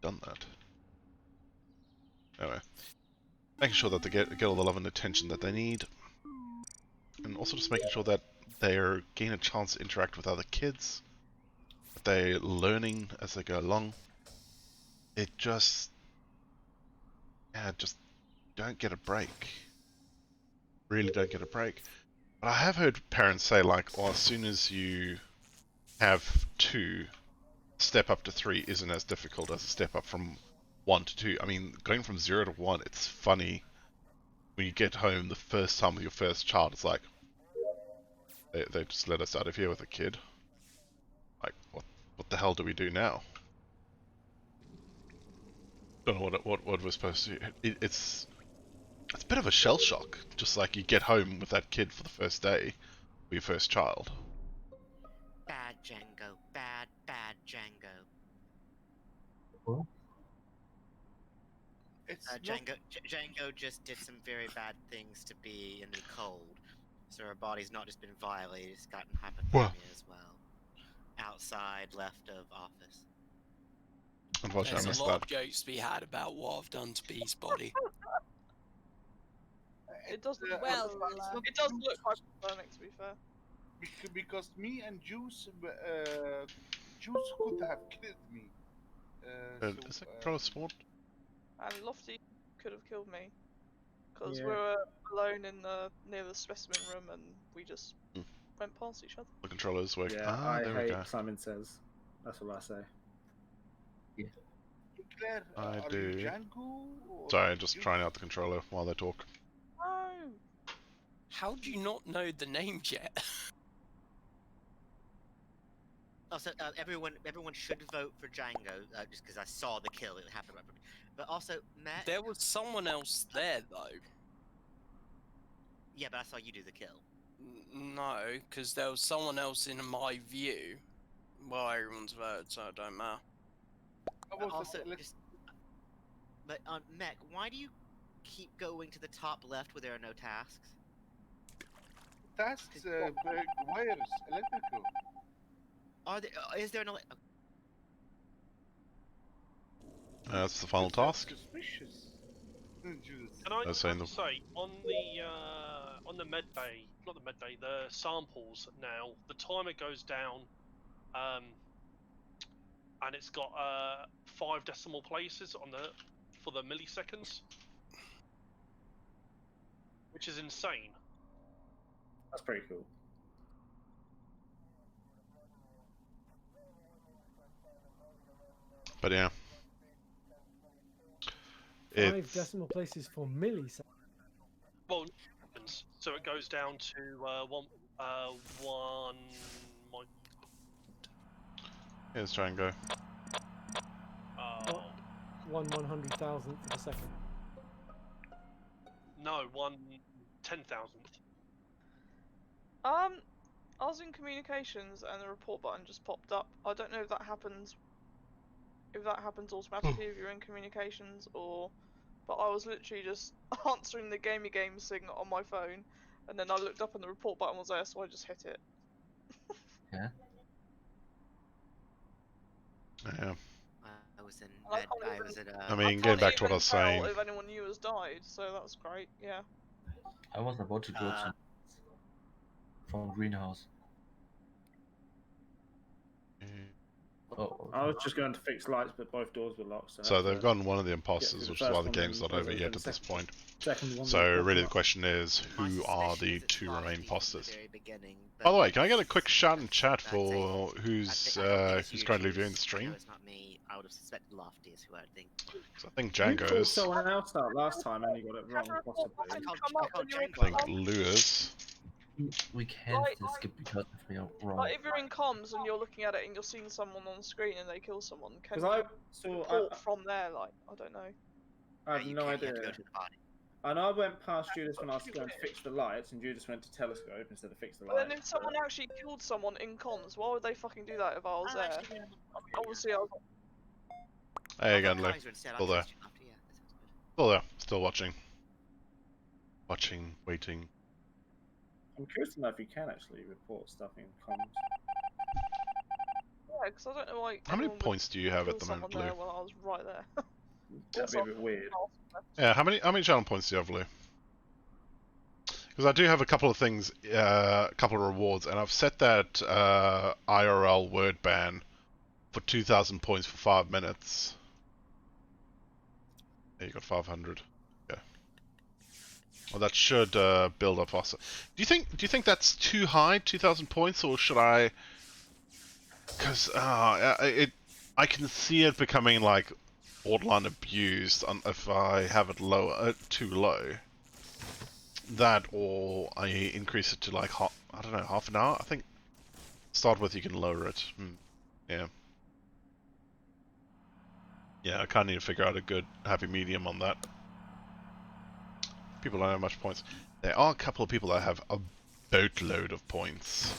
Done that. Anyway, making sure that they get all the love and attention that they need, and also just making sure that they're getting a chance to interact with other kids. They're learning as they go along. It just, yeah, just don't get a break. Really don't get a break. But I have heard parents say like, oh, as soon as you have 2, step up to 3 isn't as difficult as a step up from 1 to 2. I mean, going from 0 to 1, it's funny. When you get home the first time with your first child, it's like, they just let us out of here with a kid. Like, what the hell do we do now? Don't know what we're supposed to do. It's a bit of a shell shock. Just like you get home with that kid for the first day, with your first child. Bad Django. Bad Django. What? Django just did some very bad things to be in the cold. So her body's not just been violated, it's gotten hypothermia as well. Outside, left of office. Unfortunately, I There's missed a lot that. of jokes to be had about what I've done to Bee's body. It does look Well, it does look hypothermic, to be fair. Because me and Juice could have killed me. Is it control sport? And Lofty could have killed me. Because Yeah. we were alone in near the specimen room and we just went past each other. The controllers work. Yeah, Ah, there we hate go. Simon Says. That's all I say. Claire, I are do. you Django? Or Sorry, just trying out the controller while they talk. No. How do you not know the names yet? Also, everyone should vote for Django, just because I saw the kill. It happened right for me. But also, Matt. There was someone else there though. Yeah, but I saw you do the kill. No, because there was someone else in my view. Well, everyone's voted, so it don't matter. But Mech, why do you keep going to the top left where there are no tasks? Tasks, wires, electrical. Are there? Is there no? That's the final task. Suspicious. Can I just saying say on the med bay, not the med bay, the samples now, the timer goes down, and it's got 5 decimal places on for the milliseconds, which is insane. That's pretty cool. But yeah. 5 decimal places for milliseconds. Well, so it goes down to one. Here's Django. 1/100,000th of a second. No, 1/10,000th. I was in communications and the report button just popped up. I don't know if that happens. If that happens automatically if you're in communications, or, but I was literally just answering the gamey games thing on my phone, and then I looked up and the report button was there, so I just hit it. Yeah. I was in. I mean, getting back to what I was saying. If anyone new has died, so that's great. Yeah. I was about to go to from greenhouse. Oh, I was just going to fix lights, but both doors were locked. So they've gotten one of the imposters, which is why the game's not over yet at this point. So really the question is, who are the 2 remaining imposters? By the way, can I get a quick shout in chat for who's currently viewing the stream? It's not me. I would have suspected Lofty is who I think. I think Django is. Someone else out last time and he got it wrong, possibly. I think Lewis. we can't skip because if we are wrong. Like if you're in comms and you're looking at it and you're seeing someone on screen and they kill someone, can you I saw report from there? Like, I don't know. I have no idea. I know I went past Judas when I was going to fix the lights, and Judas went to telescope instead of fix the lights. But then if someone actually killed someone in comms, why would they fucking do that if I was there? I mean, obviously I was. Hey again, Lou. Still there. Still there. Still watching. Watching, waiting. I'm curious to know if you can actually report stuff in comms. Yeah, because I don't know why. How many points do you have at the moment, Lou? Well, I was right there. That'd be a bit weird. Yeah, how many channel points do you have, Lou? Because I do have a couple of things, a couple of rewards, and I've set that IRL word ban for 2,000 points for 5 minutes. There, you got 500. Yeah. Well, that should build up faster. Do you think that's too high, 2,000 points, or should I? Because I can see it becoming like borderline abused if I have it too low. That, or I increase it to like I don't know, half an hour. I think start with you can lower it. Yeah. Yeah, I kind of need to figure out a good happy medium on that. People don't have much points. There are a couple of people that have a boatload of points.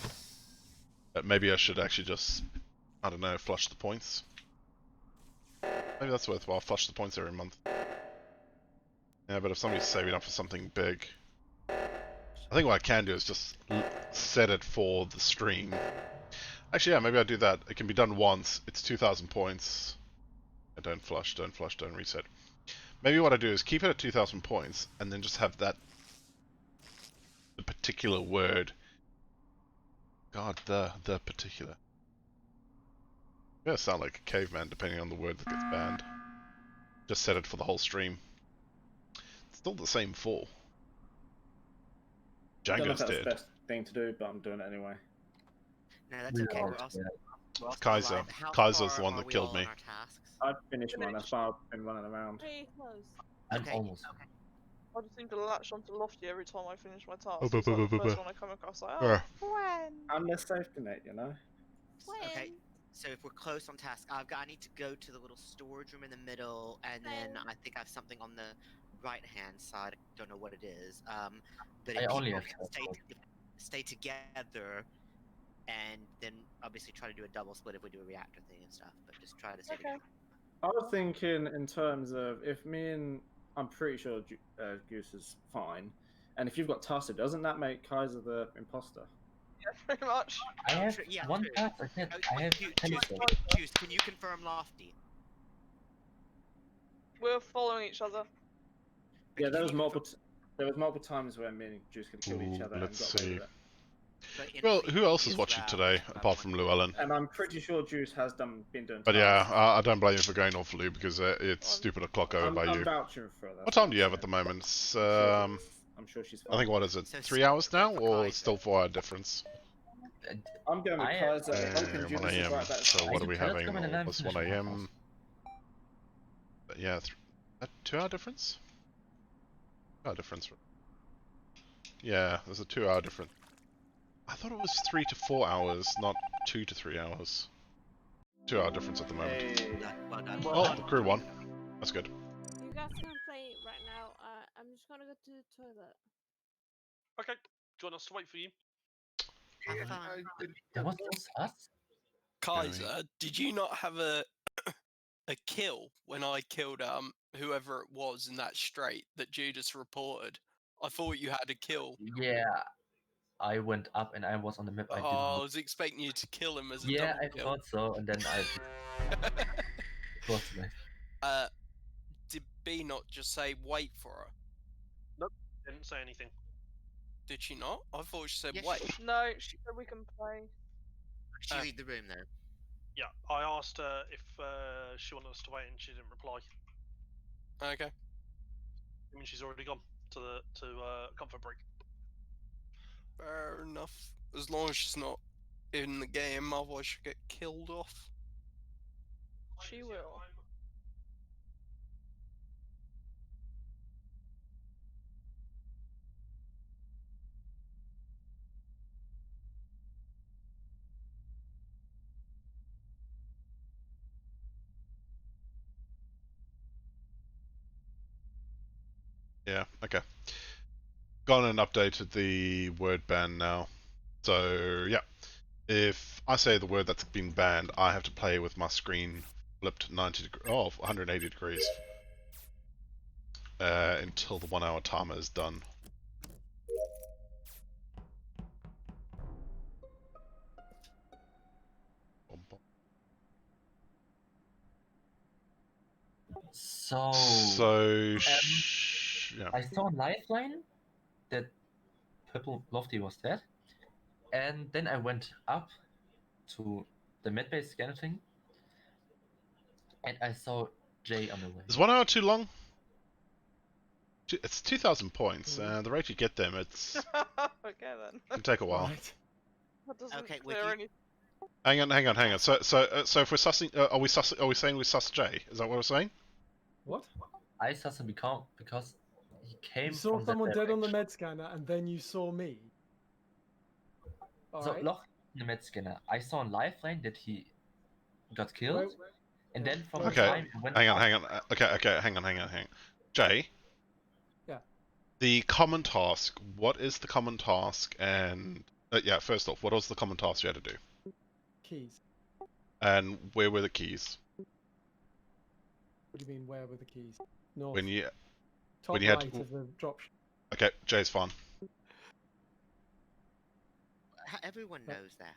But maybe I should actually just, I don't know, flush the points. Maybe that's worthwhile, flush the points every month. Yeah, but if somebody's saving up for something big, I think what I can do is just set it for the stream. Actually, yeah, maybe I do that. It can be done once. It's 2,000 points. Don't flush, don't reset. Maybe what I do is keep it at 2,000 points, and then just have that the particular word. God, the particular. I'm gonna sound like a caveman depending on the word that gets banned. Just set it for the whole stream. It's still the same full. I don't know if Django's that's the dead. best thing to do, but I'm doing it anyway. No, that's okay. We're also Kaiser. alive. How Kaiser's far the one are that we killed all me. on our tasks? I've finished mine. That's why I've been running around. Pretty close. I'm Okay. almost. I just seem to latch onto Lofty every time I finish my task. Oh, It's like the first one I come across, like, oh, when? I'm the safety net, you know. Okay. So if we're close on task, I need to go to the little storage room in the middle, and then I think I have something on the right-hand side. I don't know what it is. But if I only people have can stay together, and then obviously try to do a double split if we do a reactor thing and stuff. But just try to stay together. I was thinking in terms of if me and I'm pretty sure Goose is fine, and if you've got Tussle, doesn't that make Kaiser the imposter? Yeah, pretty much. I have Yeah, one true. task. I have telescope. Juice, can you confirm Lofty? We're following each other. Yeah, there was multiple times where me and Juice could kill each Ooh, other and let's got away see. with it. Well, who else is watching today apart from Llewellyn? And I'm pretty sure Juice has been doing. But yeah, tasks. I don't blame you for going off Lou because it's stupid to clock over by I'm you. vouching for her. What time do you have at the moment? It's, I'm sure she's fine. I think, what is it, 3 hours now, or it's still 4 hour difference? I'm going with Kaiser. Hoping 1 Judas is AM. right back. So what are we having? Telescope and then Plus finish 1 my AM. Yeah, a 2 hour difference? 2 hour difference. Yeah, there's a 2 hour difference. I thought it was 3 to 4 hours, not 2 to 3 hours. 2 hour difference at the moment. Hey. Oh, the crew won. That's good. You guys can play right now. I'm just gonna go to the toilet. Okay. Do you want us to wait for you? That was us. Kaiser, did you not have a kill when I killed whoever it was in that straight that Judas reported? I thought you had a kill. Yeah, I went up and I was on the map. I didn't. I was expecting you to kill him as a Yeah, double I kill. thought so, and then it was late. Did B not just say wait for her? Nope, didn't say anything. Did she not? I thought she said Yes, wait. No, she said we can play. She leave the room though. Yeah, I asked her if she wanted us to wait, and she didn't reply. Okay. I mean, she's already gone to comfort break. Fair enough. As long as she's not in the game, otherwise she'll get killed off. She will. Yeah, okay. Gone and updated the word ban now. So, yeah. If I say the word that's been banned, I have to play with my screen flipped 180 degrees. Until the 1 hour timer is done. So. So, Yeah. I saw a lifeline that Purple Lofty was dead. And then I went up to the medbay scanner thing, and I saw Jay on the way. Is 1 hour too long? It's 2,000 points. The rate you get them, it's Okay then. can take a while. Right. That doesn't Okay, clear any. Hang on. So if we're sussing, are we saying we suss Jay? Is that what we're saying? What? I saw him because he came You saw from that someone dead on the direction. med scanner, and then you saw me. So Alright. Lofty in the med scanner, I saw on Lifeline that he got killed, and then from the Okay. time he went Hang up, on. Okay. Hang on. Jay. Yeah. The common task. What is the common task? And yeah, first off, what was the common task you had to do? Keys. And where were the keys? What do you mean, where were the keys? North. When you Top had right of the drop. Okay, Jay's fine. Everyone knows that.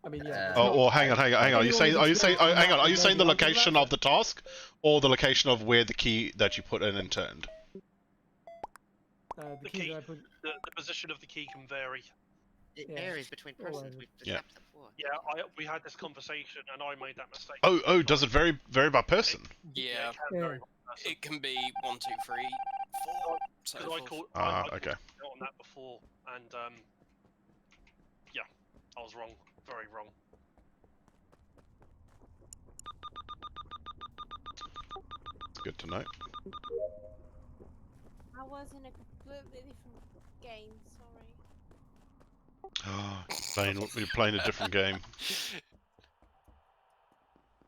I mean, yeah. Oh, hang on. Are you saying? Are you saying the Maybe location of the task, or the location of where the key that you put in and turned? The The keys key, I put. the position of the key can vary. It Yeah. varies between All persons. over. We've Yeah. discussed that before. Yeah, we had this conversation and I made that mistake. Oh, does it vary by person? Yeah, it can vary. it can be 1, 2, 3, 4. So Because I forth. called Okay. on that before, and yeah, I was wrong, very wrong. Good to know. I was in a completely different game. Sorry. We're playing a different game.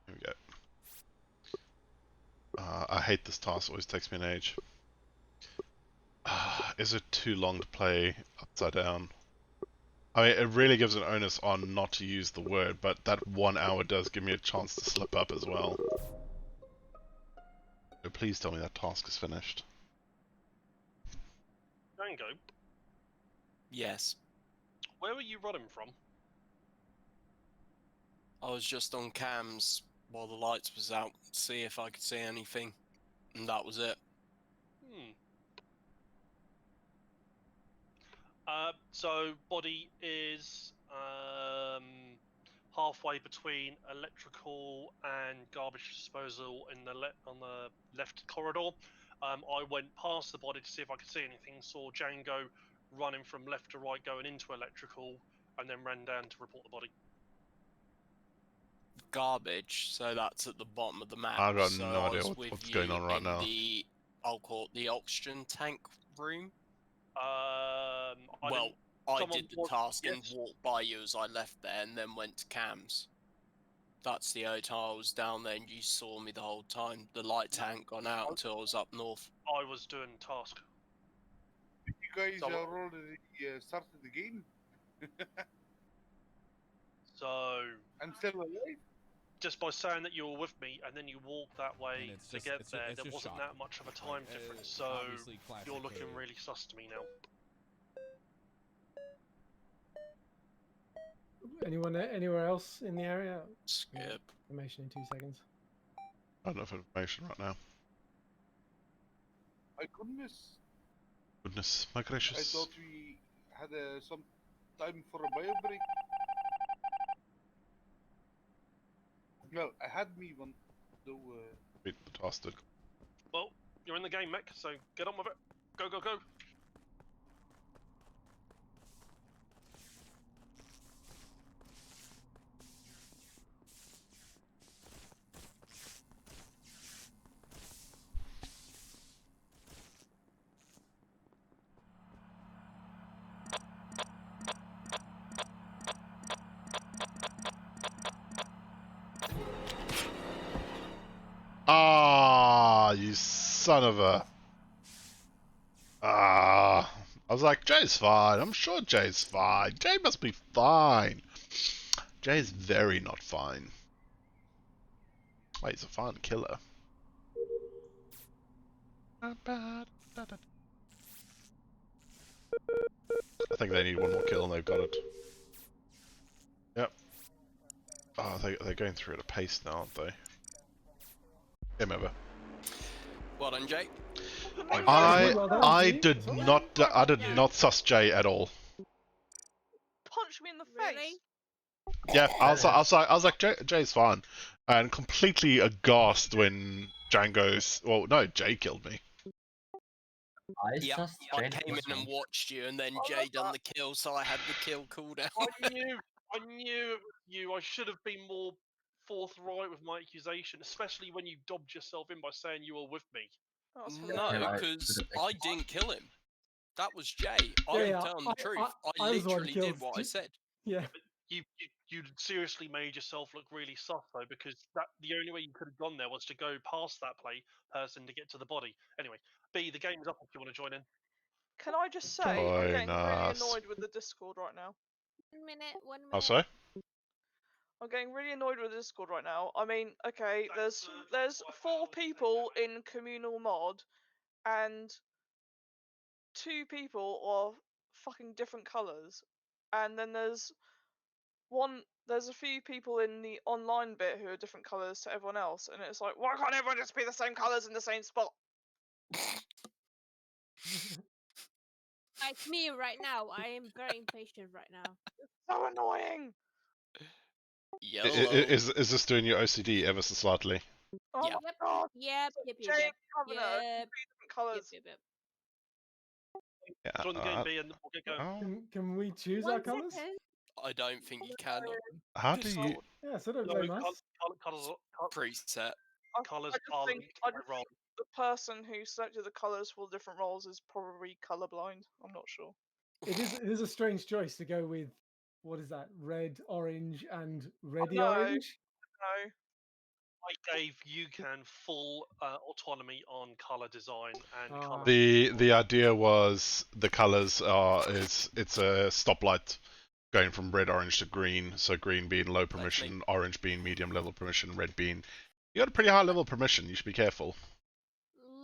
Here we go. I hate this task. Always takes me an age. Is it too long to play upside down? I mean, it really gives an onus on not to use the word, but that 1 hour does give me a chance to slip up as well. So please tell me that task is finished. Django, Yes. where were you running from? I was just on cams while the lights was out, see if I could see anything, and that was it. So body is halfway between electrical and garbage disposal in the on the left corridor. I went past the body to see if I could see anything. Saw Django running from left to right, going into electrical, and then ran down to report the body. Garbage, so that's at the bottom of the map. I've got so no I idea was what's with going you on right in now. I'll call it the oxygen tank room. I did the task and walked by you as I left there, and then went to cams. That's the only time I was down there, and you saw me the whole time. The lights hadn't gone out until I was up north. I was doing task. You guys already started the game? So I'm still alive? Just by saying that you were with me and then you walked that way it's to just- get it's there, just there wasn't shocking. that much of a time difference. So obviously classic you're looking code. really sus to me now. Anyone anywhere else in the area? Skip. Information in 2 seconds. I don't have information right now. My goodness. Goodness, my I gracious. thought we had some time for a bio break. Well, I had me one, though. Beat the task did. Well, you're in the game, mech, so get on with it. Go, go, go. Ah, you son of a... Ah, I was like, Jay's fine. I'm sure Jay's fine. Jay must be fine. Jay's very not fine. Wait, he's a fine killer. I think they need one more kill and they've got it. Yep. Oh, they're going through at a pace now, aren't they? Game over. Well done, Jake. I did not sus Jay at all. Punch me in the Really? face. Yeah, I was like, Jay's fine, and completely aghast when Jay killed me. Yeah, I came in and watched you, and then Jay done the kill, so I had the kill cooldown. I knew it was you. I should have been more forthright with my accusation, especially when you dobbed yourself in by saying you were with me. No, because I didn't kill him. That was Jay. I Yeah, am telling the truth. I was the one literally who did killed what I said. Yeah. But you seriously made yourself look really sus though, because the only way you could have gone there was to go past that person to get to the body. Anyway, B, the game's up if you want to join in. Can I just say, I'm getting really annoyed with the Discord right now. 1 minute, 1 minute. Oh, sorry? I'm getting really annoyed with the Discord right now. I mean, okay, there's 4 people in communal mod, and 2 people are fucking different colours, and then there's a few people in the online bit who are different colours to everyone else, and it's like, why can't everyone just be the same colours in the same spot? It's me right now. I am very impatient right now. So annoying. Is this doing your OCD ever so slightly? Oh my god. Yep. Jay Governor, different colours. Yeah, Join the game, B, and we'll get going. Can we choose 1 our colours? second. I don't think you can. How do you? Yeah, so don't blame us. Preset. Colours I just are think linked by role. the person who selected the colours for different roles is probably colourblind. I'm not sure. It is a strange choice to go with, what is that, red, orange, and reddy No, orange? no. I gave UCAN full autonomy on colour design and colour. The idea was the colors it's a stoplight going from red, orange to green. So green being low permission, orange being medium level permission, red being you got a pretty high level permission. You should be careful.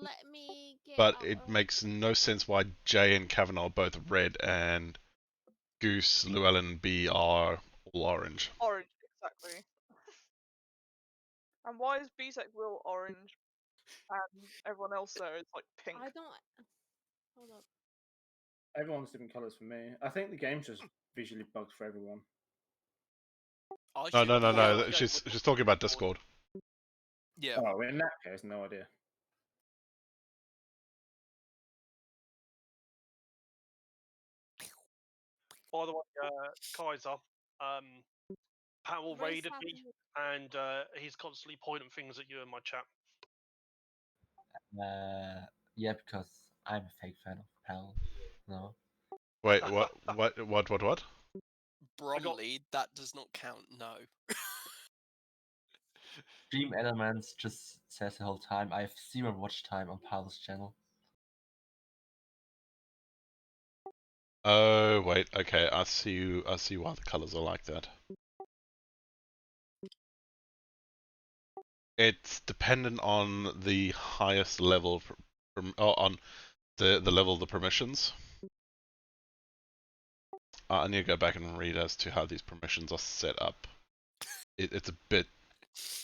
Let me get. But it makes no sense why Jay and Kavanaugh are both red and Goose, Llewellyn, and B are all orange. Orange, exactly. And why is BTEC Will orange and everyone else there is like pink? I don't. Hold up. Everyone's different colours for me. I think the game's just visually bugged for everyone. No. She's talking about Discord. Yeah. Oh, in that case, no idea. By the way, Kaiser, Powell raided me, and he's constantly pointing things at you in my chat. Yeah, because I'm a fake fan of Pal. No. Wait, what? Bromley, that does not count, no. Dream Elements just says the whole time, I have 0 watch time on Pal's channel. Oh wait, okay, I see why the colors are like that. It's dependent on the highest level, on the level of the permissions. I need to go back and read as to how these permissions are set up. It's a bit,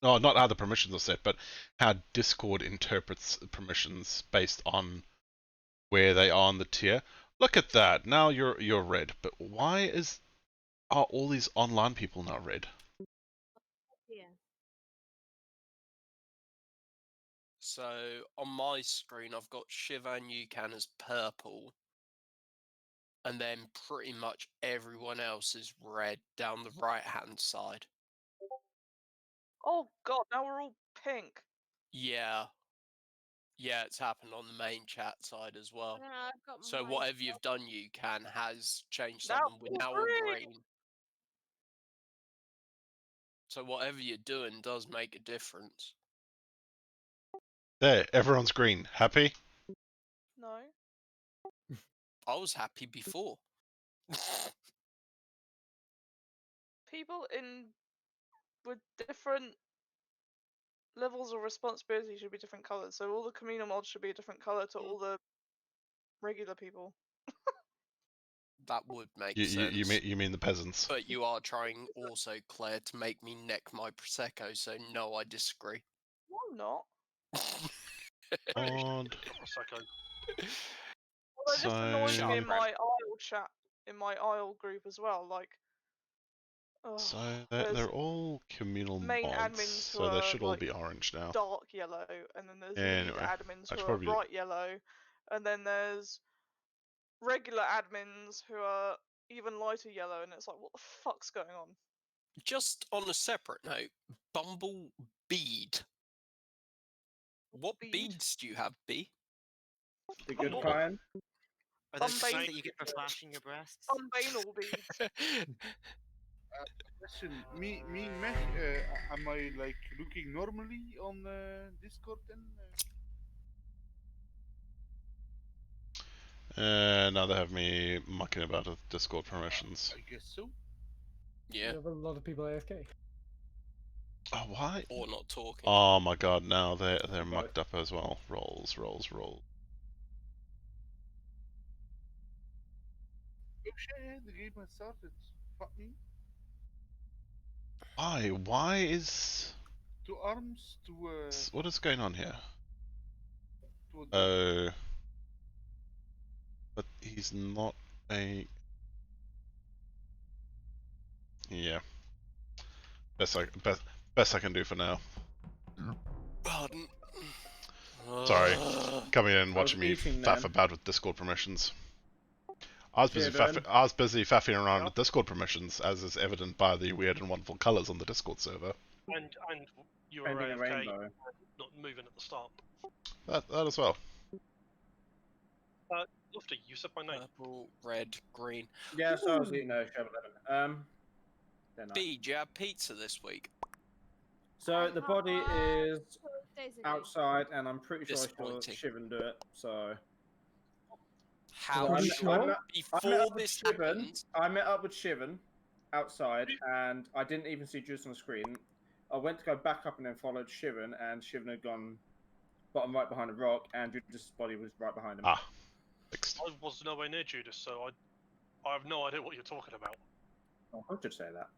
no, not how the permissions are set, but how Discord interprets permissions based on where they are on the tier. Look at that. Now you're red, but why are all these online people now red? Yeah. So on my screen, I've got Shiva and Yukan as purple, and then pretty much everyone else is red down the right-hand side. Oh god, now we're all pink. Yeah. Yeah, it's happened on the main chat side as well. I've got So my whatever you've done, Yukan, has changed Now something. We're now all green. green. So whatever you're doing does make a difference. There, everyone's green. Happy? No. I was happy before. People with different levels of responsibility should be different colours. So all the communal mods should be a different colour to all the regular people. That would make You sense. you mean the peasants? But you are trying also, Claire, to make me neck my Prosecco, so no, I disagree. No, I'm not. Odd. Psycho. Well, it just annoys So- me in my aisle chat, in my aisle group as well. Like, So there's they're all communal main mods, admins who so they are should all like be orange now. dark yellow, and then there's lead Anyway, admins I who should are probably- bright yellow, and then there's regular admins who are even lighter yellow, and it's like, what the fuck's going on? Just on a separate note, Bumble Bead. What beads do you have, B? The good Oh. kind. Are those Unbanal- things that you get for flashing your breasts? Unbanal beads. Question, me, Mech, am I like looking normally on Discord then? Now they have me mucking about with Discord permissions. I guess so. You Yeah. have a lot of people AFK. Oh, why? Or not talking. Oh my god, now they're mucked up as well. Rolls. Oh shit, the game has started. Fuck me. Why? Why is... 2 arms to What is going on here? to a Oh... But he's not a... Yeah. Best I can do for now. Pardon. Sorry. Coming in and I was watching me eating faff then. about with Discord permissions. I was busy Cheers, Owen. faffing around with Discord permissions, as is evident by the weird and wonderful colours on the Discord server. And you were Painting a AFK, rainbow. not moving at the start. That as well. Lofty, you said my name. Purple, red, green. Yeah, so I was eating a Chevy 11. Then I- B, do you have pizza this week? So the body is Days ago. outside, and I'm pretty sure I saw Disappointing. Shivan do it. So How I'm- sure? I'm- I met Before up with this Shivan. happened, I met up with Shivan outside, and I didn't even see Juice on the screen. I went to go back up and then followed Shivan, and Shivan had gone bottom right behind a rock, and Judas' body was right behind him. Ah. Fixed. I was nowhere near Judas, so I have no idea what you're talking about. Oh, I should say that.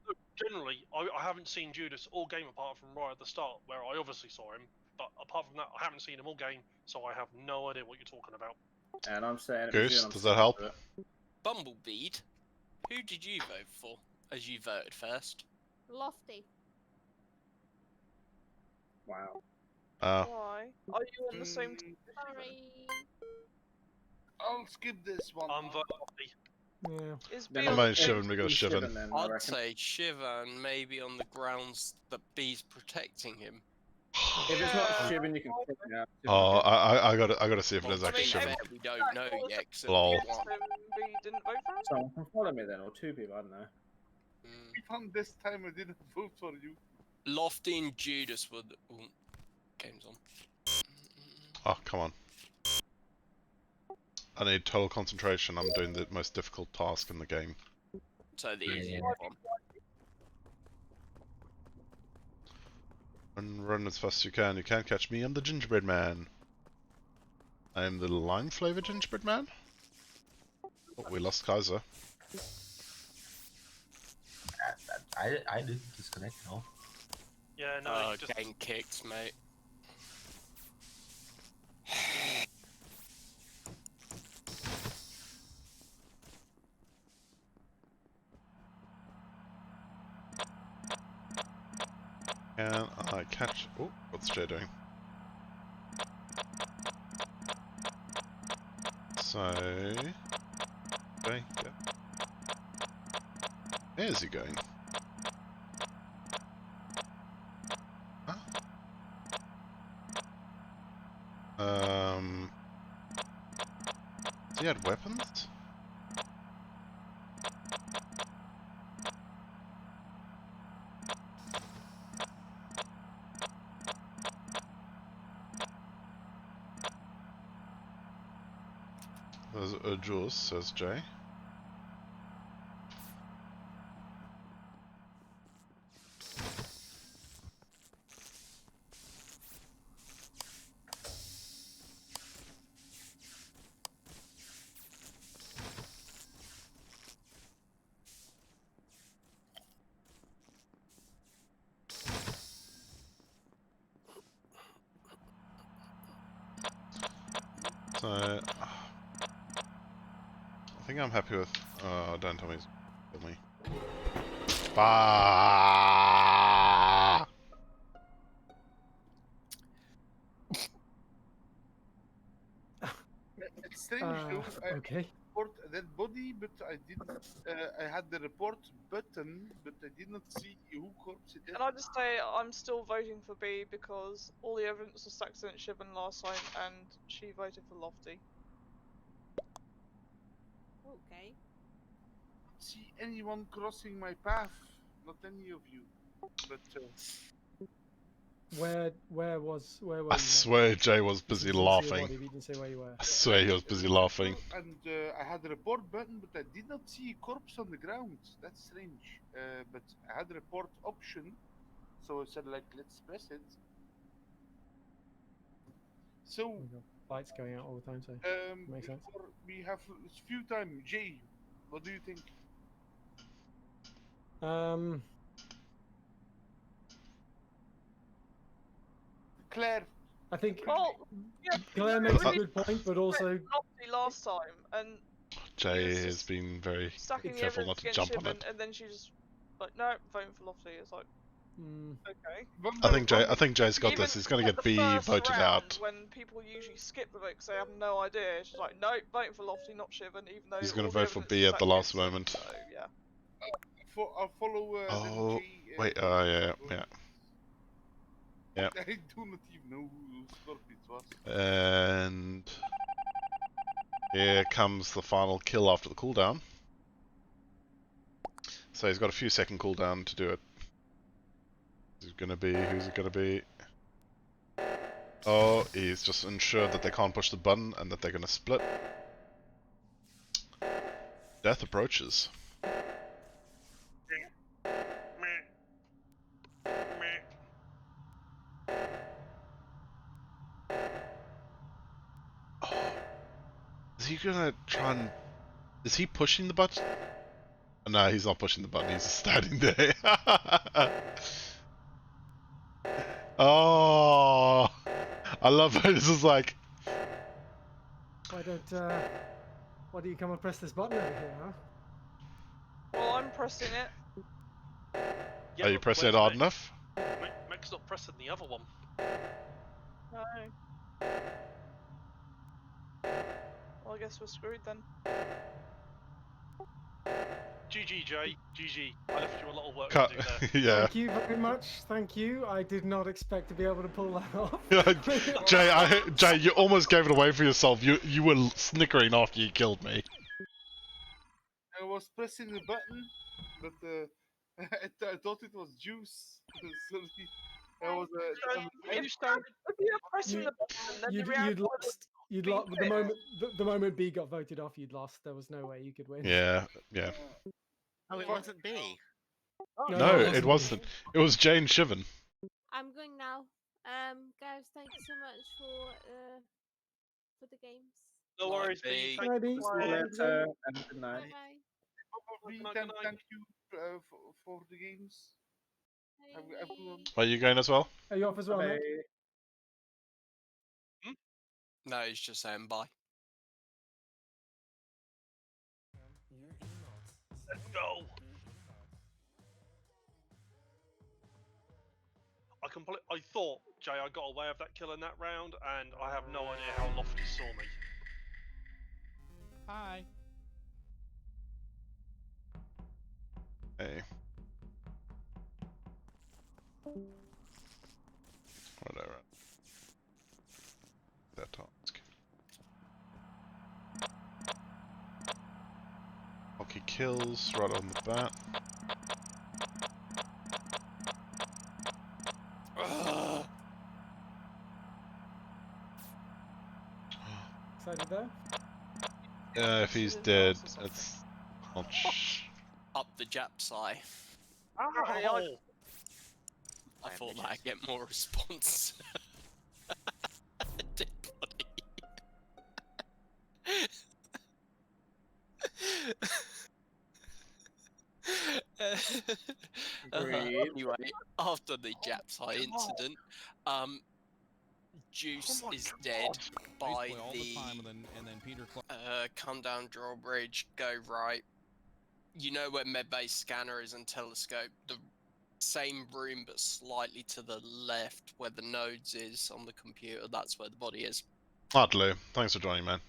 Look, generally, I haven't seen Judas all game apart from right at the start, where I obviously saw him. But apart from that, I haven't seen him all game, so I have no idea what you're talking about. And I'm saying, Goose, and I'm does that sticking help? to it. Bumblebead, who did you vote for? As you voted first. Lofty. Wow. Why? Are you on the same team? Sorry. I'll skip this one. I'm Lofty. Yeah. Is Then B I on might the Shivan team? because Shivan Shivan. then, I I'd reckon. say Shivan, maybe on the grounds that B's protecting him. If it's not Yeah. Shivan, you can kick me out. Oh, I gotta see if it Well, is to actually be Shivan. fair, we don't know yet. 'Cause it Lol. was Yes, one. B didn't vote for him? Someone can follow me then, or 2 people, I don't know. We found this time I didn't vote for you. Lofty and Judas were the... Ooh, game's on. Oh, come on. I need total concentration. I'm doing the most difficult task in the game. So the Yeah. easy one. Run as fast as you can. You can't catch me. I'm the gingerbread man. I am the lime flavored gingerbread man. Oh, we lost Kaiser. I didn't disconnect, no. Yeah, no, you just... Getting kicked, mate. Can I catch... Oh, what's Jay doing? So... Okay, yeah. Where's he going? Huh? Does he had weapons? There's a juice, says Jay. So I think I'm happy with. Don't tell me. Kill me. Bah! It's strange though. Okay. Report a dead body, but I didn't. I had the report button, but I did not see who corpse it is. Can I just say I'm still voting for B because all the evidence was stacked against Shivan last time, and she voted for Lofty. Okay. See anyone crossing my path? Not any of you. But Where were you? I swear Jay was You said busy you didn't see a laughing. body, but you didn't say where you were. I swear he was busy laughing. And I had the report button, but I did not see a corpse on the ground. That's strange. But I had the report option, so I said like, let's press it. So Lights going out all the time, so makes sense. We have a few time. Jay, what do you think? Claire. I think Oh, yeah, Claire makes a good point, but also Lofty last time, and Jay has been very stacking the careful not evidence to against jump on Shivan, it. and then she just like, no, voting for Lofty. It's like, okay. I think Jay's got this. He's gonna Even get B the first voted round, out. when people usually skip the vote because they have no idea, she's like, no, voting for Lofty, not Shivan, even though He's gonna all the vote for evidence B is at the stacked last against him, moment. So yeah. I'll follow. Oh, Jay, wait. Yeah. Yeah. I do not even know who Scorpius was. And here comes the final kill after the cooldown. So he's got a few second cooldown to do it. Who's it gonna be? Who's it gonna be? Oh, he's just ensured that they can't push the button and that they're gonna split. Death approaches. Oh. Is he gonna try and... Is he pushing the button? No, he's not pushing the button, he's just standing there. Oh, I love it. This is like... why do you come and press this button over here, huh? Well, I'm pressing it. Yeah, Are you pressing it hard enough? Meg's not pressing the other one. No. Well, I guess we're screwed then. GG, Jay. GG. I left you a lot of work to do there. Yeah. Thank you very much. Thank you. I did not expect to be able to pull that off. Jay, you almost gave it away for yourself. You were snickering after you killed me. I was pressing the button, but I thought it was juice. Sorry. I was. You'd lost the moment B got voted off. You'd lost. There was no way you could win. Yeah. Oh, it wasn't B. No, it wasn't. It was Jane Shivan. I'm going now. Guys, thank you so much for the games. No worries, B. See you later, and good night. Thank you for the games. Everyone. Are you going as well? Are you off as well, mate? No, he's just saying bye. Let's go. I thought, Jay, I got away with that kill in that round, and I have no idea how Lofty saw me. Hi. Hey. Whatever. That task. Hockey kills right on the bat. Excited there? Yeah, if he's dead, it's not Up the Jap's eye. Oh. I thought that'd get more response. Dead body. Agreed. Anyway, after the Jap's eye incident, Juice Oh my is God. dead by Basically all the time, and then Peter. come down drawbridge, go right. You know where medbay scanner is and telescope. The same room, but slightly to the left, where the nodes is on the computer. That's where the body is. Oddly, thanks for joining, man.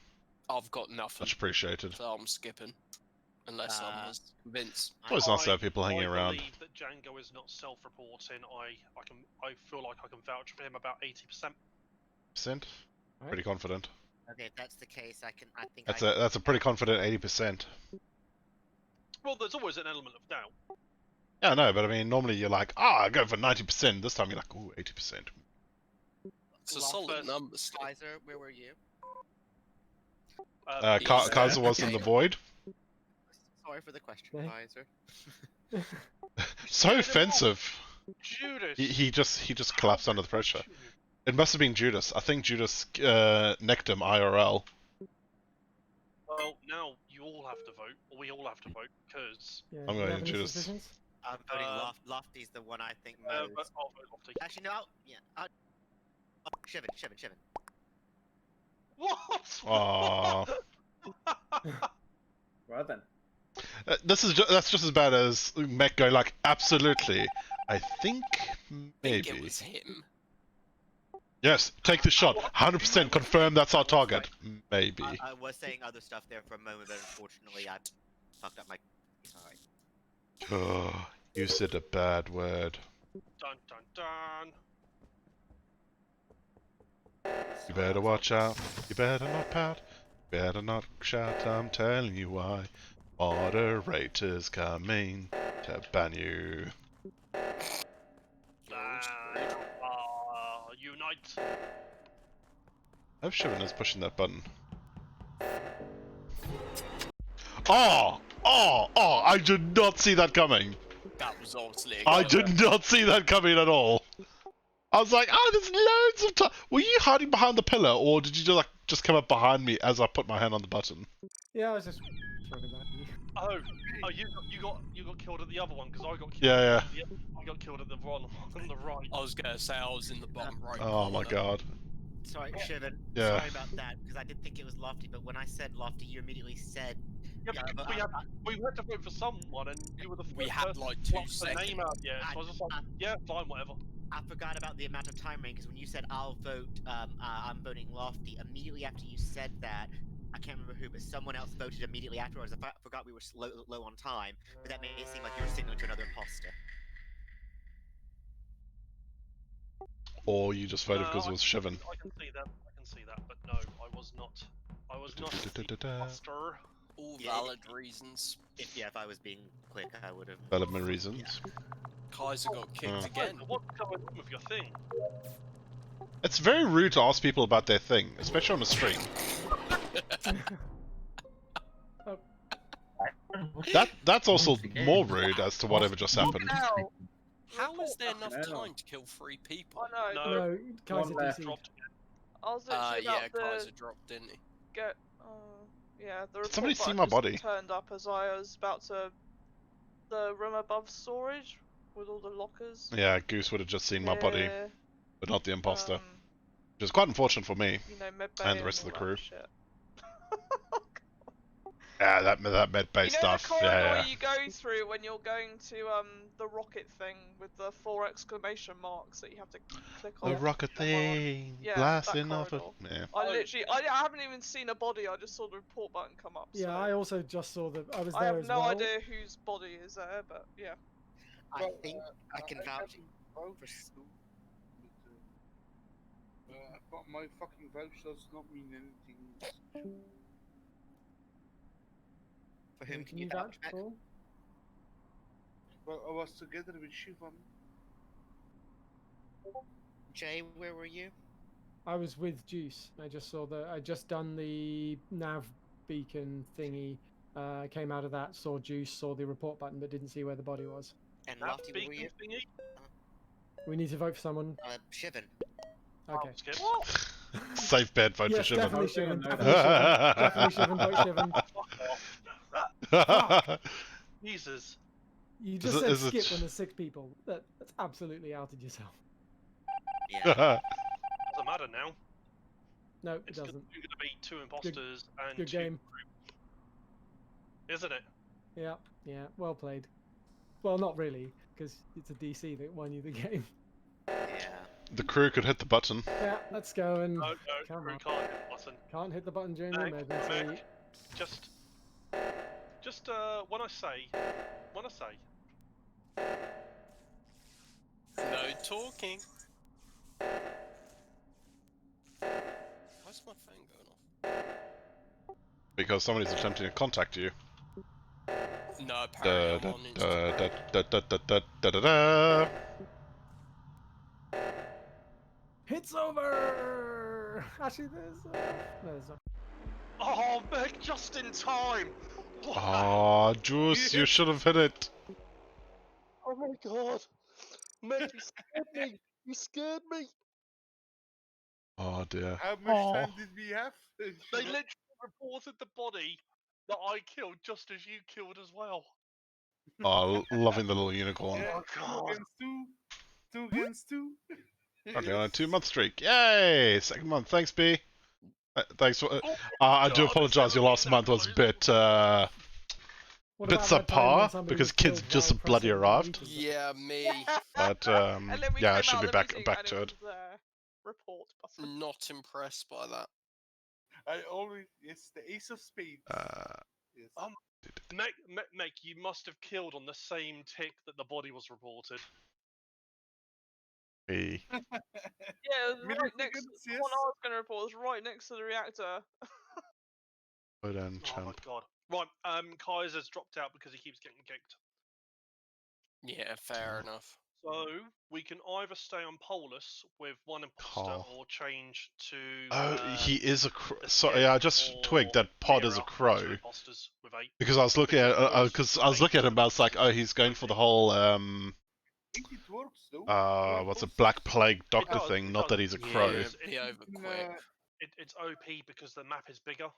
I've got nothing. Much appreciated. So I'm skipping, unless I'm as convinced. Always nice to have people hanging around. I believe that Django is not self-reporting. I feel like I can vouch for him about 80%. Percent? Pretty confident. Okay, if that's the case, I think That's a pretty confident 80%. Well, there's always an element of doubt. Yeah, no, but I mean, normally you're like, I go for 90%. This time you're like, ooh, 80%. It's a solid number. Kaiser, where were you? Kaiser was in the void. Sorry for the question, Kaiser. So offensive. Judas. He just collapsed under the pressure. It must have been Judas. I think Judas necked him IRL. Well, now you all have to vote, or we all have to vote, because... Yeah, I'm do you going have any Judas. suspicions? I'm voting Lofty's the one I think most. But I'll vote Lofty. Actually, no. Shivan. What? Aww. Well then. That's just as bad as Mech going like, absolutely. I think maybe. It was him. Yes, take the shot. 100% confirm that's our target. Maybe. I was saying other stuff there for a moment, but unfortunately I fucked up my. Sorry. Oh, you said a bad word. Dun dun dun. You better watch out. You better not pout. You better not shout. I'm telling you why. Moderators coming to ban you. Unite. I hope Shivan is pushing that button. Oh! I did not see that coming. That was obviously. I did not see that coming at all. I was like, there's loads of time. Were you hiding behind the pillar, or did you just come up behind me as I put my hand on the button? Yeah, I was just talking about you. Oh, you got killed at the other one because I got killed. Yeah. I got killed at the one on the right. I was gonna say I was in the bottom right. Oh my god. Sorry, Shivan. Yeah. Sorry about that because I did think it was Lofty, but when I said Lofty, you immediately said. Yeah, we had to vote for someone, and you were the first. We had person like to 2 block the seconds. name out. Yeah, so I was just like, yeah, fine, whatever. I forgot about the amount of time range because when you said I'll vote, I'm voting Lofty. Immediately after you said that, I can't remember who, but someone else voted immediately afterwards. I forgot we were low on time, but that made it seem like you were signaling to another imposter. Or you just voted because it was Shivan. I can see that, but no, I was not the imposter. All valid reasons. If I was being quick, I would have. Development reasons. Kaiser got kicked again. What's going on with your thing? It's very rude to ask people about their thing, especially on a stream. That's also more rude as to whatever just happened. How is there enough time to kill 3 people? I know. No, Kaiser DC'd. I was literally about to Kaiser dropped, didn't he? get. Yeah, the report Somebody see button my just body. turned up as I was about to. The room above storage with all the lockers. Yeah, Goose would have just seen my body, Yeah, but not the imposter. Which is quite unfortunate for me you know, medbay and the rest of the all crew. that shit. Yeah, that med-based You know stuff. the corridor Yeah. you go through when you're going to the rocket thing with the 4 exclamation marks that you have to click on. The rocket thing, Yeah, blasting that off of. corridor. Yeah. I literally, I haven't even seen a body. I just saw the report button come up. Yeah, so I also just saw that. I was I there have as no well. idea whose body is there, but yeah. I think I can vouch for. But my fucking vouch does not mean anything. For whom Can you vouch for? Well, I was together with Shivan. Jay, where were you? I was with Juice. I just saw I just done the nav beacon thingy. Came out of that, saw Juice, saw the report button, but didn't see where the body was. And Lofty, where were you? We need to vote for someone. Shivan. Okay. Safe bet, vote Yes, for Shivan. definitely Shivan. Definitely Shivan. Definitely Shivan, vote Shivan. Jesus. You just said skip when there's 6 people. That's absolutely outed yourself. Yeah. doesn't matter now. No, it It's doesn't. going to be 2 imposters and Good 2 game. isn't it? Yeah, yeah. Well played. Well, not really, because it's a DC that won you the game. Yeah. The crew could hit the button. Yeah, let's go and No, come crew on. can't hit the button. Can't hit the button during the Mac, emergency. just when I say, No talking. Why's my phone going off? Because somebody's attempting to contact you. No, apparently I'm on Instagram. It's over! Actually, there's not. oh, Meg, just in time. Ah, Juice, you should have hit it. Oh my god, Meg, you scared me. You scared me. Oh dear. How much time did we have? They literally reported the body that I killed just as you killed as well. Oh, loving the little unicorn. Yeah, Oh, 2 against 2. 2 against 2. Okay, on a 2-month streak. Yay! Second month. Thanks, B. Thanks for. I do apologise. Your last month was a bit What about that time when subpar somebody because was kids killed just while bloody pressing arrived. delete? Yeah, me. But And then we yeah, I came should out be of the back meeting back and to it it. was report button. Not impressed by that. I always yes, the ace of spades. Yes. Meg, you must have killed on the same tick that the body was reported. Me. Yeah, it was right next. The one I was going to report was right next to the reactor. Hold on, Oh my champ. god. Right, Kaiser's dropped out because he keeps getting kicked. Yeah, fair enough. So we can either stay on Polus with 1 imposter Carl. or change to. Oh, he is a crow. the Sorry, Sked I just or twigged that Pod is a Mira, crow. 2 imposters with 8. Because I was looking at, Because I was looking at him, I was like, oh, he's going for the whole I think it works though. what's it, Black Plague Doctor does, thing? it Not does. that he's a crow. Yeah, It's- be over quick. It's OP because the map is bigger.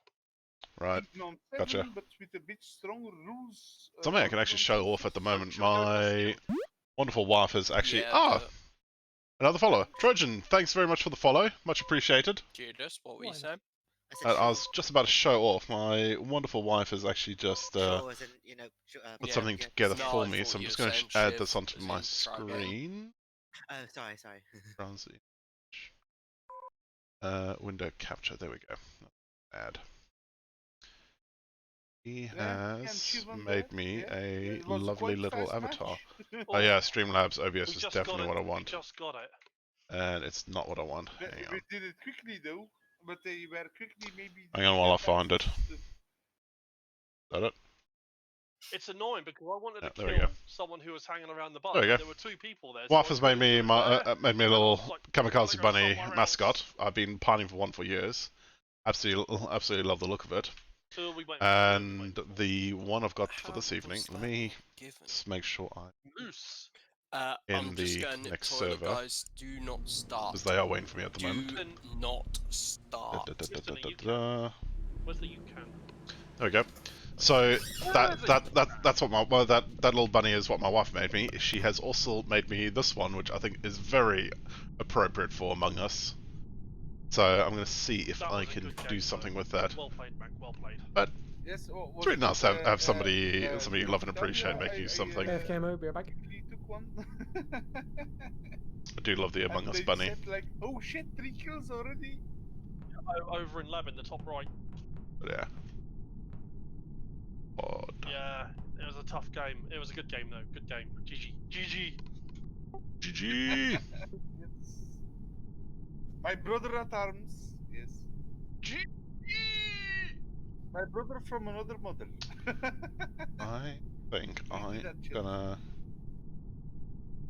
Right, Even on 7, gotcha. but with a bit stronger rules. Something I can actually show off at the moment. My wonderful wife is actually Yeah, another follower. Trojan, thanks very much for the follow, much appreciated. Judas, what were you saying? I was just about to show off. My wonderful wife has actually just Sure, as in, you know, put yeah, something yeah. together No, for I me, thought so I'm you just were going saying to add Shiv, this onto as my in Tribe. screen. Oh, sorry. Bronzy. Window capture. There we go. Add. He has made me a lovely little avatar. Oh yeah, Streamlabs OBS is definitely what I want. Just got it. And it's not what I want. Hang We on. did it quickly though, but they were quickly maybe. Hang on while I find it. Is that it? It's annoying because I wanted to there we kill go. someone who was hanging around the bar. There we go. There were 2 people there. Wife so has made me made me a little kamikaze go bunny somewhere mascot. I've been pining for one for years. Absolutely love the look of it. So we went And the one I've got for this evening, let me just make sure I Moose. in I'm just the going to next toilet, server, guys. Do not start. because they are waiting for me at the Do moment. not start. Wesley, you can. There we go. So that's what my that little bunny is what my wife made me. She has also made me this one, which I think is very appropriate for Among Us. So I'm going to see if I can do something with that. Well played, Mac. Well played. But yes, it's really nice to have somebody love and appreciate making you something. AFK mode, be back. Took one. I do love the Among Us they bunny. said like, oh shit, 3 kills already. Over in lab in the top right. But yeah. Odd. Yeah, it was a tough game. It was a good game though. Good game. GG. GG. GG. Yes. My brother at arms. Yes. GG. My brother from another mother. I think I'm gonna.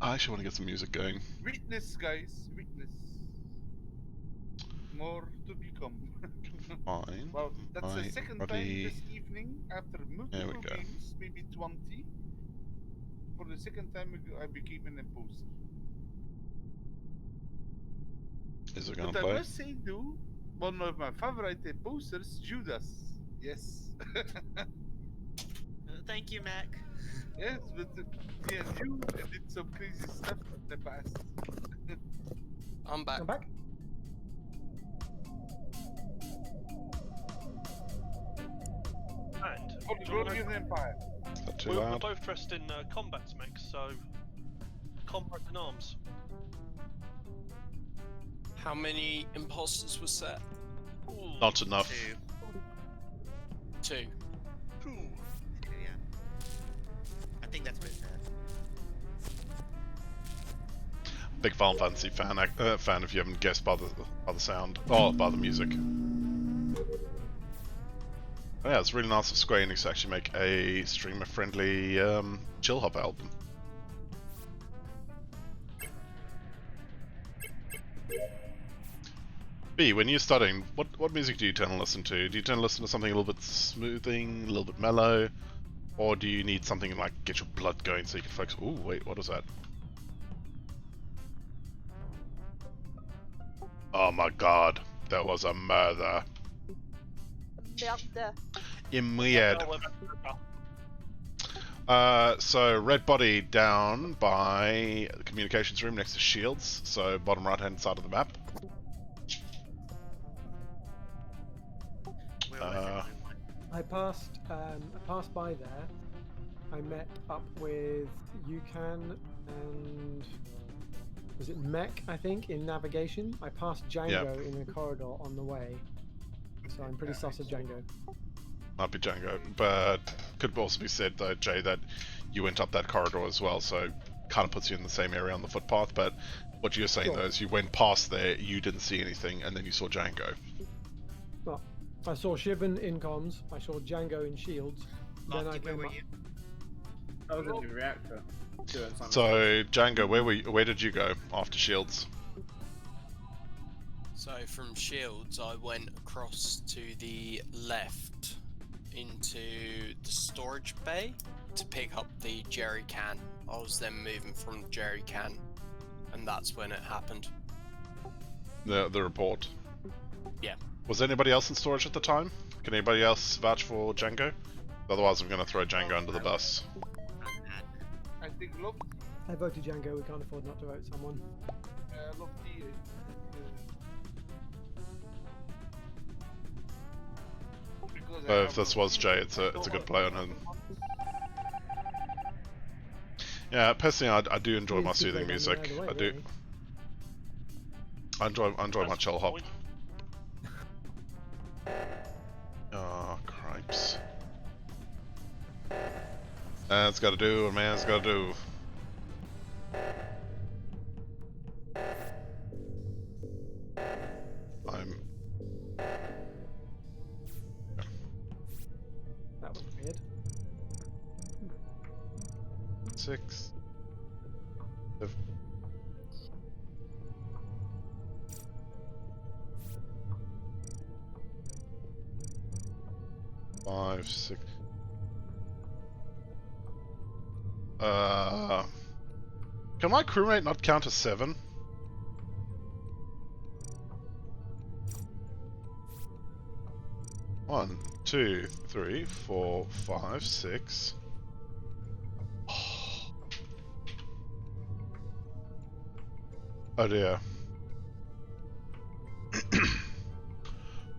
I actually want to get some music going. Witness, guys. Witness. More to become. Fine. Well, that's the second time buddy. this evening after multiple games, maybe 20. For the second time I became an imposter. Is it gonna But play? I must say though, one of my favorite imposters, Judas. Yes. Thank you, Mac. Yes, but yeah, you did some crazy stuff in the past. I'm back. I'm back. For the glory of the Empire. Is that too We're loud? both dressed in combat mix, so combat in arms. How many imposters was set? Not enough. Two. Yeah. I think that's what it says. Big Final Fantasy fan if you haven't guessed by the sound. Oh, by the music. Oh, yeah, it's really nice of Square Enix to actually make a streamer-friendly chill hop album. B, when you're studying, what music do you tend to listen to? Do you tend to listen to something a little bit smoothing, a little bit mellow? Or do you need something like get your blood going so you can focus? Ooh, wait, what was that? Oh my god, that was a murder. In my head. So red body down by the communications room next to shields, so bottom right hand side of the map. I passed by there. I met up with Yukon and was it Mech, I think, in navigation. I passed Django in the corridor on the way, so I'm pretty sus of Django. Might be Django, but could also be said though, Jay, that you went up that corridor as well, so kind of puts you in the same area on the footpath. But what you're saying though is you went past there, you didn't see anything, and then you saw Django. Well, I saw Shivan in comms. I saw Django in shields. Then I came up. I was in the reactor. So Django, where did you go after shields? So from shields, I went across to the left into the storage bay to pick up the jerry can. I was then moving from the jerry can, and that's when it happened. The report. Yeah. Was anybody else in storage at the time? Can anybody else vouch for Django? Otherwise, I'm going to throw Django under the bus. I think look. I voted Django. We can't afford not to vote someone. Look So if this was Jay, it's a good play on him. Yeah, personally, I do enjoy my soothing music. I do. I enjoy my chill hop. Oh, cripes. Man's gotta do what man's gotta do. That was weird. 6. 7. 5, 6. Can my crewmate not count to 7? One, 2, 3, 4, 5, 6. Oh dear.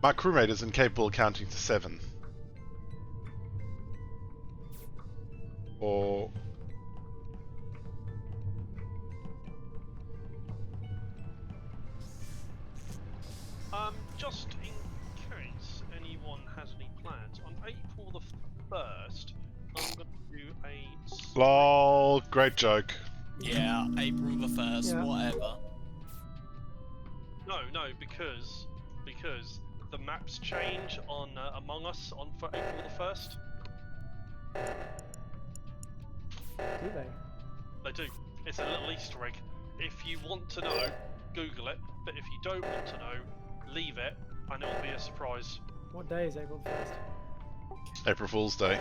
My crewmate is incapable of counting to 7. Or... Just in case anyone has any plans, on April the 1st, I'm going to do a... LOL, great joke. Yeah, April the 1st, Yeah. whatever. No, because the maps change on Among Us for April the 1st. Do they? They do. It's a little Easter egg. If you want to know, Google it. But if you don't want to know, leave it, and it'll be a surprise. What day is April 1st? April Fool's Day.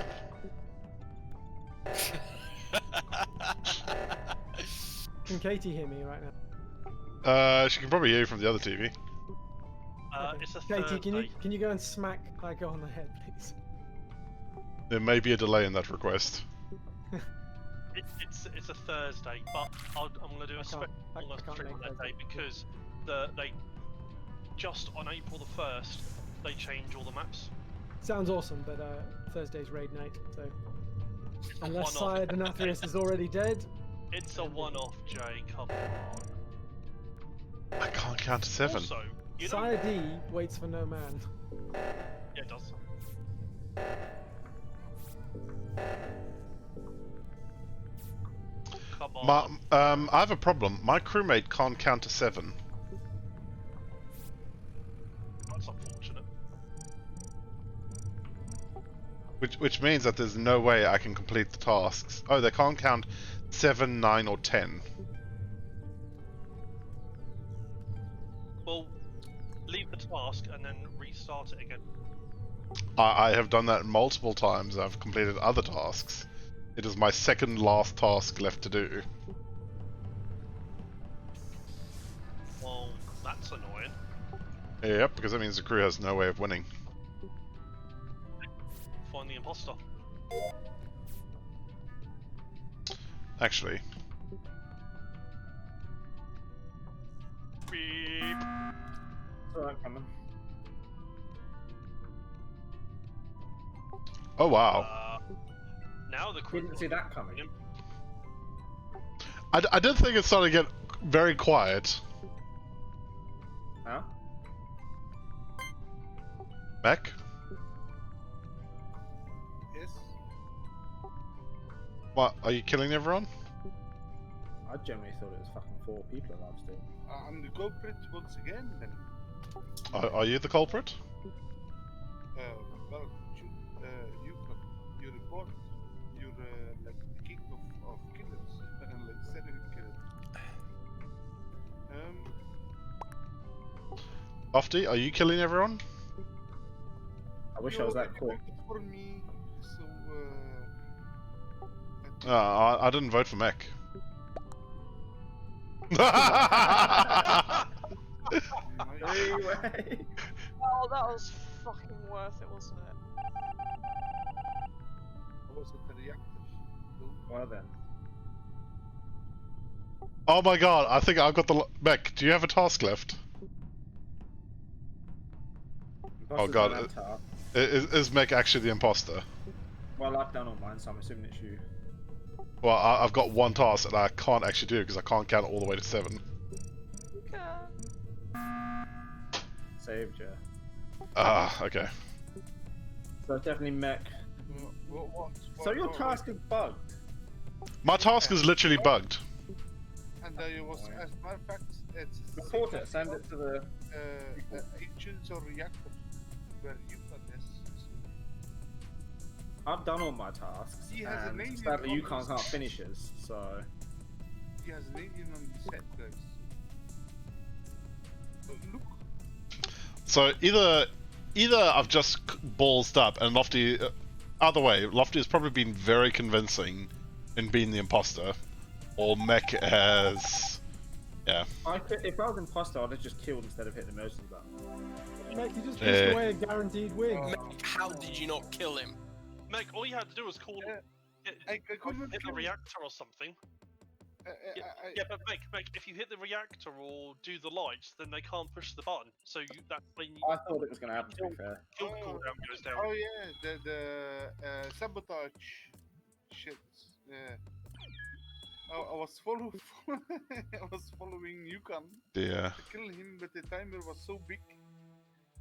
Can Katie hear me right now? She can probably hear you from the other TV. Okay. It's a Katie, Thursday. can you go and smack Heiko on the head, please? There may be a delay in that request. It's a Thursday, but I'm going to do a special stream on that day because they just on April the 1st they change all the maps. Sounds awesome, but Thursday's raid night, so It's a unless one-off. Sire Denathrius is already dead. It's a one-off, Jay. Come on. I can't count to 7. Also, you know, Sire D waits for no man. yeah, it does. Come on. I have a problem. My crewmate can't count to 7. That's unfortunate. Which means that there's no way I can complete the tasks. Oh, they can't count 7, 9, or 10. Well, leave the task and then restart it again. I have done that multiple times. I've completed other tasks. It is my second last task left to do. Well, that's annoying. Yep, because that means the crew has no way of winning. Find the imposter. Actually. Beep. Alright, coming. Oh wow. Now the crew Didn't see that coming. I did think it started to get very quiet. Huh? Mech? Yes. What, are you killing everyone? I generally thought it was fucking 4 people alive still. I'm the culprit once again. Then. Are you the culprit? Well, you report. You're like the king of killers, like serial killer. Lofty, are you killing everyone? I wish I was that cool. For me, so I didn't vote for Mech. Anyway. Oh, that was fucking worth it, wasn't it? I was at the reactor. Well then. Oh my god, I think I've got the... Mech, do you have a task left? Oh god, is Mech actually the imposter? Well, I've done all mine, so I'm assuming it's you. Well, I've got one task and I can't actually do it because I can't count all the way to 7. Saved you. Ah, okay. So it's definitely Mech. So your task is bugged? My task is literally bugged. And it was, as a matter of fact, it's... Report it, send it to the... agents or reactor, where you got this. I've done all my tasks, He has an and alien sadly you on can't the count set. finishes, so... He has an alien on the set, guys. Look. So either I've just ballsed up and Lofty... either way, Lofty has probably been very convincing in being the imposter, or Mech has... Yeah. If I was imposter, I'd have just killed instead of hit the emergency button. Mech, you just pushed away a guaranteed win. Mech, how did you not kill him? Mech, all you had to do was call hit the reactor or something. Yeah, but Mech, if you hit the reactor or do the lights, then they can't push the button. So that's when you... I thought it was going to happen, to be fair. Kill cooldown goes down. Oh yeah, the sabotage shit. Yeah. I was following Yukon Yeah. to kill him, but the timer was so big.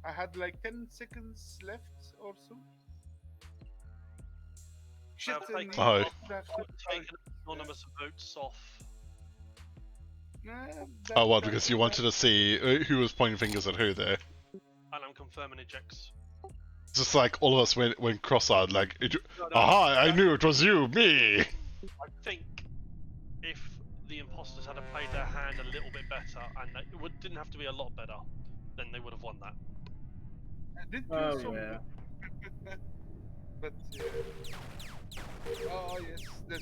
I had like 10 seconds left or so. Shit, Taking anonymous votes off. Oh, what, because you wanted to see who was pointing fingers at who there. And I'm confirming ejects. It's just like all of us went cross-eyed, like, aha, I knew it was you, me! I think if the imposters had played their hand a little bit better, and it didn't have to be a lot better, then they would have won that. Oh, yeah. But oh yes, the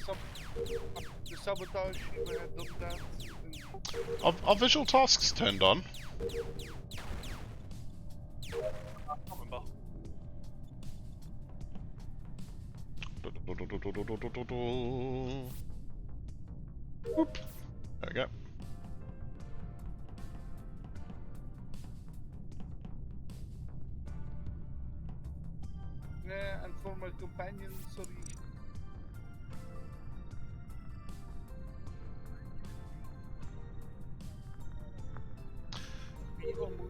sabotage. We had done that. Are visual tasks turned on? I can't remember. Whoop. There we go. for my companion. Sorry.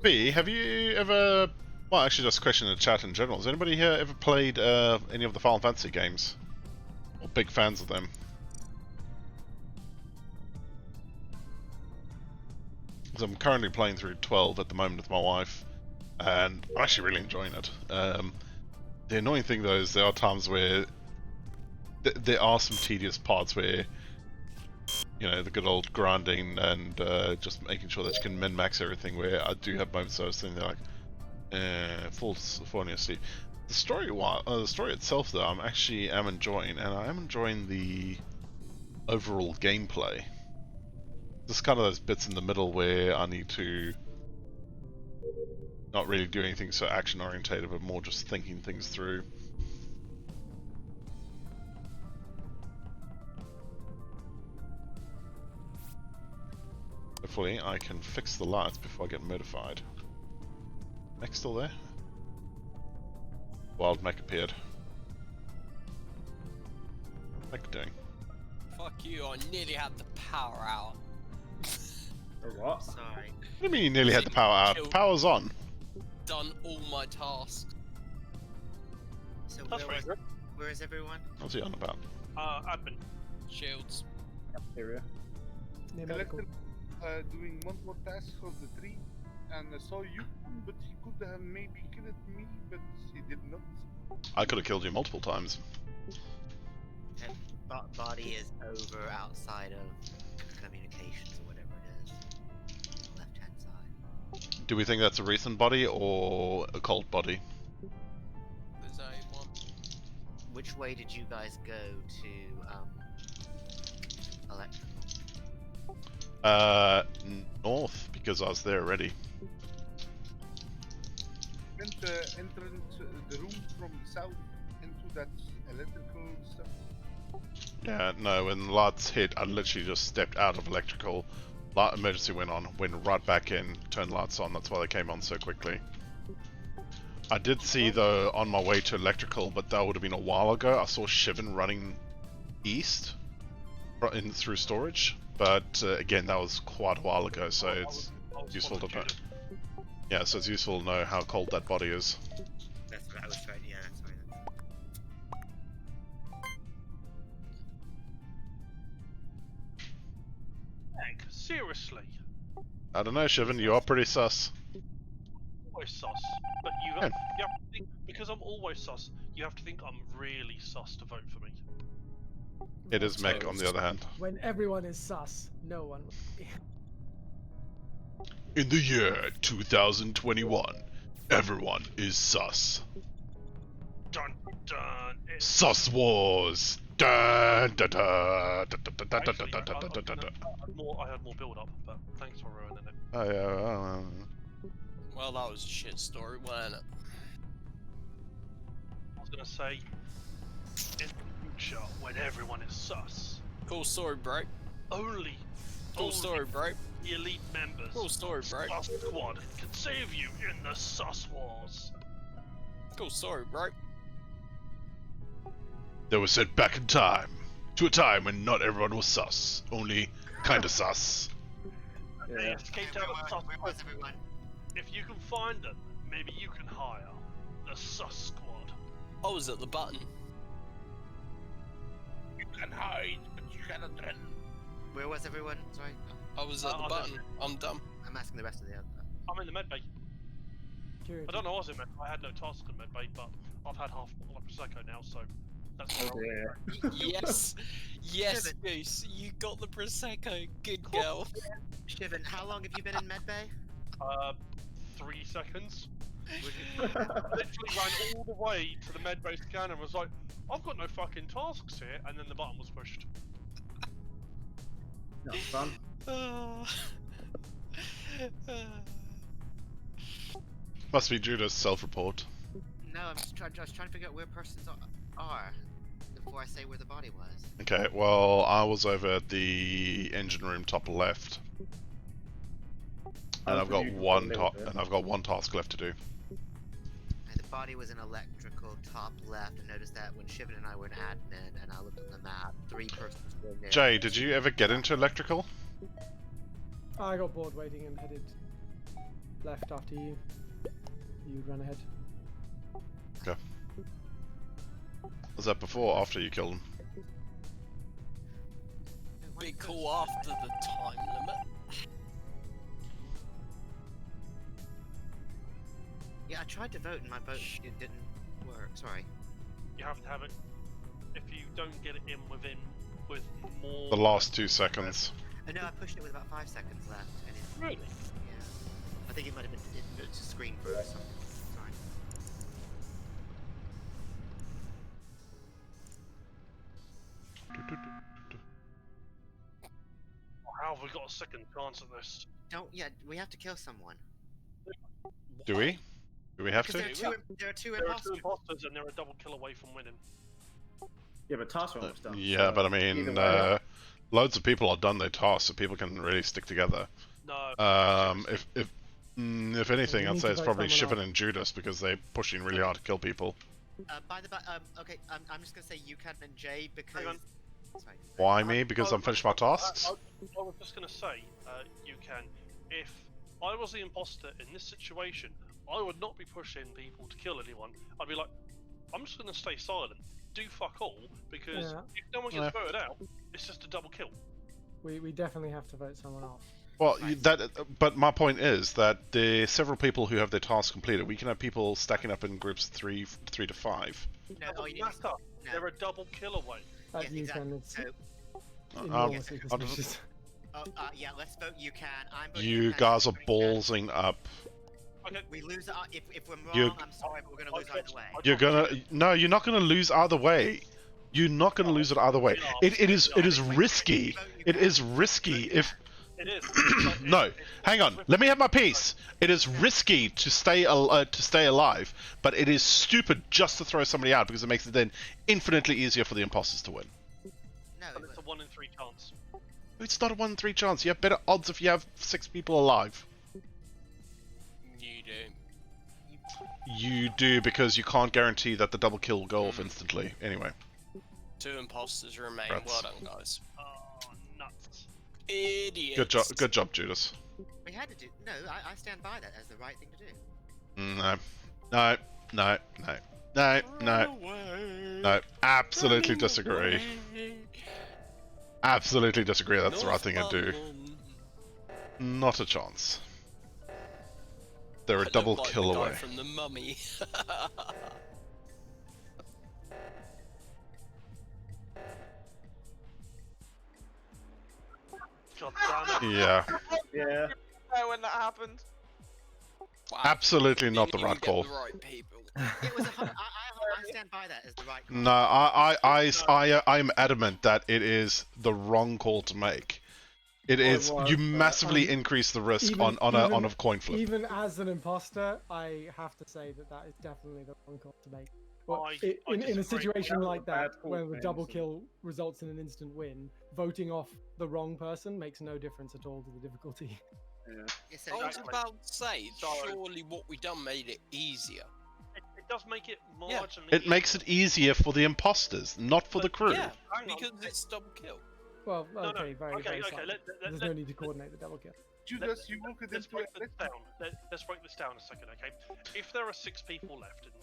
B, have you ever... Well, actually, just a question in the chat in general. Has anybody here ever played any of the Final Fantasy games? Or big fans of them? Because I'm currently playing through 12 at the moment with my wife, and I'm actually really enjoying it. The annoying thing, though, is there are times where there are some tedious parts where, you know, the good old grinding and just making sure that you can min-max everything, where I do have moments where I was thinking like, falling asleep. The story itself, though, I'm enjoying, and I am enjoying the overall gameplay. Just kind of those bits in the middle where I need to not really do anything so action-orientated, but more just thinking things through. Hopefully I can fix the lights before I get notified. Mech still there? Wild mech appeared. What's mech doing? Fuck you, I nearly had the power out. What? Sorry. What do you mean you nearly had the power out? The power's on. Done all my tasks. So That's very good. where is everyone? What's he on about? Admin. Shields. Cafeteria. Collector doing one more task of the 3, and I saw you, but he could have maybe killed me, but he did not. I could have killed you multiple times. And body is over outside of communications or whatever it is. Left hand side. Do we think that's a recent body or a cold body? There's a one. Which way did you guys go to electrical? North, because I was there already. Went enter the room from the south into that electrical stuff. Yeah, no, when the lights hit, I literally just stepped out of electrical. Light emergency went on, went right back in, turned lights on. That's why they came on so quickly. I did see, though, on my way to electrical, but that would have been a while ago, I saw Shivan running east through storage. But again, that was quite a while ago, so it's useful to know. Yeah, so it's useful to know how cold that body is. That's what I was trying. Yeah, that's right. Heck, seriously. I don't know, Shivan, you are pretty sus. Always sus. But you have to think, because I'm always sus, you have to think I'm really sus to vote for me. It is mech, on the other hand. When everyone is sus, no one will be. In the year 2021, everyone is sus. Dun dun. Sus Wars! Dun dun dun dun dun dun dun dun dun dun dun. I had more build up, but thanks for ruining it. Oh yeah. Well, that was a shit story, wasn't it? I was gonna say, in the future, when everyone is sus, Cool story, bro. only Story, bro. the elite members Cool story, of bro. Sus Squad can save you in the sus wars. Cool story, bro. They were sent back in time, to a time when not everyone was sus, only kinda sus. They escaped out of sus. Where was everyone? If you can find them, maybe you can hire the sus squad. I was at the button. You can hide, but you cannot run. Where was everyone? Sorry. I was at the I'm button. I'm dumb. I'm asking the rest of the other. I'm in the med bay. I don't know what I was in med. I had no task in med bay, but I've had half a bottle of prosecco now, so that's where Yes, yes, Goose. You got the prosecco. Good girl. Shivan, how long have you been in medbay? 3 seconds. Literally ran all the way to the med bay scanner and was like, I've got no fucking tasks here, and then the button was pushed. That's fun. Must be Judah's self-report. No, I was trying to figure out where persons are before I say where the body was. Okay, well, I was over at the engine room top left. And I've got one task left to do. The body was in electrical, top left. I noticed that when Shivan and I were in admin, and I looked on the map, 3 persons were in there. Jay, did you ever get into electrical? I got bored waiting and headed left after you. You'd run ahead. Okay. Was that before or after you killed him? Be cool after the time limit. Yeah, I tried to vote and my vote didn't work. Sorry. You have to have it. If you don't get it in with more. The last 2 seconds. No, I pushed it with about 5 seconds left. And it, Really? Yeah. I think it might have been it's a screen through or something. Sorry. How have we got a second chance at this? Yeah, we have to kill someone. Do we? Do we have to? There are two There are two imposters and they're a double kill away from winning. Yeah, but tasks are almost done. Yeah, so but I mean, either way. loads of people have done their tasks, so people can really stick together. No. If anything, We I'd need say to it's vote probably someone Shivan and Judas because they're pushing really hard to kill people. By the okay, I'm just gonna say Yukan and Jay because. Sorry. Why me? Because I'm finished my tasks? I was just gonna say, you can. If I was the imposter in this situation, I would not be pushing people to kill anyone. I'd be like, I'm just gonna stay silent, do fuck all, because if no one gets voted out, it's just a double kill. We definitely have to vote someone off. Well, but my point is that there are several people who have their tasks completed. We can have people stacking up in groups 3 to 5. They're a double kill away. Yes, exactly. It's Um, enormously I'll just- suspicious. Yeah, let's vote Yukan. You guys are ballsing up. Okay. We lose if we're wrong. You- I'm sorry, but we're gonna lose either way. You're not gonna lose either way. You're not gonna lose it either way. It is risky. It is risky if. It is. No, hang on. Let me have my piece. It is risky to stay alive, but it is stupid just to throw somebody out because it makes it then infinitely easier for the imposters to win. No, but it's a 1 in 3 chance. It's not a 1 in 3 chance. You have better odds if you have 6 people alive. You do. You do because you can't guarantee that the double kill will go off instantly. Anyway. 2 imposters remain. Rats. Well done, guys. Oh, nuts. Idiots. Good job, Judas. We had to do. No, I stand by that as the right thing to do. No. Absolutely disagree. Absolutely disagree. That's the right thing to do. Not a chance. They're a double kill away. From the mummy. God damn it. Yeah. Yeah. When that happened. Wow. Absolutely not the Didn't right even call. get the right people. It was I stand by that as the right call. No, I'm adamant that it is the wrong call to make. It is. was, You but, massively increase the risk on a coin flip. Even as an imposter, I have to say that is definitely the wrong call to make. Well, in a situation like that, where the double kill results in an instant win, voting off the wrong person makes no difference at all to the difficulty. Yeah. I was about to say, surely what we done made it easier. It does make it marginally. It makes it easier for the imposters, not for the crew. Yeah, because it's double kill. Well, No, very okay, slightly. There's no need to coordinate the double kill. Judas, you will get Let's into break it. this down. Let's break this down a second, okay? If there are 6 people left and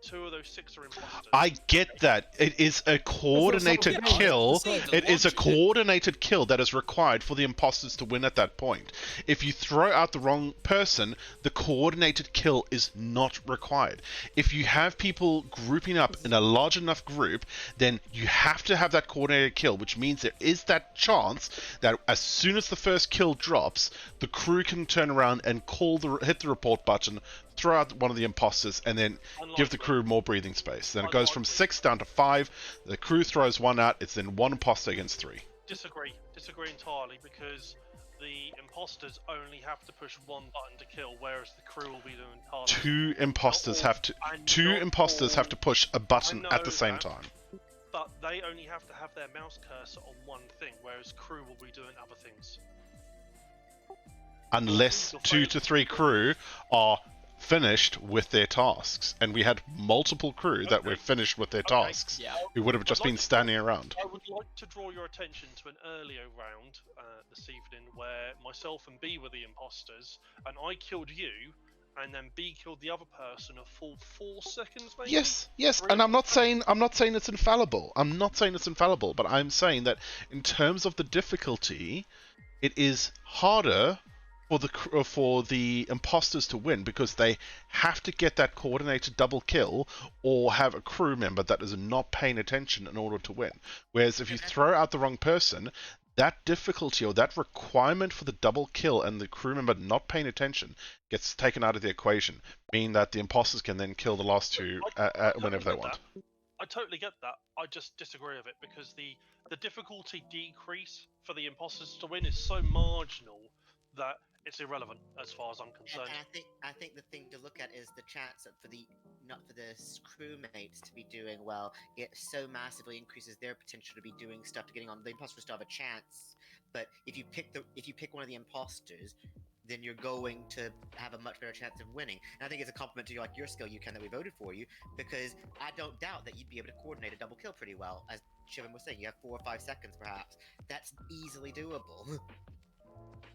two of those 6 are imposters. I get that. It is a coordinated kill. It is a coordinated kill that is required for the imposters to win at that point. If you throw out the wrong person, the coordinated kill is not required. If you have people grouping up in a large enough group, then you have to have that coordinated kill, which means there is that chance that as soon as the first kill drops, the crew can turn around and hit the report button, throw out one of the imposters, and then give the crew more breathing space. Then it goes from 6 down to 5. The crew throws 1 out. It's then 1 imposter against 3. Disagree entirely because the imposters only have to push 1 button to kill, whereas the crew will be doing tasks. 2 imposters have to push a button at the same time. But they only have to have their mouse cursor on one thing, whereas crew will be doing other things. Unless 2 to 3 crew are finished with their tasks, and we had multiple crew that were finished with their tasks, who would have just been standing around. I would like to draw your attention to an earlier round this evening where myself and B were the imposters, and I killed you, and then B killed the other person a full 4 seconds, maybe? Yes, and I'm not saying it's infallible. I'm not saying it's infallible, but I'm saying that in terms of the difficulty, it is harder for the imposters to win because they have to get that coordinated double kill or have a crew member that is not paying attention in order to win. Whereas if you throw out the wrong person, that difficulty or that requirement for the double kill and the crew member not paying attention gets taken out of the equation, meaning that the imposters can then kill the last two whenever they want. I totally get that. I just disagree with it because the difficulty decrease for the imposters to win is so marginal that it's irrelevant as far as I'm concerned. And I think the thing to look at is the chance for the crewmates to be doing well. It so massively increases their potential to be doing stuff, to getting on. The imposters still have a chance, but if you pick one of the imposters, then you're going to have a much better chance of winning. And I think it's a compliment to your skill, Yukan, that we voted for you, because I don't doubt that you'd be able to coordinate a double kill pretty well. As Shivan was saying, you have 4 or 5 seconds perhaps. That's easily doable.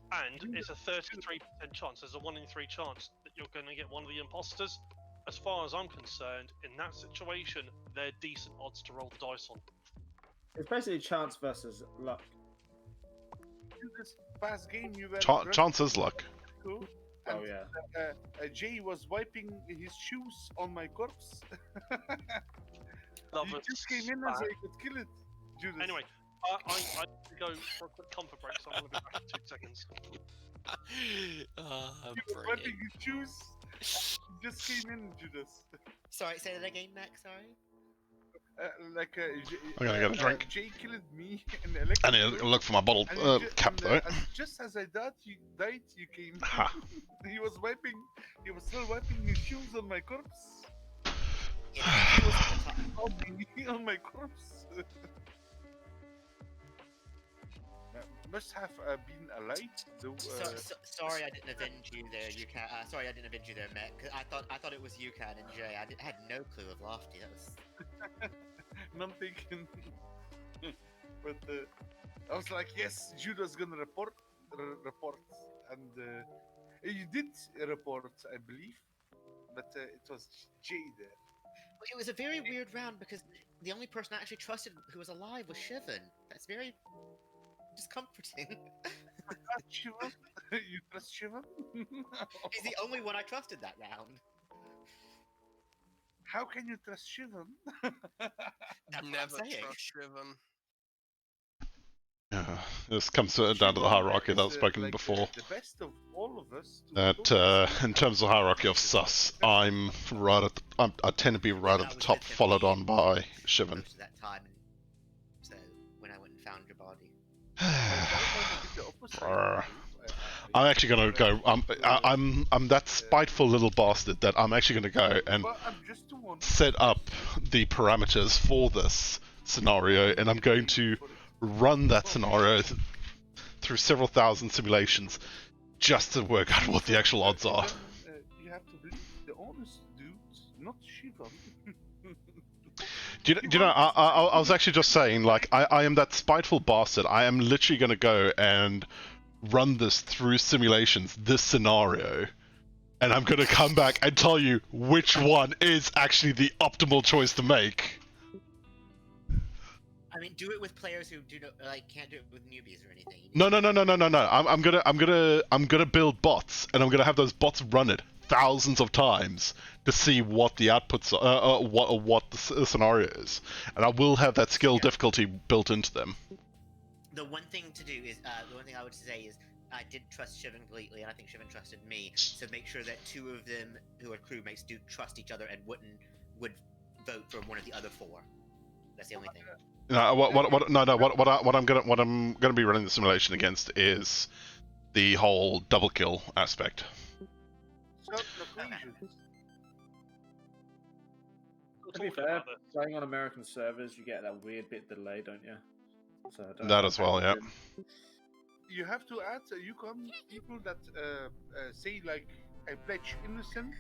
And it's a 33% chance. There's a 1 in 3 chance that you're going to get one of the imposters. As far as I'm concerned, in that situation, they're decent odds to roll the dice on. It's basically chance versus luck. In this past game, you were Chance is luck. Cool. Oh yeah. Jay was wiping his shoes on my corpse. Love he it. just came in as I could kill it. Judas. Anyway, I need to go for a quick comfort break, so I'm going to be back in 2 seconds. He was wiping his shoes. He just came in, Judas. Sorry, say that again, Max. Sorry. I'm gonna get a drink. Jay killed me in the I need to look for my bottle cap though. Just as I died, you came. He was still wiping his shoes on my corpse. He was on my corpse. Must have been a light. Though, sorry, I didn't avenge you there, Yukan. Sorry, I didn't avenge you there, Matt. Cause I thought it was Yukan and Jay. I had no clue of Lofty. That was. None taken. But I was like, yes, Judas gonna report, and you did report, I believe, but it was Jay there. Well, it was a very weird round because the only person I actually trusted who was alive was Shivan. That's very discomforting. Shivan? You trust Shivan? He's the only one I trusted that round. How can you trust Shivan? Never trust Shivan. This comes down to the hierarchy that I've spoken before. The best of all of us. That in terms of hierarchy of sus, I'm right at the, I tend to be right at the top, followed on by Shivan. Most of that time, so when I went and found your body. I'm actually gonna go. I'm that spiteful little bastard that I'm actually gonna go and set up the parameters for this scenario, and I'm going to run that scenario through several thousand simulations just to work out what the actual odds are. You have to believe the honest dudes, not Shivan. Do you know, I was actually just saying, like, I am that spiteful bastard. I am literally going to go and run this through simulations, this scenario, and I'm going to come back and tell you which one is actually the optimal choice to make. I mean, do it with players who can't do it with newbies or anything. No. I'm gonna build bots, and I'm gonna have those bots run it thousands of times to see what the outputs are, what the scenario is, and I will have that skill difficulty built into them. The one thing to do is, the one thing I would say is, I did trust Shivan completely, and I think Shivan trusted me. So make sure that 2 of them who are crewmates do trust each other and would vote for one of the other 4. That's the only thing. No, what I'm gonna be running the simulation against is the whole double kill aspect. To be fair, playing on American servers, you get that weird bit delay, don't you? So that as well, yeah. You have to add Yukon people that say like I pledge innocence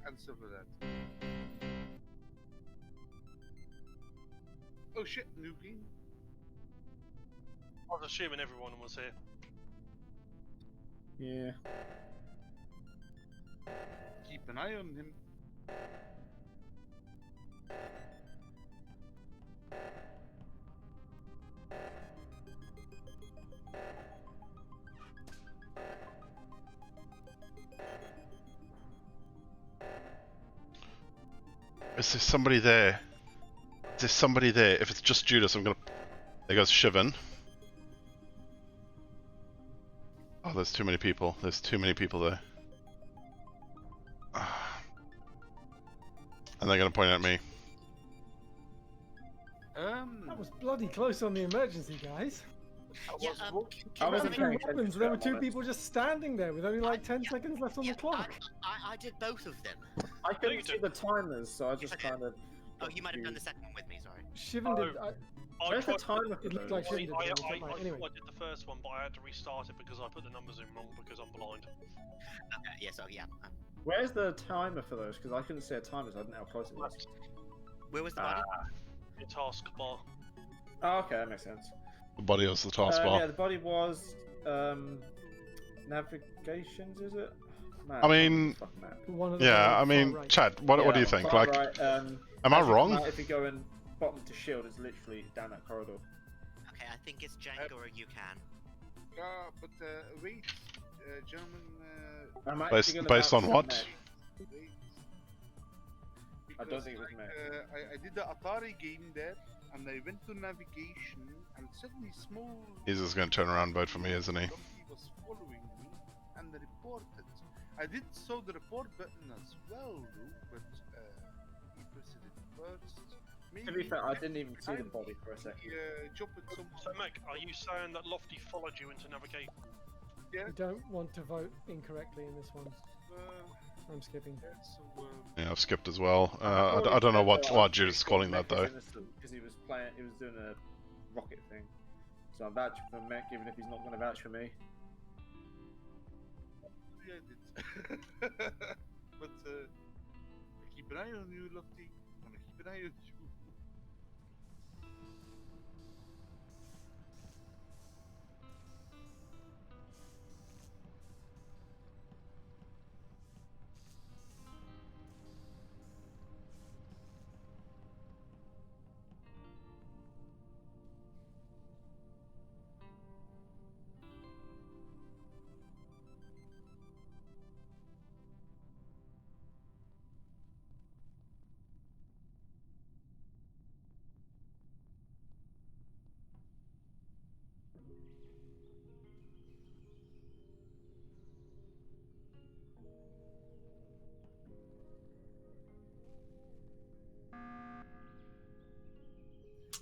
and stuff like that. Oh shit, new game. I was assuming everyone was here. Yeah. Keep an eye on him. Is there somebody there? Is there somebody there? If it's just Judas, I'm gonna... There goes Shivan. Oh, there's too many people. There's too many people there. And they're gonna point at me. That was bloody close on the emergency, guys. Yeah, I wasn't paying weapons. There were two people just standing there with only like 10 seconds left on the clock. I did both of them. I couldn't see the timers, so I just kind of. Oh, you might have done the second one with me, sorry. Shivan did. Where's the timer for It looked those? like Shivan did. I Anyway. thought I did the first one, but I had to restart it because I put the numbers in wrong because I'm blind. Okay, yeah, so yeah. Where's the timer for those? Because I couldn't see a timer, so I didn't know how close it was. Where was the body? The taskbar. Oh, okay, that makes sense. The body was the taskbar. Yeah, the body was navigations, is it? I mean, yeah, I mean, right. Chad, what do you think? Like, right, am I as you wrong? come out, if you go in bottom to shield, it's literally down that corridor. Okay, I think it's Django or you can. But wait, gentlemen. I'm actually gonna Based on vouch what? for Meg. I Because, don't think it was like, Meg. I did the Atari game there, and I went to navigation, and suddenly small. He's just gonna turn around and vote for me, isn't he? Donkey was following me and reported. I did saw the report button as well, though, but he pressed it first. Maybe To be fair, I didn't even see the body for a second. Chop it some. So, Meg, are you saying that Lofty followed you into navigation? Yeah. You don't want to vote incorrectly in this one. I'm skipping. Yeah, I've skipped as well. I don't know what Judas is calling that though. Because he was doing a rocket thing. So I'm vouching for Mech, even if he's not going to vouch for me. Yeah, I did. But I keep an eye on you, Lofty. I'm gonna keep an eye on you.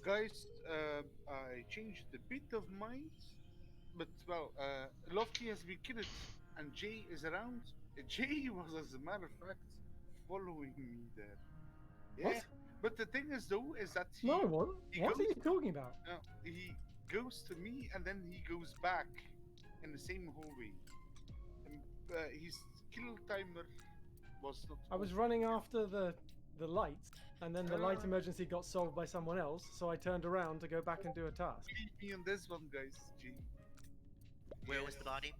Guys, I changed a bit of mind, but well, Lofty has been killed, and Jay is around. Jay was, as a matter of fact, following me there. Yeah. What? But the thing is, though, is that he. No, what? he What are goes- you talking about? No, he goes to me, and then he goes back in the same hallway. And, his kill timer was not. I was running after the light, and then the light emergency got solved by someone else, so I turned around to go back and do a task. Believe me on this one, guys. G. Where was the body?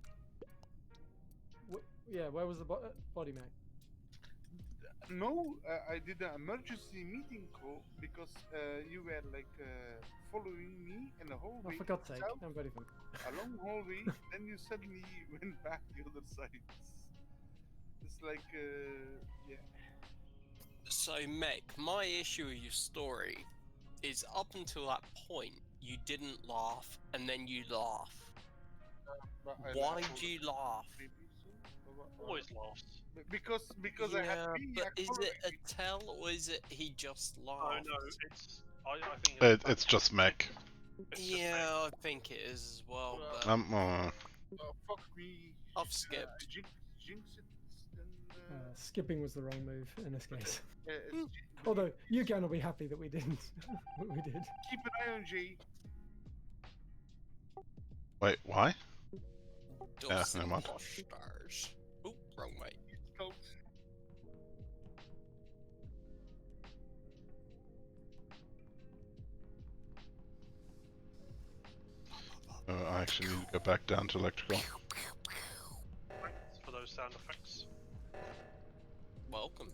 Yeah, where was the body, mate? No, I did an emergency meeting call because you were like following me in the hallway. Oh, for God's sake, south, I'm ready for it. a long hallway, then you suddenly went back the other side. It's like, yeah. So, Meg, my issue with your story is up until that point, you didn't laugh, and then you laugh. Why do you laugh? Always laughs. Because yeah, I had to be. but is it a tell or is it he just laughed? No, it's. I think It's just mech. Yeah, I think it is as well. But Fuck me. I've skipped. Jinx it. Skipping was the wrong move in this case. It's Although you can will be happy that we didn't. we did. Keep an eye on G. Wait, why? Yeah, Dulce never mind. Stars. Oop, Wrong way. I actually need to go back down to electrical. Thanks for those sound effects. Welcome.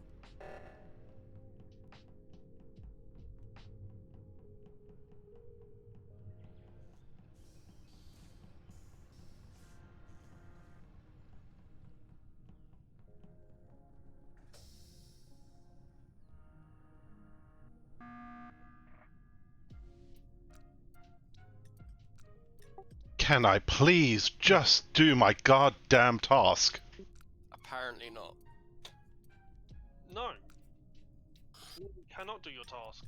Can I please just do my goddamn task? Apparently not. No. You cannot do your task.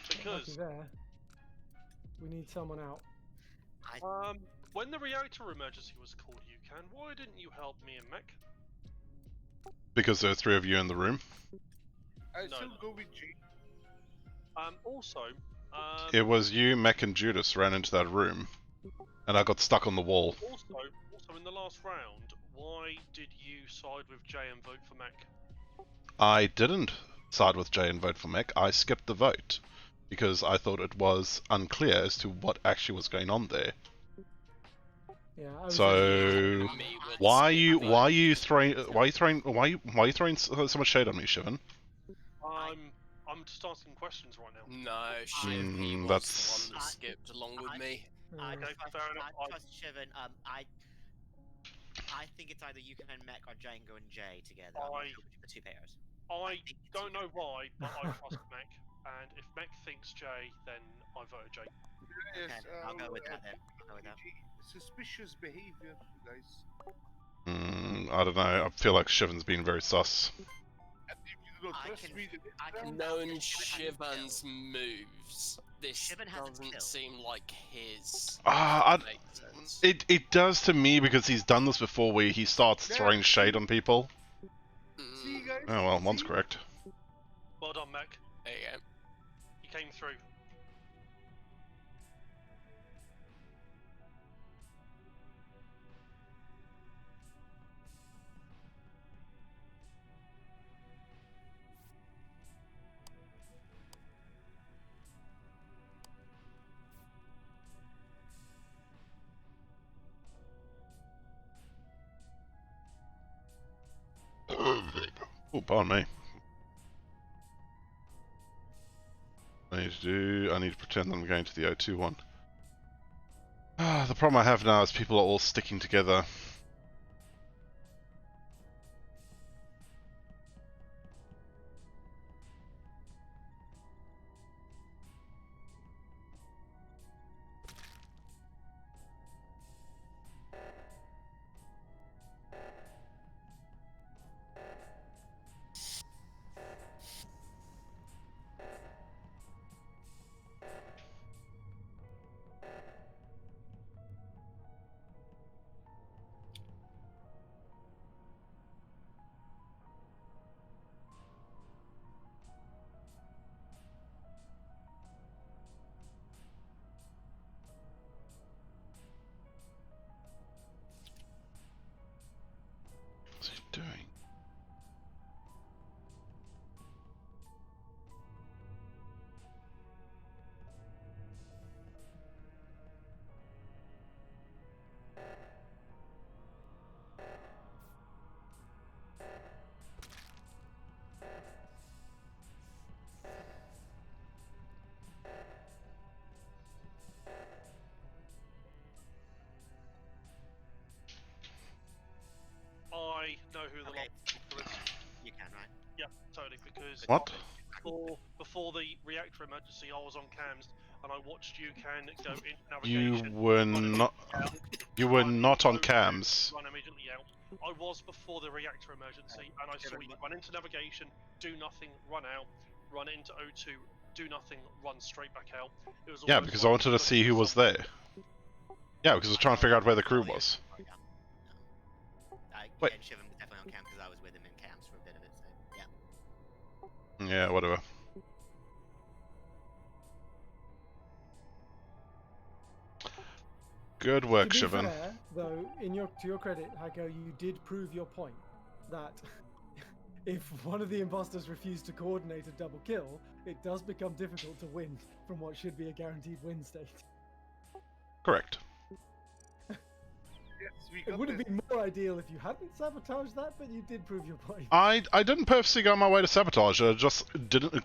Because there. We need someone out. when the reactor emergency was called, why didn't you help me and Mech? Because there are 3 of you in the room. I still go with G. Also, It was you, Mech, and Judas ran into that room, and I got stuck on the wall. Also in the last round, why did you side with Jay and vote for Mech? I didn't side with Jay and vote for Mech. I skipped the vote because I thought it was unclear as to what actually was going on there. Yeah. So why are you throwing so much shade on me, Shivan? I'm just asking questions right now. No, Shiv, he was that's- the one that skipped along with me. I Okay, trust, fair enough. I trust Shivan. I think it's either you and Mech or Django and Jay together. I'm not sure between the 2 pairs. I don't know why, but I trust Mech. And if Mech thinks Jay, then I vote Jay. Yes, Okay, I'll go with that then. I'll go with that. Suspicious behavior, guys. I don't know. I feel like Shivan's been very sus. And if you don't trust me, then Knowing Shivan's moves, this Shivan hasn't doesn't killed. seem like his. Makes sense. It does to me because he's done this before where he starts throwing shade on people. See, guys? Oh well, one's correct. Well done, Mech. There you go. You came through. Oh, pardon me. I need to pretend that I'm going to the O2 one. The problem I have now is people are all sticking together. What's he doing? I know who the Okay. locker is. You can, right? Yeah, totally. Because What? before the reactor emergency, I was on cams and I watched you can go in You navigation. were not. You were not on cams. Run immediately out. I was before the reactor emergency, and I saw you run into navigation, do nothing, run out, run into O2, do nothing, run straight back out. It was Yeah, almost because like I wanted to see who was there. Yeah, because I was trying to figure out where the crew was. Wait. And Shivan was definitely on cam because I was with him in camps for a bit of it, so yeah. Yeah, whatever. Good work, To be Shivan. fair, though, to your credit, Hako, you did prove your point that if one of the imposters refused to coordinate a double kill, it does become difficult to win from what should be a guaranteed win state. Correct. It would have been more ideal if you hadn't sabotaged that, but you did prove your point. I didn't purposely go on my way to sabotage. I just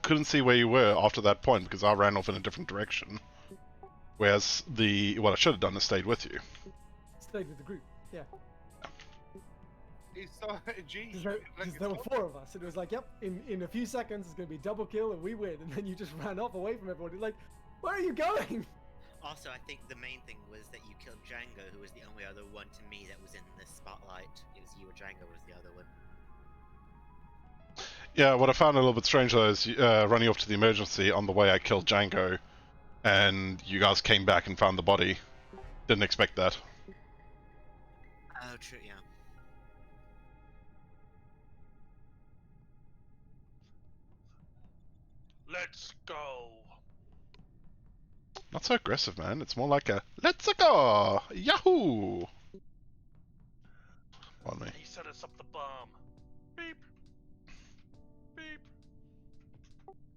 couldn't see where you were after that point because I ran off in a different direction. Whereas what I should have done is stayed with you. Stayed with the group, yeah. Because there were 4 of us, and it was like, yep, in a few seconds it's going to be double kill and we win, and then you just ran off away from everybody. Like, where are you going? Also, I think the main thing was that you killed Django, who was the only other one to me that was in the spotlight. It was you or Django was the other one. Yeah, what I found a little bit strange though is running off to the emergency on the way I killed Django, and you guys came back and found the body. Didn't expect that. Oh, true, yeah. Let's go. Not so aggressive, man. It's more like a let's go, Yahoo! On me. He set us up the bomb. Beep. Beep.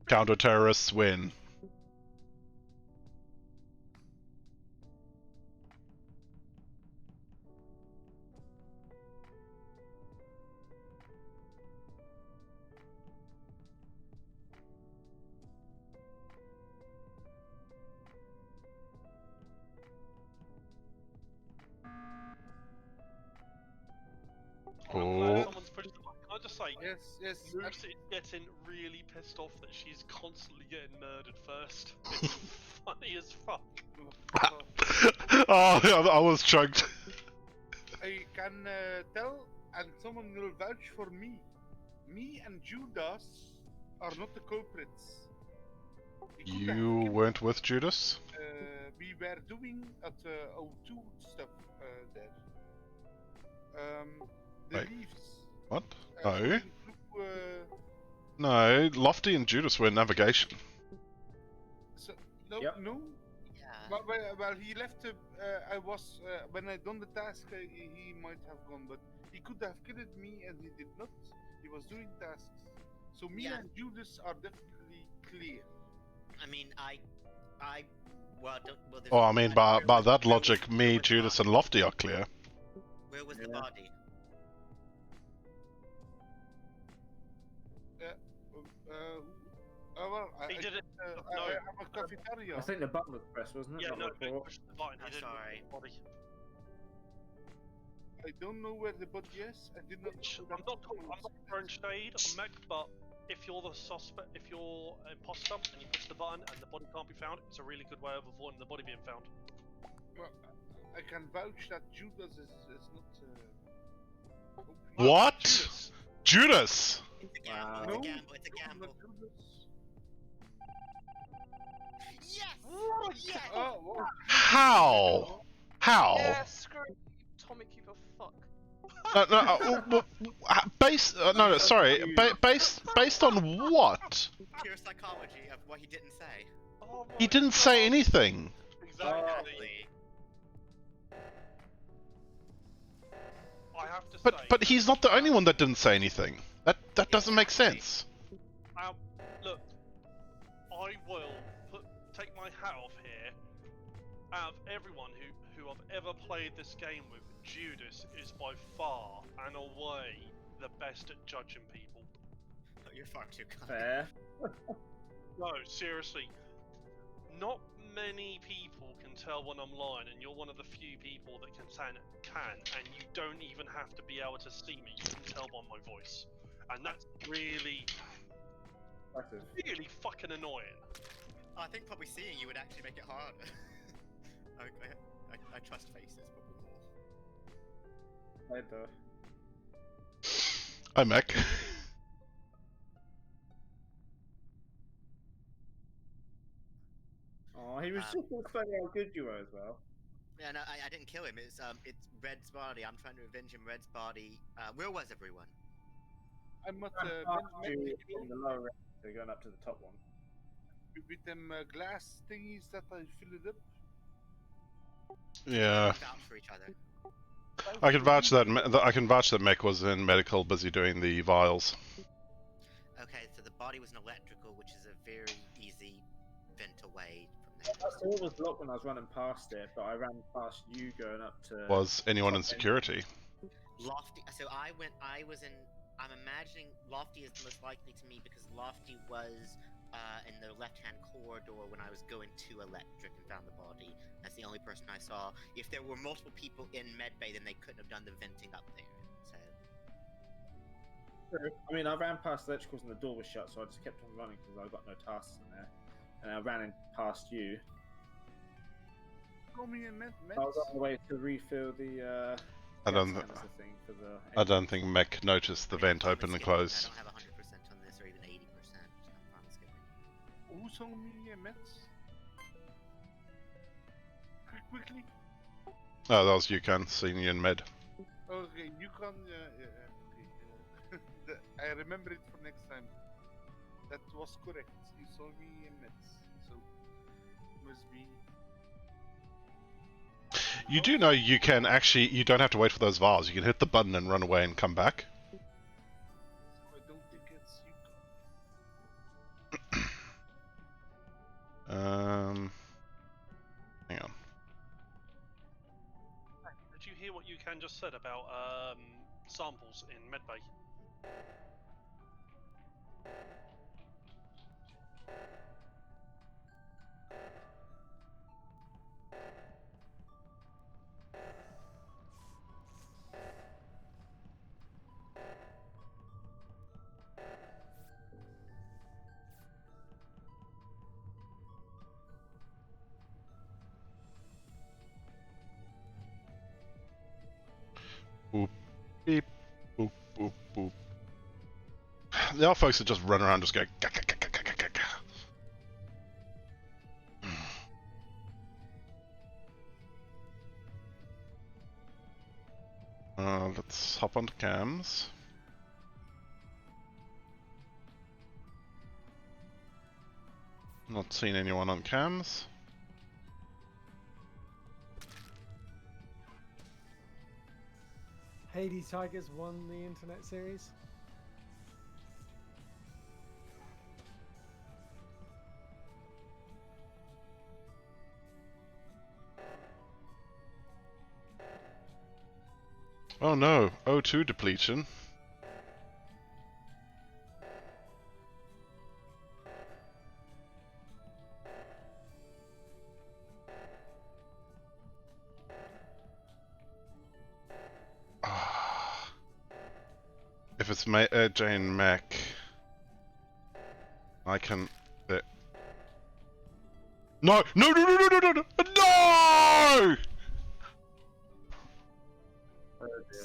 Counter-terrorists win. Oh. Someone's pushed the button. Can I just say, yes. Moose is getting really pissed off that she's constantly getting murdered first. It's funny as fuck. Oh, I was chugged. I can tell, and someone will vouch for me. Me and Judas are not the culprits. You weren't with Judas? We were doing at O2 stuff there. The Wait, leaves. what? No. Through, No, Lofty and Judas were in navigation. So, no. Yeah. Well, he left. I was when I done the task. He might have gone, but he could have killed me, and he did not. He was doing tasks. So me and Judas are definitely clear. I mean, well, there's Oh, I mean, by that logic, me, Judas, and Lofty are clear. Where was the body? Well, he did it. I have a cafeteria. I think the button was pressed, wasn't it? Yeah, Not no, the report. push the button. He didn't sorry. push the body. I don't know where the body is. I did not. I'm not throwing shade on Meg, but if you're the suspect, if you're an imposter and you push the button and the body can't be found, it's a really good way of avoiding the body being found. Well, I can vouch that Judas is not. What? Judas! It's a gamble. No. It's a gamble. Yes! Yes! Oh, whoa. How? How? Yeah, screw you, Tommy, keep a fuck. No, sorry. Based on what? Pure psychology of what he didn't say. Oh He didn't say anything. Exactly. I have to say. But he's not the only one that didn't say anything. That doesn't make sense. Look, I will take my hat off here. Out of everyone who I've ever played this game with, Judas is by far and away the best at judging people. Oh, you're far too kind. Fair. No, seriously. Not many people can tell when I'm lying, and you're one of the few people that can, and you don't even have to be able to see me. You can tell by my voice, and that's really fucking annoying. I think probably seeing you would actually make it harder. I trust faces probably more. I do. Hi, Mac. Oh, he was just explaining how good you were as well. Yeah, no, I didn't kill him. It's Red's body. I'm trying to avenge him. Red's body. Where was everyone? I'm not in the lower end, so going up to the top one. With them glass thingies that I filled up. Yeah. Vouch for each other. I can vouch that Mech was in medical, busy doing the vials. Okay, so the body was an electrical, which is a very easy vent away from there. That door was locked when I was running past it, but I ran past you going up to. Was anyone in security? Lofty. So I'm imagining Lofty is most likely to me because Lofty was in the left-hand corridor when I was going to Electric and found the body. That's the only person I saw. If there were multiple people in Medbay, then they couldn't have done the venting up there. So. I mean, I ran past electricals and the door was shut, so I just kept on running because I got no tasks in there. And I ran in past you. Call me in med. I was on the way to refill the. I don't think Mech noticed the vent open and close. I don't have 100% on this, or even 80%. I'm fine with skipping. Who told me meds? Quickly. Oh, that was Yukon, senior in med. Okay, Yukon. Okay. I remember it for next time. That was correct. You saw me in meds, so must be. You do know you can actually, you don't have to wait for those vials. You can hit the button and run away and come back. I don't think it's Hang on. Did you hear what Yukon just said about samples in medbay? Boop, beep, boop, boop, boop. The other folks that just run around just go. Let's hop onto cams. Not seen anyone on cams. Hades Tigers won the internet series. Oh no, O2 depletion. If it's Jane Mac, I can. No! No! No! No! No! No! No! No!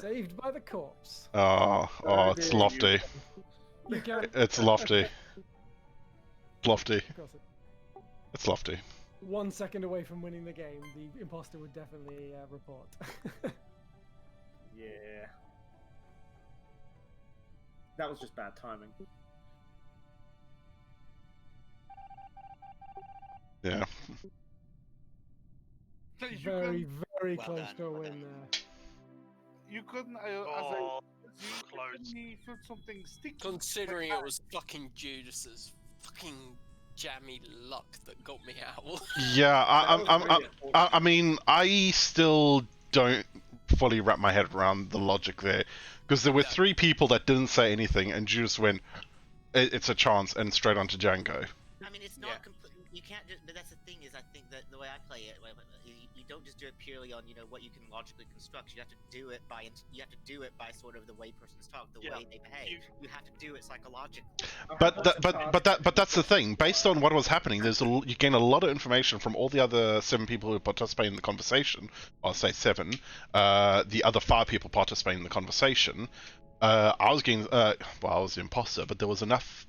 Saved by the corpse. Oh, it's lofty. You can. It's lofty. Lofty. It's lofty. 1 second away from winning the game, the imposter would definitely report. Yeah. That was just bad timing. Yeah. Very, very close to a win there. You couldn't. Close. Feel something sticky. Considering it was fucking Judas's fucking jammy luck that got me out. Yeah, I mean, I still don't fully wrap my head around the logic there, because there were 3 people that didn't say anything, and Judas went, "It's a chance," and straight onto Django. I mean, it's not complete. You can't just. But that's the thing is, I think that the way I play it, you don't just do it purely on what you can logically construct. You have to do it by sort of the way persons talk, the way they behave. You have to do it psychologically. But that's the thing. Based on what was happening, you gain a lot of information from all the other 7 people who participate in the conversation. I'll say 7. The other 5 people participating in the conversation. I was getting I was the imposter, but there was enough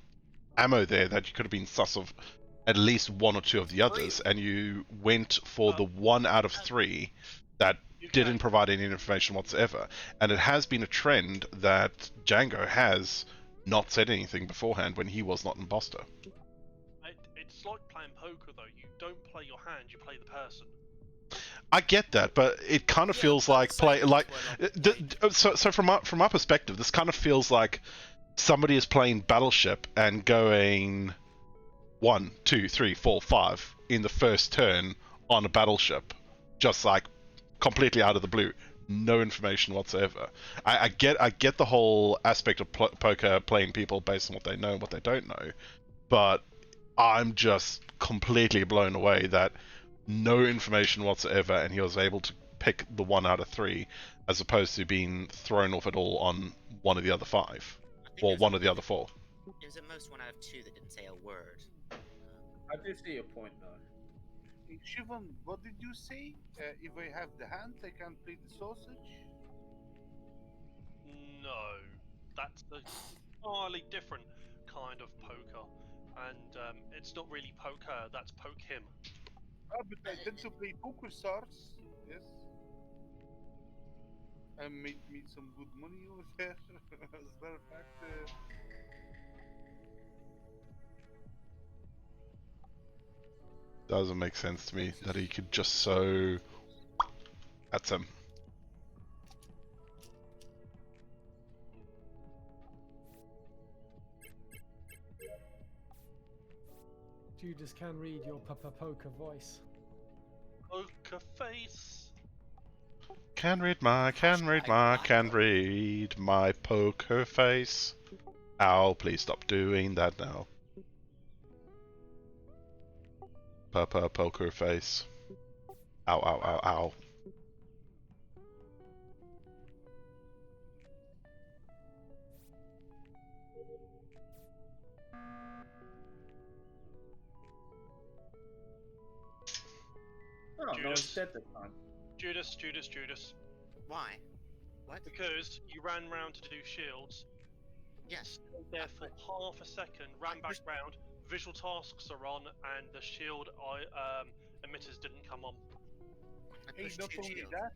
ammo there that you could have been sus of at least 1 or 2 of the others, and you went for the 1 out of 3 that didn't provide any information whatsoever. And it has been a trend that Django has not said anything beforehand when he was not an imposter. It's like playing poker though. You don't play your hand, you play the person. I get that, but it kind of feels like so from my perspective, this kind of feels like somebody is playing Battleship and going 1, 2, 3, 4, 5 in the first turn on a battleship, just like completely out of the blue, no information whatsoever. I get the whole aspect of poker, playing people based on what they know and what they don't know, but I'm just completely blown away that no information whatsoever, and he was able to pick the 1 out of 3, as opposed to being thrown off at all on one of the other 5, or one of the other 4. It was at most 1 out of 2 that didn't say a word. I do see your point, though. Hey, Shivan, what did you say? If I have the hand, I can play the sausage? No, that's a entirely different kind of poker, and it's not really poke her. That's poke him. Ah, but I tend to play poker stars. Yes. I made me some good money over there. As a matter of fact. Doesn't make sense to me that he could just so... That's him. Judas can read your poker voice. Poker face. Can read my poker face. Ow, please stop doing that now. Poker face. Ow, ow, ow, ow. Oh, no one's dead this time. Judas. Why? What? Because you ran round to do shields. Yes. Stayed there for half a second, ran back round, visual tasks are on, and the shield emitters didn't come on. Hey, not only that.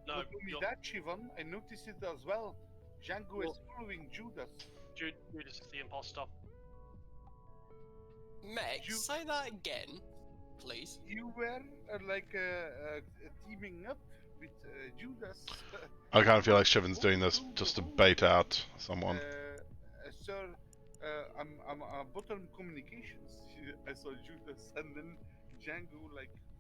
No, not only that, Shivan, I noticed it as well. Django is following Judas. Judas is the imposter. Meg, say that again, please. You were teaming up with Judas. I kind of feel like Shivan's doing this just to bait out someone. Sir, I'm bottom communications. I saw Judas and then Django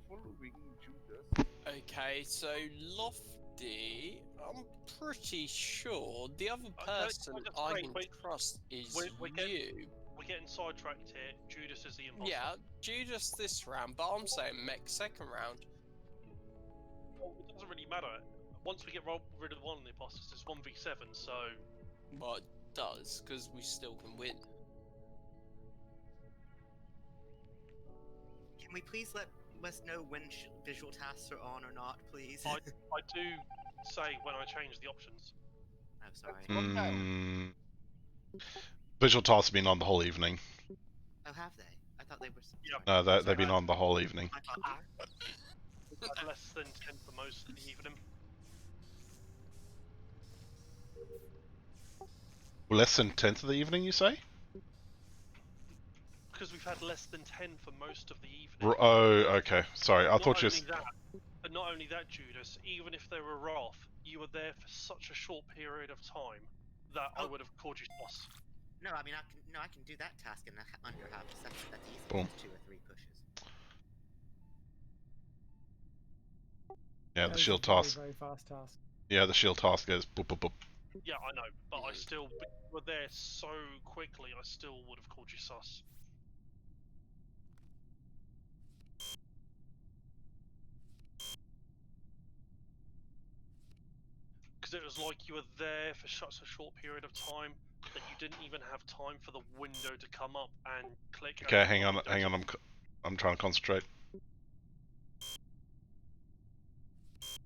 following Judas. Okay, so Lofty, I'm pretty sure the other person I can trust is you. We're getting sidetracked here. Judas is the imposter. Yeah, Judas this round, but I'm saying Mech second round. Well, it doesn't really matter. Once we get rid of one of the imposters, it's 1v7, so... Well, it does, because we still can win. Can we please let us know when visual tasks are on or not, please? I do say when I change the options. I'm sorry. Visual tasks have been on the whole evening. Oh, have they? I thought they were... No, they've been on the whole evening. We've had less than 10 for most of the evening. Less than 10th of the evening, you say? Because we've had less than 10 for most of the evening. Oh, okay. Sorry, I thought you... But not only that, Judas, even if they were off, you were there for such a short period of time that I would have called you boss. No, I mean, I can do that task in under half a second. That's easy. Boom. 2 or 3 pushes. Yeah, the shield task. Very fast task. Yeah, the shield task is boop boop boop. Yeah, I know, but I still were there so quickly. I still would have called you sus. Because it was like you were there for such a short period of time that you didn't even have time for the window to come up and click. Okay, hang on, I'm trying to concentrate.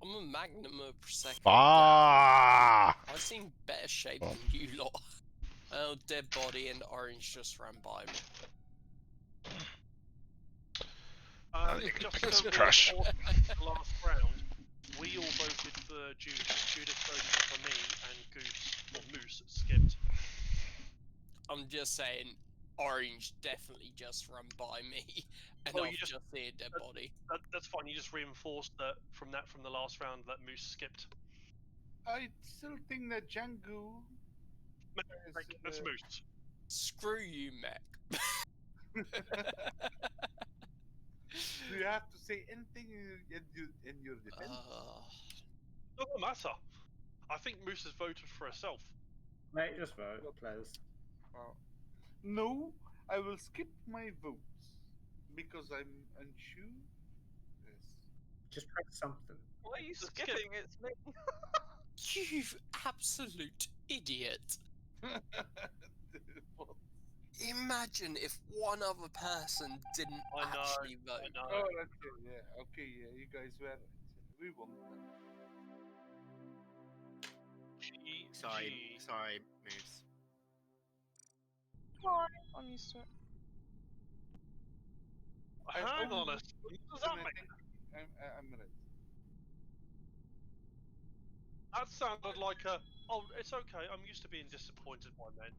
I'm a magnum per second. Ah! I've seen better shape than you lot. Oh, dead body and orange just ran by me. Just so trash. Last round, we all voted for Judas. Judas voted for me, and Goose or Moose skipped. I'm just saying, Orange definitely just run by me, and I've just seen a dead body. That's fine. You just reinforced that from the last round that Moose skipped. I still think that Django. That's Moose. Screw you, Mech. Do you have to say anything in your defense? Doesn't matter. I think Moose has voted for herself. Mate, just vote, please. No, I will skip my votes because I'm unsure. Yes. Just press something. Why are you skipping? It's me. You absolute idiot. Imagine if one other person didn't actually vote. Oh, okay, yeah, okay, yeah, you guys were right. We won. Sorry, Moose. Fine, I'm used to it. Hang on a second. What does that mean? I'm ready. That sounded like a. Oh, it's okay. I'm used to being disappointed by men.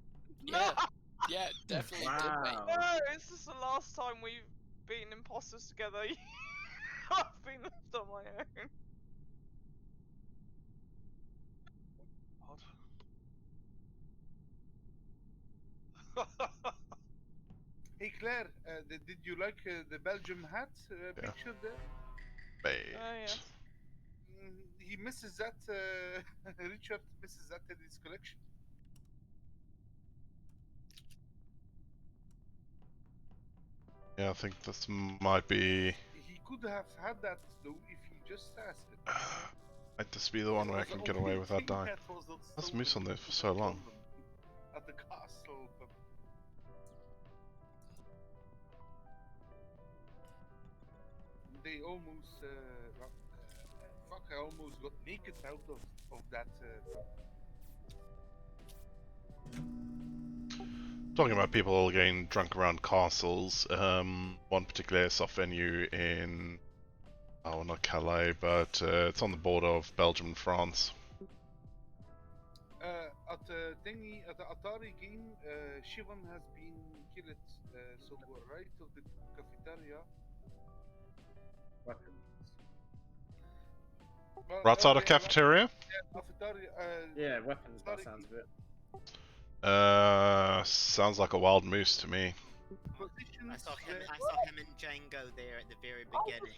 Yeah, definitely. Wow. No, it's just the last time we've been imposters together. I've been left on my own. Hey Claire, did you like the Belgium hat picture there? Bait. Oh yes. He misses that. Richard misses that in his collection. Yeah, I think this might be. He could have had that though if he just asked it. Might this be the one where I can get away without dying? That's Moose on there for so long. At the castle. They almost. Fuck! I almost got naked out of that. Talking about people getting drunk around castles, one particular soft venue in, oh, not Calais, but it's on the border of Belgium and France. At the Atari game, Shivan has been killed. So right of the cafeteria. Well, Right side of cafeteria? Yeah, cafeteria. Yeah, weapons by the sounds of it. Sounds like a wild moose to me. I saw him and Django there at the very beginning.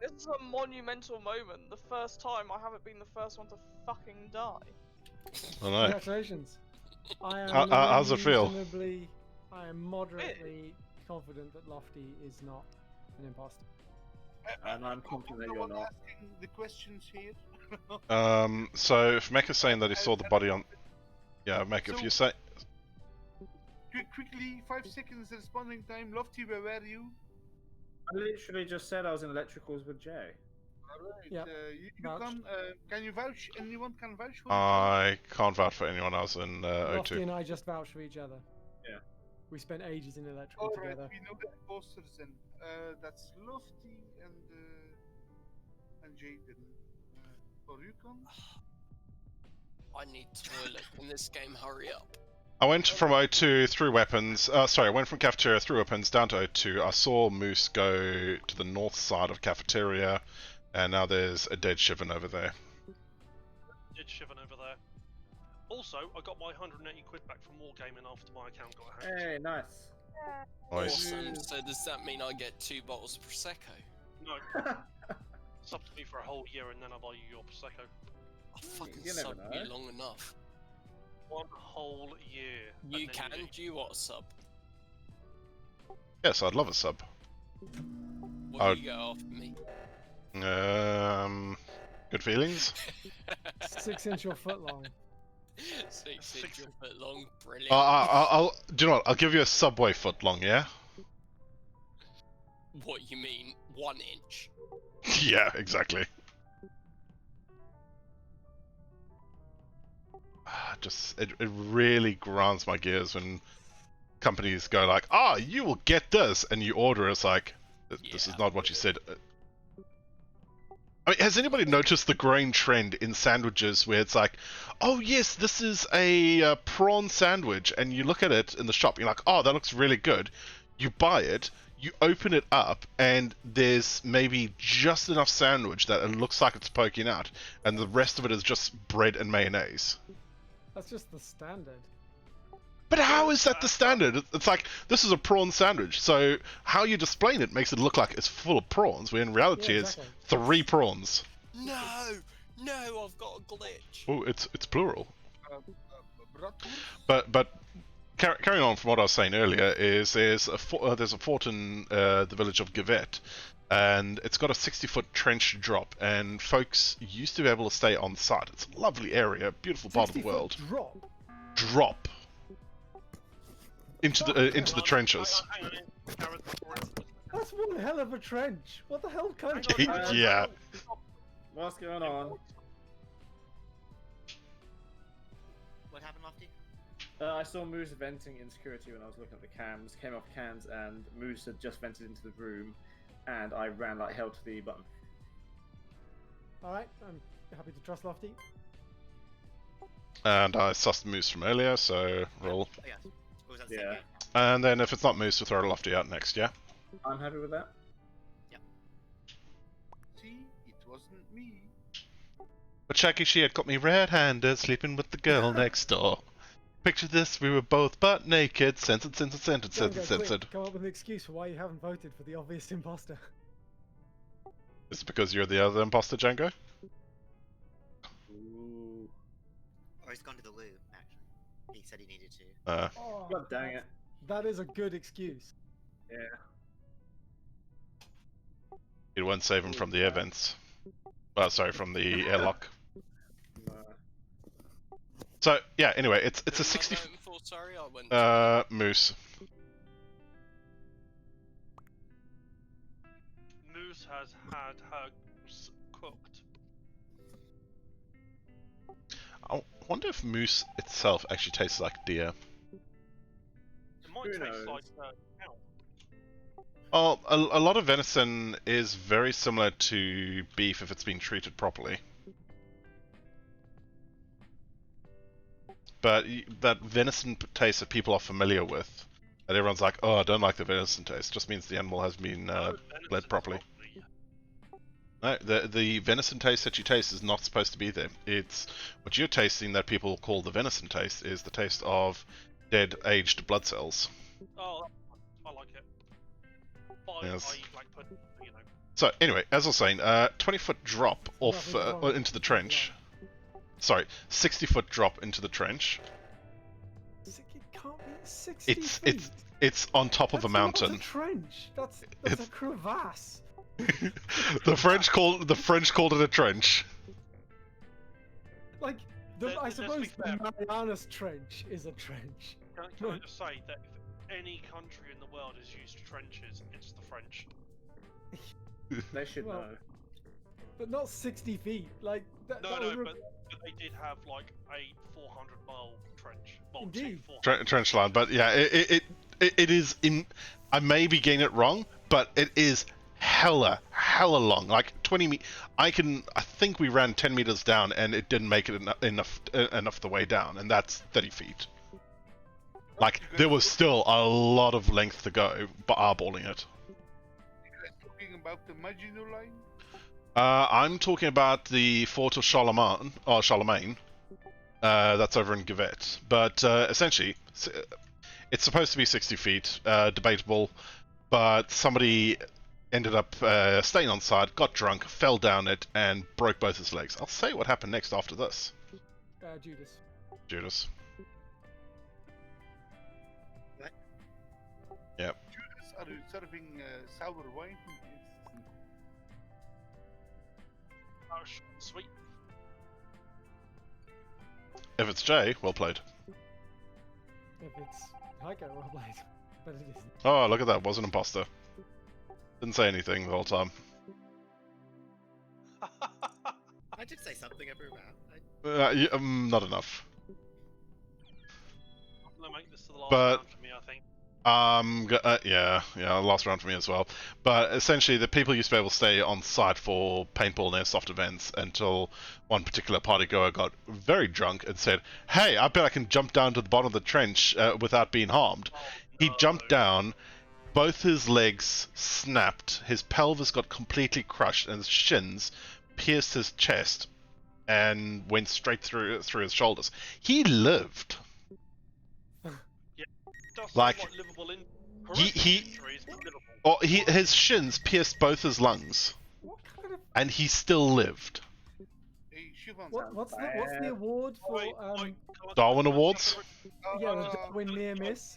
This is a monumental moment. The first time I haven't been the first one to fucking die. I know. Congratulations. I am how's it feel? I am moderately confident that Lofty is not an imposter. And I'm confident that you're not. Asking the questions here. So if Mech is saying that he saw the body on... Yeah, Mech, if you say... Quickly, 5 seconds responding time. Lofty, where were you? I literally just said I was in electricals with Jay. Alright, Yep. Can you vouch? Anyone can vouch for I can't vouch for anyone else in Lofty O2. and I just vouched for each other. Yeah. We spent ages in electrical Alright, together. we know the imposters then. That's Lofty and Jaden. Or Yukon? I need toilet in this game. Hurry up. I went from O2 through weapons, I went from cafeteria through weapons down to O2. I saw Moose go to the north side of cafeteria, and now there's a dead Shivan over there. Dead Shivan over there. Also, I got my 180 quid back from Wargaming after my account got hacked. Hey, nice. Nice. Awesome. So does that mean I get 2 bottles of Prosecco? No. It's up to me for a whole year and then I'll buy you your Prosecco. I fucking You never subbed you know. long enough. 1 whole year. You can? Do you want a sub? Yes, I'd love a sub. What do you go after me? Good feelings? 6 inch or foot long. 6 inch foot long, brilliant. I'll do you know what? I'll give you a Subway foot long, yeah? What you mean, 1 inch? Yeah, exactly. It really grinds my gears when companies go like, you will get this, and you order it's like, this is not what you said. I mean, has anybody noticed the growing trend in sandwiches where it's like, oh yes, this is a prawn sandwich, and you look at it in the shop, you're like, oh, that looks really good. You buy it, you open it up, and there's maybe just enough sandwich that it looks like it's poking out, and the rest of it is just bread and mayonnaise. That's just the standard. But how is that the standard? It's like, this is a prawn sandwich, so how you displaying it makes it look like it's full of prawns, when in reality it's 3 prawns. No, I've got a glitch. Oh, it's plural. But carrying on from what I was saying earlier, is there's a fort in the village of Givet, and it's got a 60-foot trench drop, and folks used to be able to stay on site. It's a lovely area, beautiful part of the world. Drop into the trenches. That's one hell of a trench. What the hell kind of Yeah. What's going on? What happened, Lofty? I saw Moose venting in security when I was looking at the cams. Came off cams and Moose had just vented into the room, and I ran like hell to the button. Alright, I'm happy to trust Lofty. And I sussed Moose from earlier, so roll. Oh, yeah. What was that Yeah. And then if it's not Moose, we'll throw Lofty out next, yeah? I'm happy with that. See, it wasn't me. But Shaggy, she had got me red-handed, sleeping with the girl next door. Picture this, we were both butt naked, censored. Quick, come up with an excuse for why you haven't voted for the obvious imposter. Is it because you're the other imposter, Django? Ooh. Or he's gone to the loo, actually. He said he needed to. Oh, God dang it. That is a good excuse. Yeah. It won't save him from the air vents. Well, sorry, from the airlock. So yeah, anyway, it's a 60. Sorry, I went. Moose. Moose has had her cooked. I wonder if moose itself actually tastes like deer. It might taste like cow. Oh, a lot of venison is very similar to beef if it's been treated properly. But that venison taste that people are familiar with, that everyone's like, oh, I don't like the venison taste, just means the animal has been bled properly. No, the venison taste that you taste is not supposed to be there. It's what you're tasting that people call the venison taste is the taste of dead, aged blood cells. Oh, I like it. But Yes. I eat black pudding, you know. So anyway, as I was saying, 20-foot drop off into the trench. Sorry, 60-foot drop into the trench. It can't be 60 feet. It's on top of a mountain. That's a trench. That's a crevasse. the French called it a trench. Like, I suppose the Marianas Trench is a trench. Can I just say that if any country in the world has used trenches, it's the French. They should know. But not 60 feet. Like But they did have like a 400-mile trench. Well, Indeed. Trench line, but yeah, it is in. I may be getting it wrong, but it is hella long. Like 20 meters. I think we ran 10 meters down, and it didn't make it enough the way down, and that's 30 feet. Like there was still a lot of length to go, but eyeballing it. You guys talking about the Maginot Line? I'm talking about the Fort of Charlemagne. That's over in Givet. But essentially, it's supposed to be 60 feet, debatable, but somebody ended up staying on site, got drunk, fell down it, and broke both his legs. I'll say what happened next after this. Judas. Judas. What? Yep. Judas, are you serving sour wine? Oh, sweet. If it's Jay, well played. If it's Heiko, well played. But it isn't. Oh, look at that, was an imposter. Didn't say anything the whole time. I did say something every round. Not enough. I'm gonna make this to the last But round for me, I think. Yeah, last round for me as well. But essentially, the people used to be able to stay on site for paintball and airsoft events until one particular party goer got very drunk and said, "Hey, I bet I can jump down to the bottom of the trench without being harmed." He jumped down, both his legs snapped, his pelvis got completely crushed, and his shins pierced his chest and went straight through his shoulders. He lived. Like, his shins pierced both his lungs, and he still lived. What's the award for Darwin Awards? Yeah, the Darwin near miss.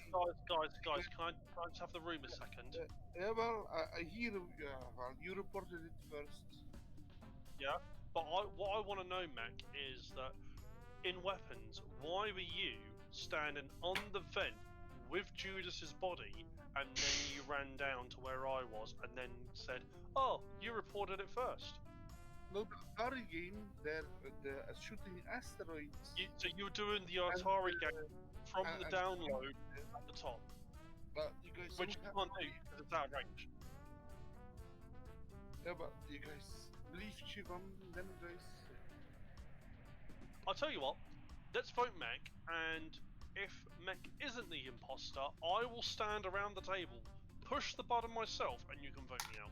Guys, can I just have the room a second? Yeah, well, I hear. Well, you reported it first. Yeah, but what I want to know, Mac, is that in weapons, why were you standing on the vent with Judas's body, and then you ran down to where I was, and then said, "Oh, you reported it first." No, the Atari game, they're shooting asteroids. So you were doing the Atari game from the download at the top. But you guys, which you can't do because it's out of range. Yeah, but you guys leave Shivam, then guys. I'll tell you what. Let's vote Mac, and if Mac isn't the imposter, I will stand around the table, push the button myself, and you can vote me out.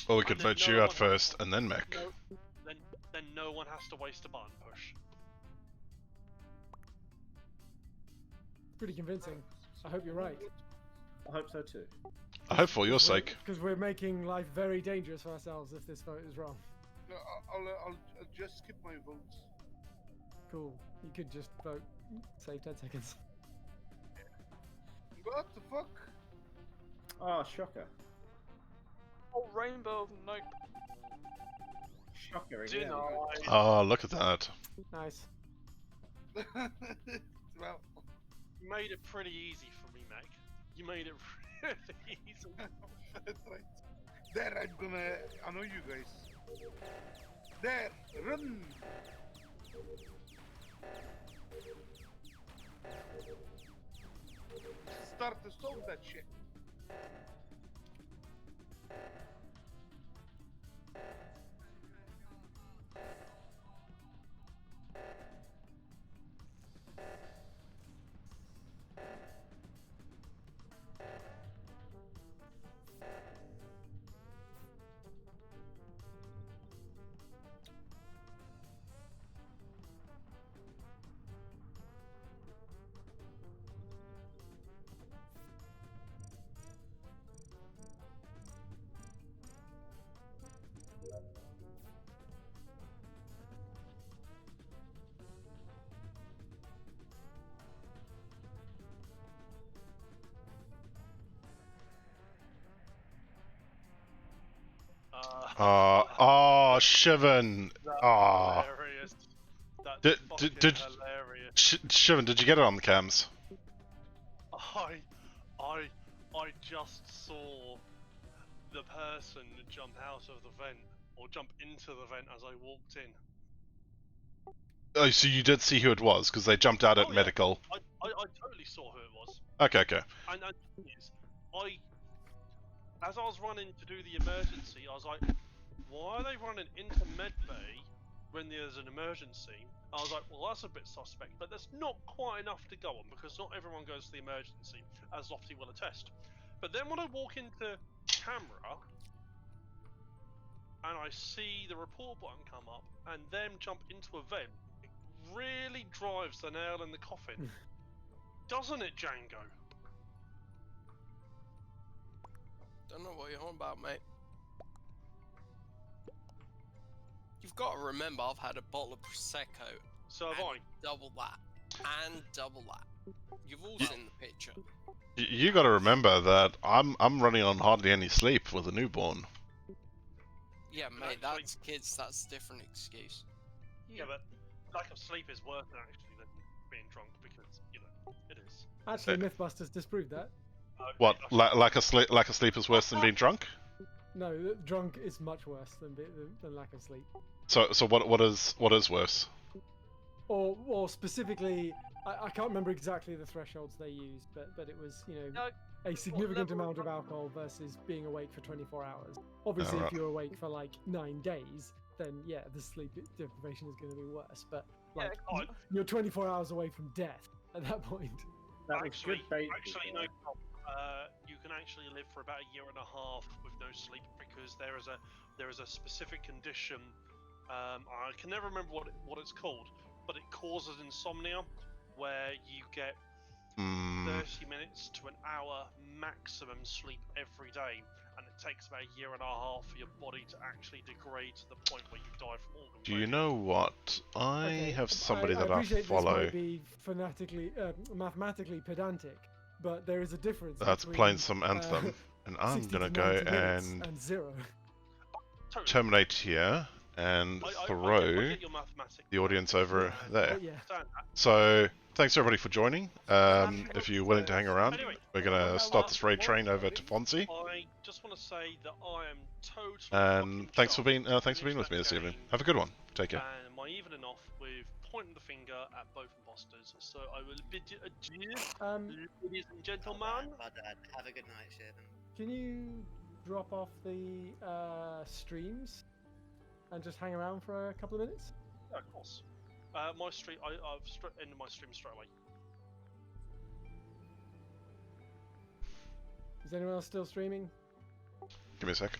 Or we could vote you out first, and then Mac. Then no one has to waste a button push. Pretty convincing. I hope you're right. I hope so too. I hope for your sake. Because we're making life very dangerous for ourselves if this vote is wrong. No, I'll just skip my votes. Cool. You could just vote. Save 10 seconds. What the fuck? Oh, shocker. Oh, rainbow of nope. Shocker again. Oh, look at that. Nice. Well, you made it pretty easy for me, Mac. You made it really easy. That's right. There, I'm gonna annoy you guys. There, run! Start to solve that shit. Shivan. Hilarious. That's hilarious. Shivan, did you get it on the cams? I just saw the person jump out of the vent, or jump into the vent as I walked in. Oh, so you did see who it was, because they jumped out at medical. I totally saw who it was. Okay. And as I was running to do the emergency, I was like, why are they running into medbay when there's an emergency? I was like, well, that's a bit suspect, but there's not quite enough to go on, because not everyone goes to the emergency, as Lofty will attest. But then when I walk into camera, and I see the report button come up, and them jump into a vent, it really drives the nail in the coffin. Doesn't it, Django? Don't know what you're on about, mate. You've got to remember, I've had a bottle of Prosecco. So have I. Double that. And double that. You've all seen the picture. You got to remember that I'm running on hardly any sleep with a newborn. Yeah, mate, that's kids. That's a different excuse. Yeah, but lack of sleep is worse actually than being drunk, because it is. Actually, Mythbusters disproved that. What? Lack of sleep is worse than being drunk? No, drunk is much worse than lack of sleep. So what is worse? Or specifically, I can't remember exactly the thresholds they used, but it was, you know, Uh, a significant level amount of alcohol versus being awake for 24 hours. Obviously, Alright. if you're awake for like 9 days, then yeah, the sleep deprivation is going to be worse. But like, you're 24 hours away from death at that point. That was Actually, good bait. actually, no. You can actually live for about 1.5 years with no sleep because there is a specific condition. I can never remember what it's called, but it causes insomnia, where you get 30 minutes to an hour maximum sleep every day, and it takes about 1.5 years for your body to actually degrade to the point where you die from organ Do you know what? I have somebody I that I appreciate follow. this might be fanatically, mathematically pedantic, but there is a difference. That's between, playing some Anthem, and I'm 60 gonna to go 90 minutes and 0. terminate here and I throw get your mathematics, the audience over there. Yeah. So, thanks everybody for joining. If you're willing to hang around, Anyway, we're gonna start this raid train over to Fonzie. I just want to say that I am totally And thanks for being with finish me that this evening. game Have a good one. Take care. And my evening off with pointing the finger at both imposters. So I will bid you adieu, ladies and gentlemen. Have a good night, Shivan. Can you drop off the streams and just hang around for a couple of minutes? Yeah, of course. My stream, I've ended my stream straight away. Is anyone else still streaming? Give me a sec.